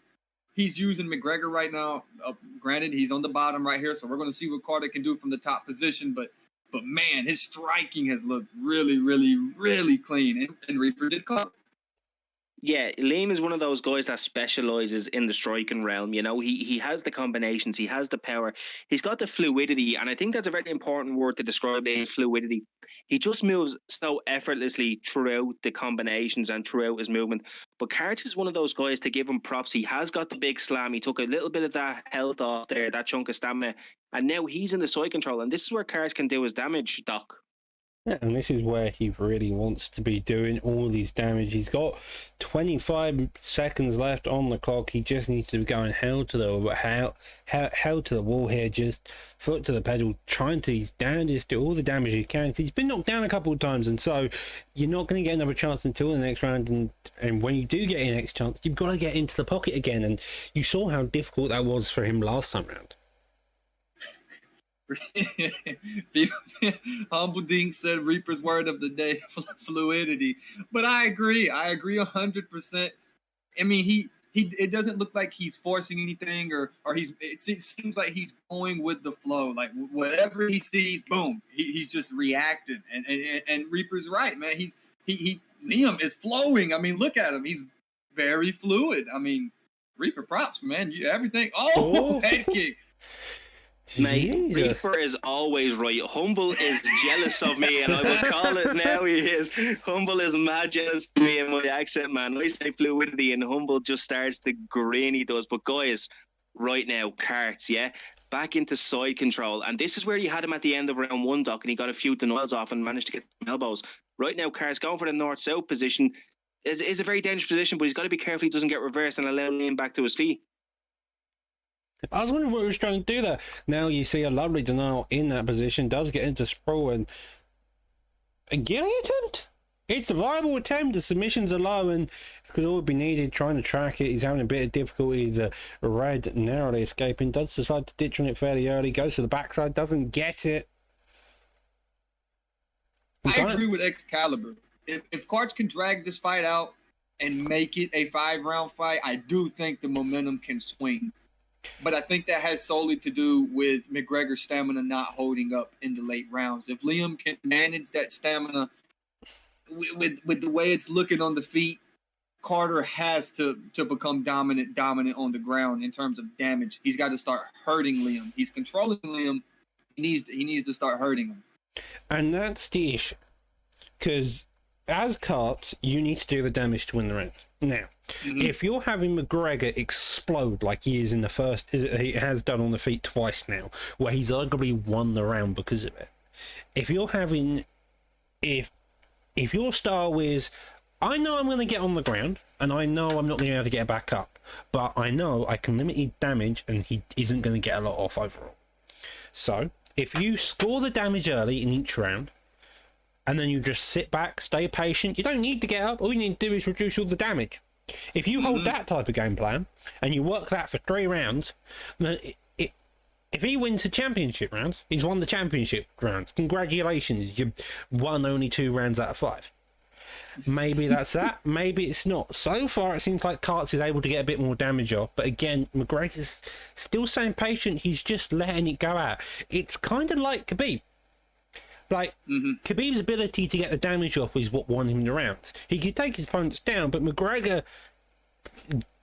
using McGregor right now. Granted, he's on the bottom right here, so we're going to see what Carter can do from the top position. But man, his striking has looked really, really, really clean. And Reaper did cover. Yeah, Liam is one of those guys that specializes in the striking realm. You know, he has the combinations, he has the power, he's got the fluidity, and I think that's a very important word to describe Liam's fluidity. He just moves so effortlessly throughout the combinations and throughout his movement. But Carts is one of those guys to give him props. He has got the big slam. He took a little bit of that health off there, that chunk of stamina, and now he's in the side control, and this is where Carts can do his damage, Doc. Yeah, and this is where he really wants to be doing all his damage. He's got 25 seconds left on the clock. He just needs to be going hell to the wall here, just foot to the pedal, trying to his damnedest, do all the damage he can. He's been knocked down a couple of times, and so you're not going to get another chance until the next round. And when you do get your next chance, you've got to get into the pocket again. And you saw how difficult that was for him last time round. Humble Dink said Reaper's word of the day, fluidity. But I agree 100%. I mean, it doesn't look like he's forcing anything or it seems like he's going with the flow. Like whatever he sees, boom, he's just reacting. And Reaper's right, man. Liam is flowing. I mean, look at him. He's very fluid. I mean, Reaper props, man. Everything. Oh, head kick. Mate, Reaper is always right. Humble is jealous of me, and I will call it now. He is. Humble is mad jealous of me and my accent, man. I say fluidity, and Humble just starts to grin. He does. But guys, right now, Carts, yeah, back into side control, and this is where you had him at the end of round one, Doc, and he got a few denials off and managed to get some elbows. Right now, Carts going for the north-south position is a very dangerous position, but he's got to be careful he doesn't get reversed and allow him back to his feet. I was wondering what he was trying to do there. Now you see a lovely denial in that position, does get into sprawl, and a guillotine attempt? It's a viable attempt. The submissions are low and could all be needed. Trying to track it, he's having a bit of difficulty. The red narrowly escaping, does decide to ditch on it fairly early, goes to the backside, doesn't get it. I agree with Excalibur. If Carts can drag this fight out and make it a 5-round fight, I do think the momentum can swing. But I think that has solely to do with McGregor's stamina not holding up in the late rounds. If Liam can manage that stamina with the way it's looking on the feet, Carter has to become dominant on the ground in terms of damage. He's got to start hurting Liam. He's controlling Liam. He needs to start hurting him. And that's the issue. Because as Carts, you need to do the damage to win the round. Now, if you're having McGregor explode like he is in the first, he has done on the feet twice now, where he's arguably won the round because of it. If you're having, if your style is, I know I'm going to get on the ground, and I know I'm not going to be able to get back up, but I know I can limit his damage, and he isn't going to get a lot off overall. So, if you score the damage early in each round, and then you just sit back, stay patient. You don't need to get up. All you need to do is reduce all the damage. If you hold that type of game plan, and you work that for 3 rounds, then if he wins the championship round, he's won the championship round. Congratulations, you won only 2 rounds out of 5. Maybe that's that. Maybe it's not. So far, it seems like Carts is able to get a bit more damage off. But again, McGregor's still staying patient. He's just letting it go out. It's kind of like Khabib. Like, Khabib's ability to get the damage off is what won him the round. He could take his opponents down, but McGregor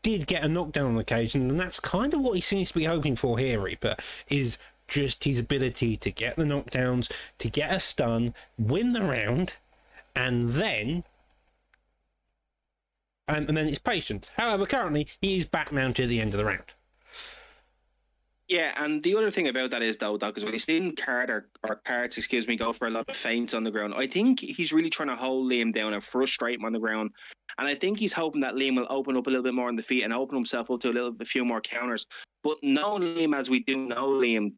did get a knockdown on occasion, and that's kind of what he seems to be hoping for here, Reaper, is just his ability to get the knockdowns, to get a stun, win the round, and then it's patience. However, currently, he is back now to the end of the round. Yeah, and the other thing about that is, though, Doc, is when he's seen Carts, go for a lot of feints on the ground, I think he's really trying to hold Liam down and frustrate him on the ground. And I think he's hoping that Liam will open up a little bit more on the feet and open himself up to a few more counters. But knowing Liam as we do know Liam,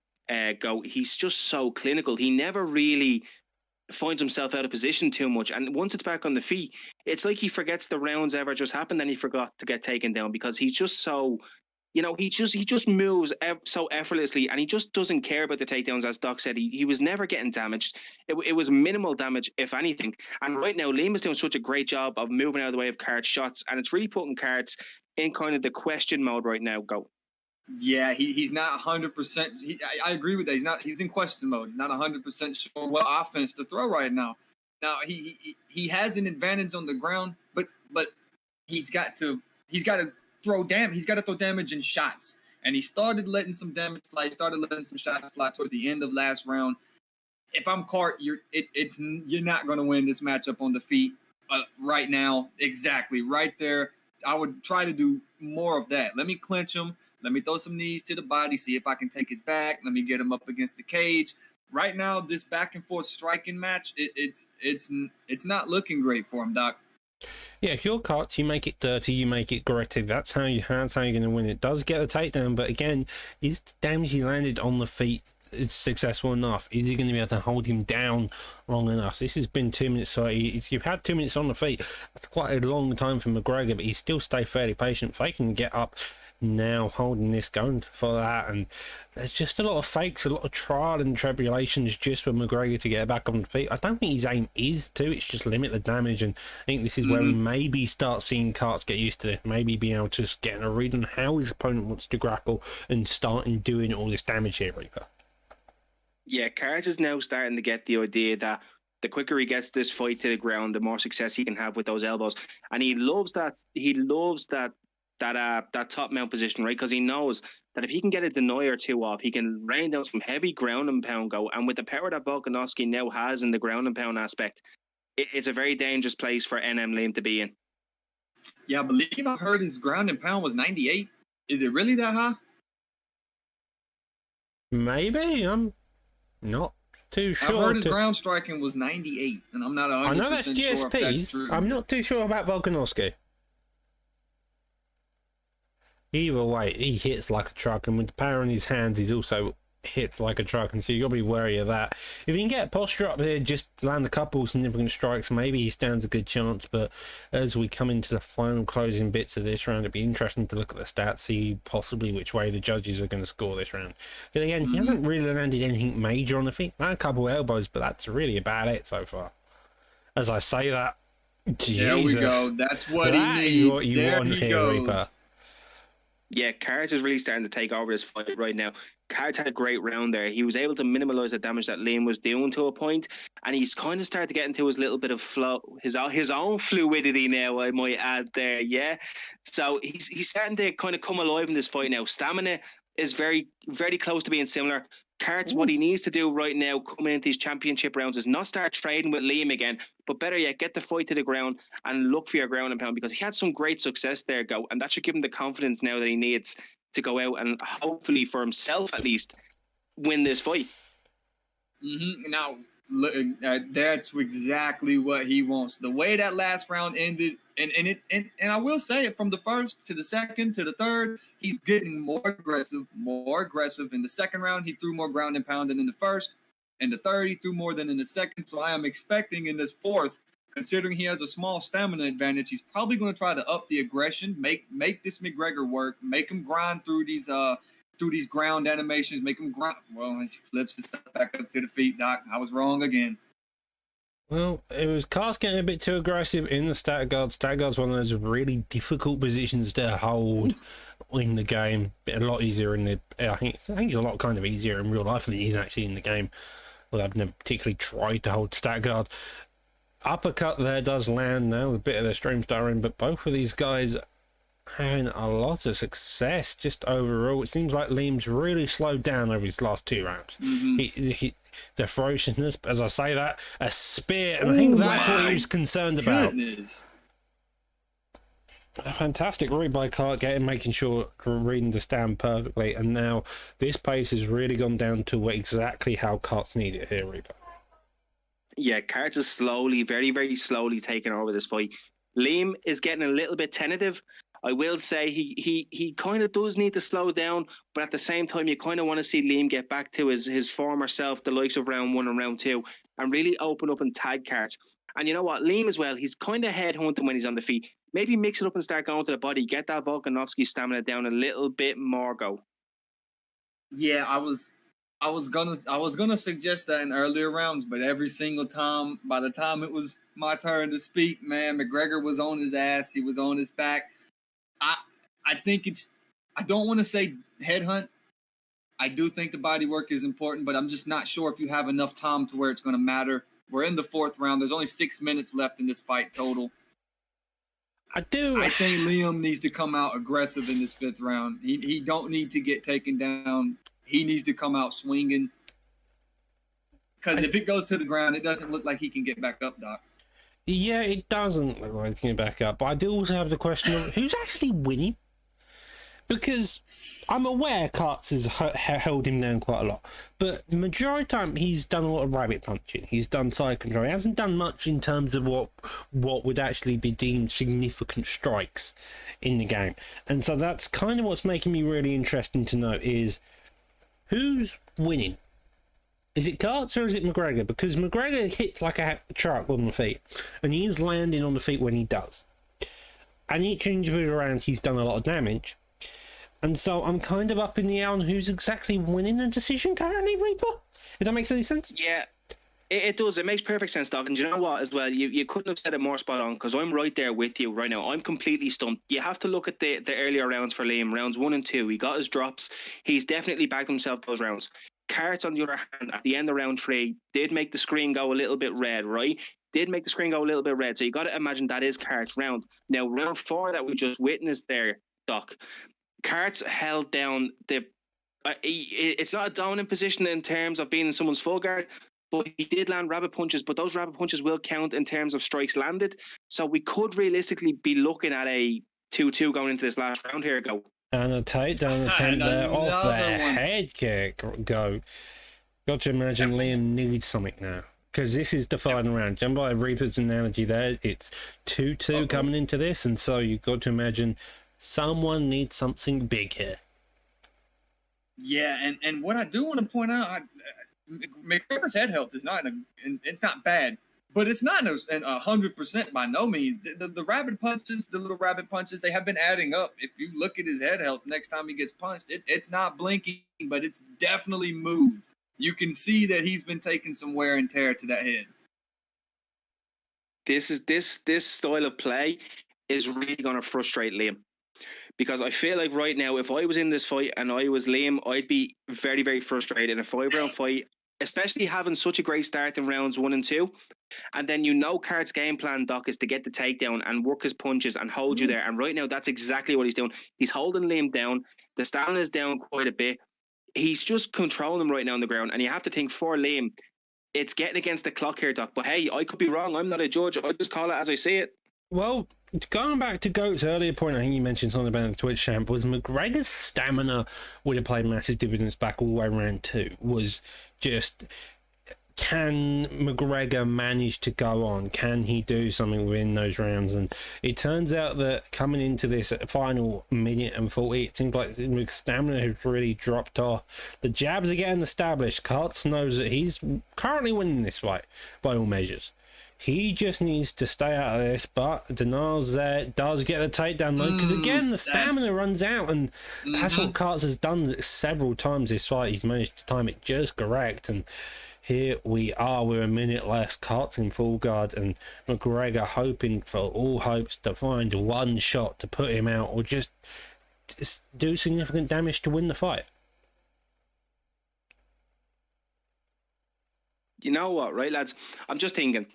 he's just so clinical. He never really finds himself out of position too much. And once it's back on the feet, it's like he forgets the rounds ever just happened and he forgot to get taken down because he's just so... You know, he just moves so effortlessly, and he just doesn't care about the takedowns. As Doc said, he was never getting damaged. It was minimal damage, if anything. And right now, Liam is doing such a great job of moving out of the way of Carts' shots, and it's really putting Carts in kind of the question mode right now. Go. Yeah, he's not 100%. I agree with that. He's in question mode. He's not 100% sure what offense to throw right now. Now he has an advantage on the ground, but he's got to throw damage. He's got to throw damage in shots, and he started letting some damage fly. He started letting some shots fly towards the end of last round. If I'm Cart, you're not going to win this matchup on the feet right now. Exactly right there. I would try to do more of that. Let me clinch him. Let me throw some knees to the body. See if I can take his back. Let me get him up against the cage. right now, this back and forth striking match, it's not looking great for him, Doc. Yeah, if you're Cox, you make it dirty, you make it gritty. That's how you're going to win. It does get a takedown, but again, is the damage he landed on the feet is successful enough? Is he going to be able to hold him down long enough? This has been 2 minutes. So you've had 2 minutes on the feet. That's quite a long time for McGregor, but he still stayed fairly patient, faking to get up. Now holding this, going for that, and there's just a lot of fakes, a lot of trial and tribulations just for McGregor to get back on the feet. I don't think his aim is to, it's just limit the damage, and I think this is where we maybe start seeing Karts get used to it, maybe being able to just get a read on how his opponent wants to grapple and starting doing all this damage here, Reaper. Yeah, Karts is now starting to get the idea that the quicker he gets this fight to the ground, the more success he can have with those elbows, and he loves that. He loves that top mount position, right? Because he knows that if he can get a deny or two off, he can rain down some heavy ground and pound go. And with the power that Volkanovski now has in the ground and pound aspect, it's a very dangerous place for NM Liam to be in. Yeah, I believe I heard his ground and pound was 98. Is it really that high? Maybe. I'm not too sure. I heard his ground striking was 98, and I'm not 100% I know that's sure GSP's. if that's true. I'm not too sure about Volkanovski. Either way, he hits like a truck, and with the power in his hands, he's also hits like a truck, and so you got to be wary of that. If he can get a posture up there, just land a couple significant strikes, maybe he stands a good chance. But as we come into the final closing bits of this round, it'd be interesting to look at the stats, see possibly which way the judges are going to score this round. But again, he hasn't really landed anything major on the feet. Had a couple of elbows, but that's really about it so far. As I say that, Jesus, there we go. That's what he needs. Is what you there want he here, goes. Reaper. Yeah, Karts is really starting to take over this fight right now. Karts had a great round there. He was able to minimize the damage that Liam was doing to a point, and he's kind of started to get into his little bit of flow, his own fluidity now, I might add there, yeah? So he's starting to kind of come alive in this fight now. Stamina is very, very close to being similar. Karts, what he needs to do right now coming into these championship rounds is not start trading with Liam again, but better yet, get the fight to the ground and look for your ground and pound, because he had some great success there, and that should give him the confidence now that he needs to go out and hopefully for himself at least win this fight. Now, look, that's exactly what he wants. The way that last round ended, and I will say it, from the first to the second to the third, he's getting more aggressive. In the second round, he threw more ground and pound than in the first. In the third, he threw more than in the second. So I am expecting in this fourth, considering he has a small stamina advantage, he's probably going to try to up the aggression, make this McGregor work, make him grind through these ground animations, make him grind. Well, as he flips his stuff back up to the feet, Doc, I was wrong again. Well, it was Cast getting a bit too aggressive in the stat guard. Stat guard's one of those really difficult positions to hold in the game. A lot easier in the. I think it's a lot kind of easier in real life than it is actually in the game. Well, I've never particularly tried to hold stat guard. Uppercut there does land now with a bit of the stream star in, but both of these guys having a lot of success just overall. It seems like Liam's really slowed down over his last two rounds. The ferociousness, as I say that, a spear, and I think that's what he was concerned about. A fantastic read by Clark, making sure reading the stand perfectly, and now this pace has really gone down to exactly how Karts need it here, Reaper. Yeah, Karts is slowly, very, very slowly taking over this fight. Liam is getting a little bit tentative. I will say he kind of does need to slow down, but at the same time, you kind of want to see Liam get back to his former self, the likes of round one and round two, and really open up and tag Karts. And you know what, Liam as well, he's kind of headhunting when he's on the feet. Maybe mix it up and start going to the body, get that Volkanovski stamina down a little bit more, go. Yeah, I was gonna suggest that in earlier rounds, but every single time, by the time it was my turn to speak, man, McGregor was on his ass. He was on his back. I think I don't want to say headhunt. I do think the body work is important, but I'm just not sure if you have enough time to where it's going to matter. We're in the fourth round. There's only 6 minutes left in this fight total. I think Liam needs to come out aggressive in this fifth round. He don't need to get taken down. He needs to come out swinging. Because if it goes to the ground, it doesn't look like he can get back up, Doc. Yeah, it doesn't look like he can get back up. But I do also have the question of who's actually winning. because I'm aware Karts has held him down quite a lot, but the majority of the time he's done a lot of rabbit punching. He's done side control. He hasn't done much in terms of what would actually be deemed significant strikes in the game. And so that's kind of what's making me really interesting to know is who's winning. Is it Karts or is it McGregor? Because McGregor hits like a truck on the feet, and he's landing on the feet when he does. And each individual round he's done a lot of damage. And so I'm kind of up in the air on who's exactly winning the decision currently, Reaper. If that makes any sense? Yeah, it does. It makes perfect sense, Doc. And do you know what, as well? You couldn't have said it more spot on, because I'm right there with you right now. I'm completely stumped. You have to look at the earlier rounds for Liam, rounds 1 and 2. He got his drops. He's definitely backed himself those rounds. Karts, on the other hand, at the end of round 3, did make the screen go a little bit red, right? Did make the screen go a little bit red. So you got to imagine that is Karts' round. Now, round 4 that we just witnessed there, Doc, Karts held down the. It's not a dominant position in terms of being in someone's full guard, but he did land rabbit punches. But those rabbit punches will count in terms of strikes landed. So we could realistically be looking at a 2-2 going into this last round here. Go. And a takedown attempt there off the head kick. Go. Got to imagine Liam needs something now, because this is the final round. Jump by Reaper's analogy there. It's 2-2 coming into this, and so you've got to imagine someone needs something big here. Yeah, and what I do want to point out, McGregor's head health is it's not bad, but it's not 100% by no means. The rabbit punches, the little rabbit punches, they have been adding up. If you look at his head health next time he gets punched, it's not blinking, but it's definitely moved. You can see that he's been taking some wear and tear to that head. This style of play is really going to frustrate Liam. Because I feel like right now, if I was in this fight and I was Liam, I'd be very, very frustrated in a 5-round fight, especially having such a great start in rounds 1 and 2. And then Karts' game plan, Doc, is to get the takedown and work his punches and hold you there. And right now, that's exactly what he's doing. He's holding Liam down. The stamina is down quite a bit. He's just controlling him right now on the ground. And you have to think for Liam, it's getting against the clock here, Doc. But hey, I could be wrong. I'm not a judge. I just call it as I see it. Well, going back to Goat's earlier point, I think you mentioned something about the Twitch champ, was McGregor's stamina would have played massive dividends back all the way around 2. Was just, can McGregor manage to go on? Can he do something within those rounds? And it turns out that coming into this final minute and 40, it seems like his stamina has really dropped off. The jabs are getting established. Karts knows that he's currently winning this fight by all measures. He just needs to stay out of this, but Denials there does get the takedown though, because again the stamina runs out, and that's what Karts has done several times this fight. He's managed to time it just correct, and here we are with a minute left. Karts in full guard, and McGregor hoping for all hopes to find one shot to put him out, or just do significant damage to win the fight. You know what, right, lads? I'm just thinking.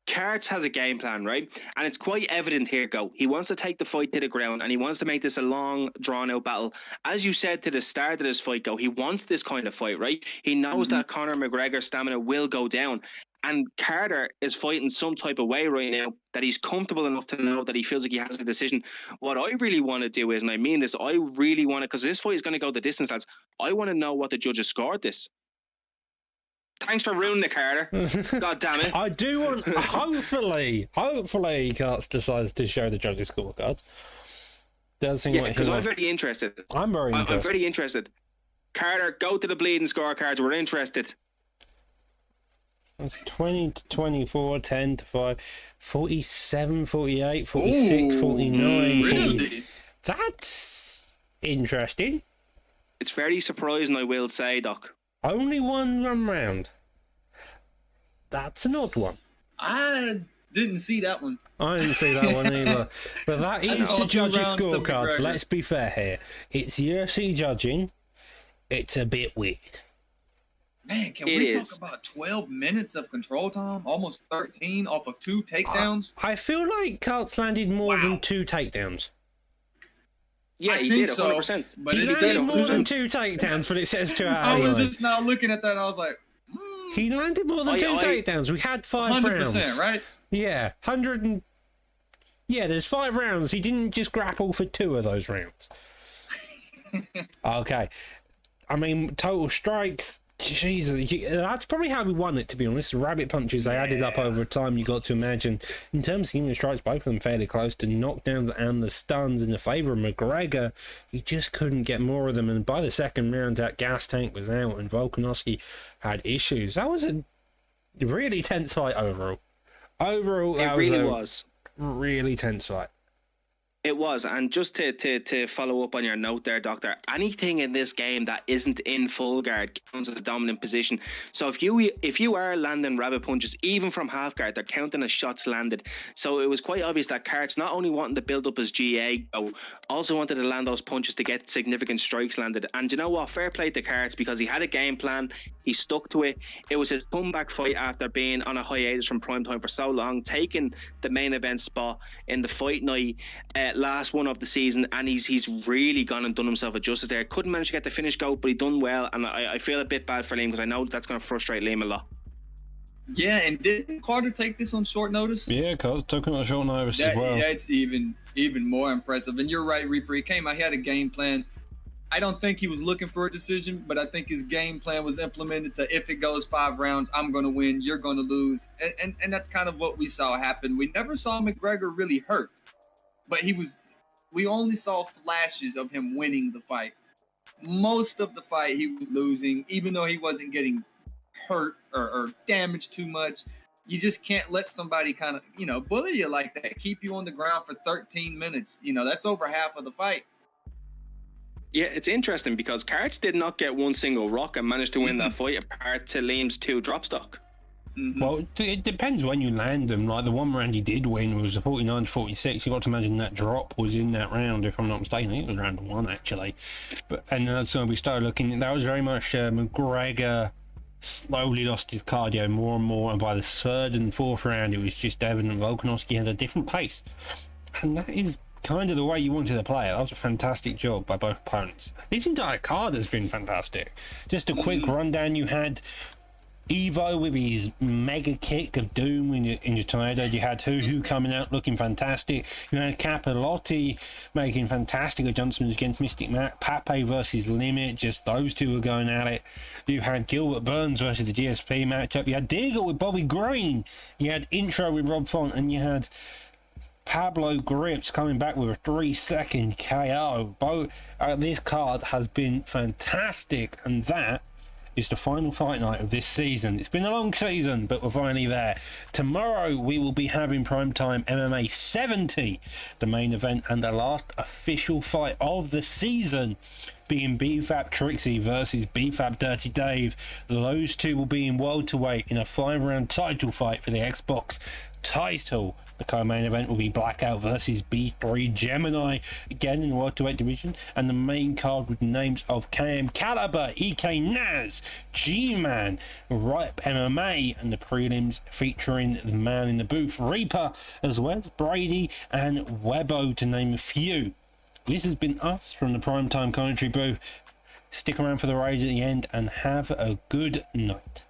Karts has a game plan, right? And it's quite evident here, Go. He wants to take the fight to the ground, and he wants to make this a long, drawn-out battle. As you said to the start of this fight, Go, he wants this kind of fight, right? He knows that Conor McGregor's stamina will go down. And Carter is fighting some type of way right now that he's comfortable enough to know that he feels like he has a decision. What I really want to do is, and I mean this, I really want to, because this fight is going to go the distance, lads, I want to know what the judges scored this. Thanks for ruining it, Carter. God damn it. I do want, hopefully Karts decides to show the judges' scorecards. Does seem like because I'm very interested. I'm very interested. I'm very interested. Carter, go to the bleeding scorecards. We're interested. That's 20 to 24, 10 to 5, 47, 48, 46, 49, really? 40. That's interesting. It's very surprising, I will say, Doc. Only one run round. That's an odd one. I didn't see that one. I didn't see that one either. But that is the judges' scorecards. Let's be fair here. It's UFC judging. It's a bit weird. Man, can we talk about 12 minutes of control time? Almost 13 off of 2 takedowns? I feel like Karts landed more than 2 takedowns. Yeah, he did 100%. But he landed more than 2 takedowns, but it says 2 out of 8. I was just now looking at that, and I was like, He landed more than 2 takedowns. We had 5 rounds. 100%, right? Yeah, 100 and... Yeah, there's 5 rounds. He didn't just grapple for 2 of those rounds. Okay. I mean, total strikes. Jesus, that's probably how we won it, to be honest. Rabbit punches, they added up over time, you got to imagine. In terms of human strikes, both of them fairly close to knockdowns and the stuns in the favour of McGregor. He just couldn't get more of them, and by the second round, that gas tank was out, and Volkanovski had issues. That was a really tense fight overall. Overall, It that really was a really tense fight. It was, and just to follow up on your note there, Doctor, anything in this game that isn't in full guard counts as a dominant position. So if you are landing rabbit punches, even from half guard, they're counting as shots landed. So it was quite obvious that Karts not only wanting to build up his GA, also wanted to land those punches to get significant strikes landed. And you know what? Fair play to Karts, because he had a game plan, he stuck to it. It was his comeback fight after being on a hiatus from Primetime for so long, taking the main event spot in the fight night. Last one of the season, and he's really gone and done himself a justice there. Couldn't manage to get the finish go, but he done well, and I feel a bit bad for Liam, because I know that's going to frustrate Liam a lot. Yeah, and didn't Carter take this on short notice? Yeah, Carter took it on short notice as well. That's even more impressive. And you're right, Reaper. He came out, he had a game plan. I don't think he was looking for a decision, but I think his game plan was implemented to, if it goes 5 rounds, I'm going to win, you're going to lose. And that's kind of what we saw happen. We never saw McGregor really hurt, but we only saw flashes of him winning the fight. Most of the fight he was losing, even though he wasn't getting hurt or damaged too much. You just can't let somebody kind of, bully you like that, keep you on the ground for 13 minutes. That's over half of the fight. Yeah, it's interesting because Karts did not get one single rock and managed to win that fight, apart to Liam's 2 drop stock. Mm-hmm. Well, it depends when you land them. Like the one round he did win was a 49-46. You got to imagine that drop was in that round, if I'm not mistaken. I think it was round 1 actually. And so we started looking. That was very much McGregor slowly lost his cardio more and more, and by the 3rd and 4th round, it was just evident Volkanovski had a different pace, and that is kind of the way you wanted to play it. That was a fantastic job by both opponents. This entire card has been fantastic. Just a quick rundown: you had Evo with his mega kick of doom in your tornado. You had Hu coming out looking fantastic. You had Capellotti making fantastic adjustments against Mystic Mac. Pape versus Limit, just those two were going at it. You had Gilbert Burns versus the GSP matchup. You had Deagle with Bobby Green. You had Intro with Rob Font, and you had Pablo Grips coming back with a 3-second KO. This card has been fantastic, and that is the final fight night of this season. It's been a long season, but we're finally there. Tomorrow we will be having Primetime MMA 70, the main event and the last official fight of the season, being BFAP Trixie versus BFAP Dirty Dave. Those two will be in welterweight in a 5-round title fight for the Xbox title. The co-main event will be Blackout versus B3 Gemini, again in the welterweight division, and the main card with the names of KM Caliber, EK Naz, G-Man, Ripe MMA, and the prelims featuring the man in the booth, Reaper, as well as Brady and Webbo, to name a few. This has been us from the Primetime Commentary booth. Stick around for the rage at the end and have a good night.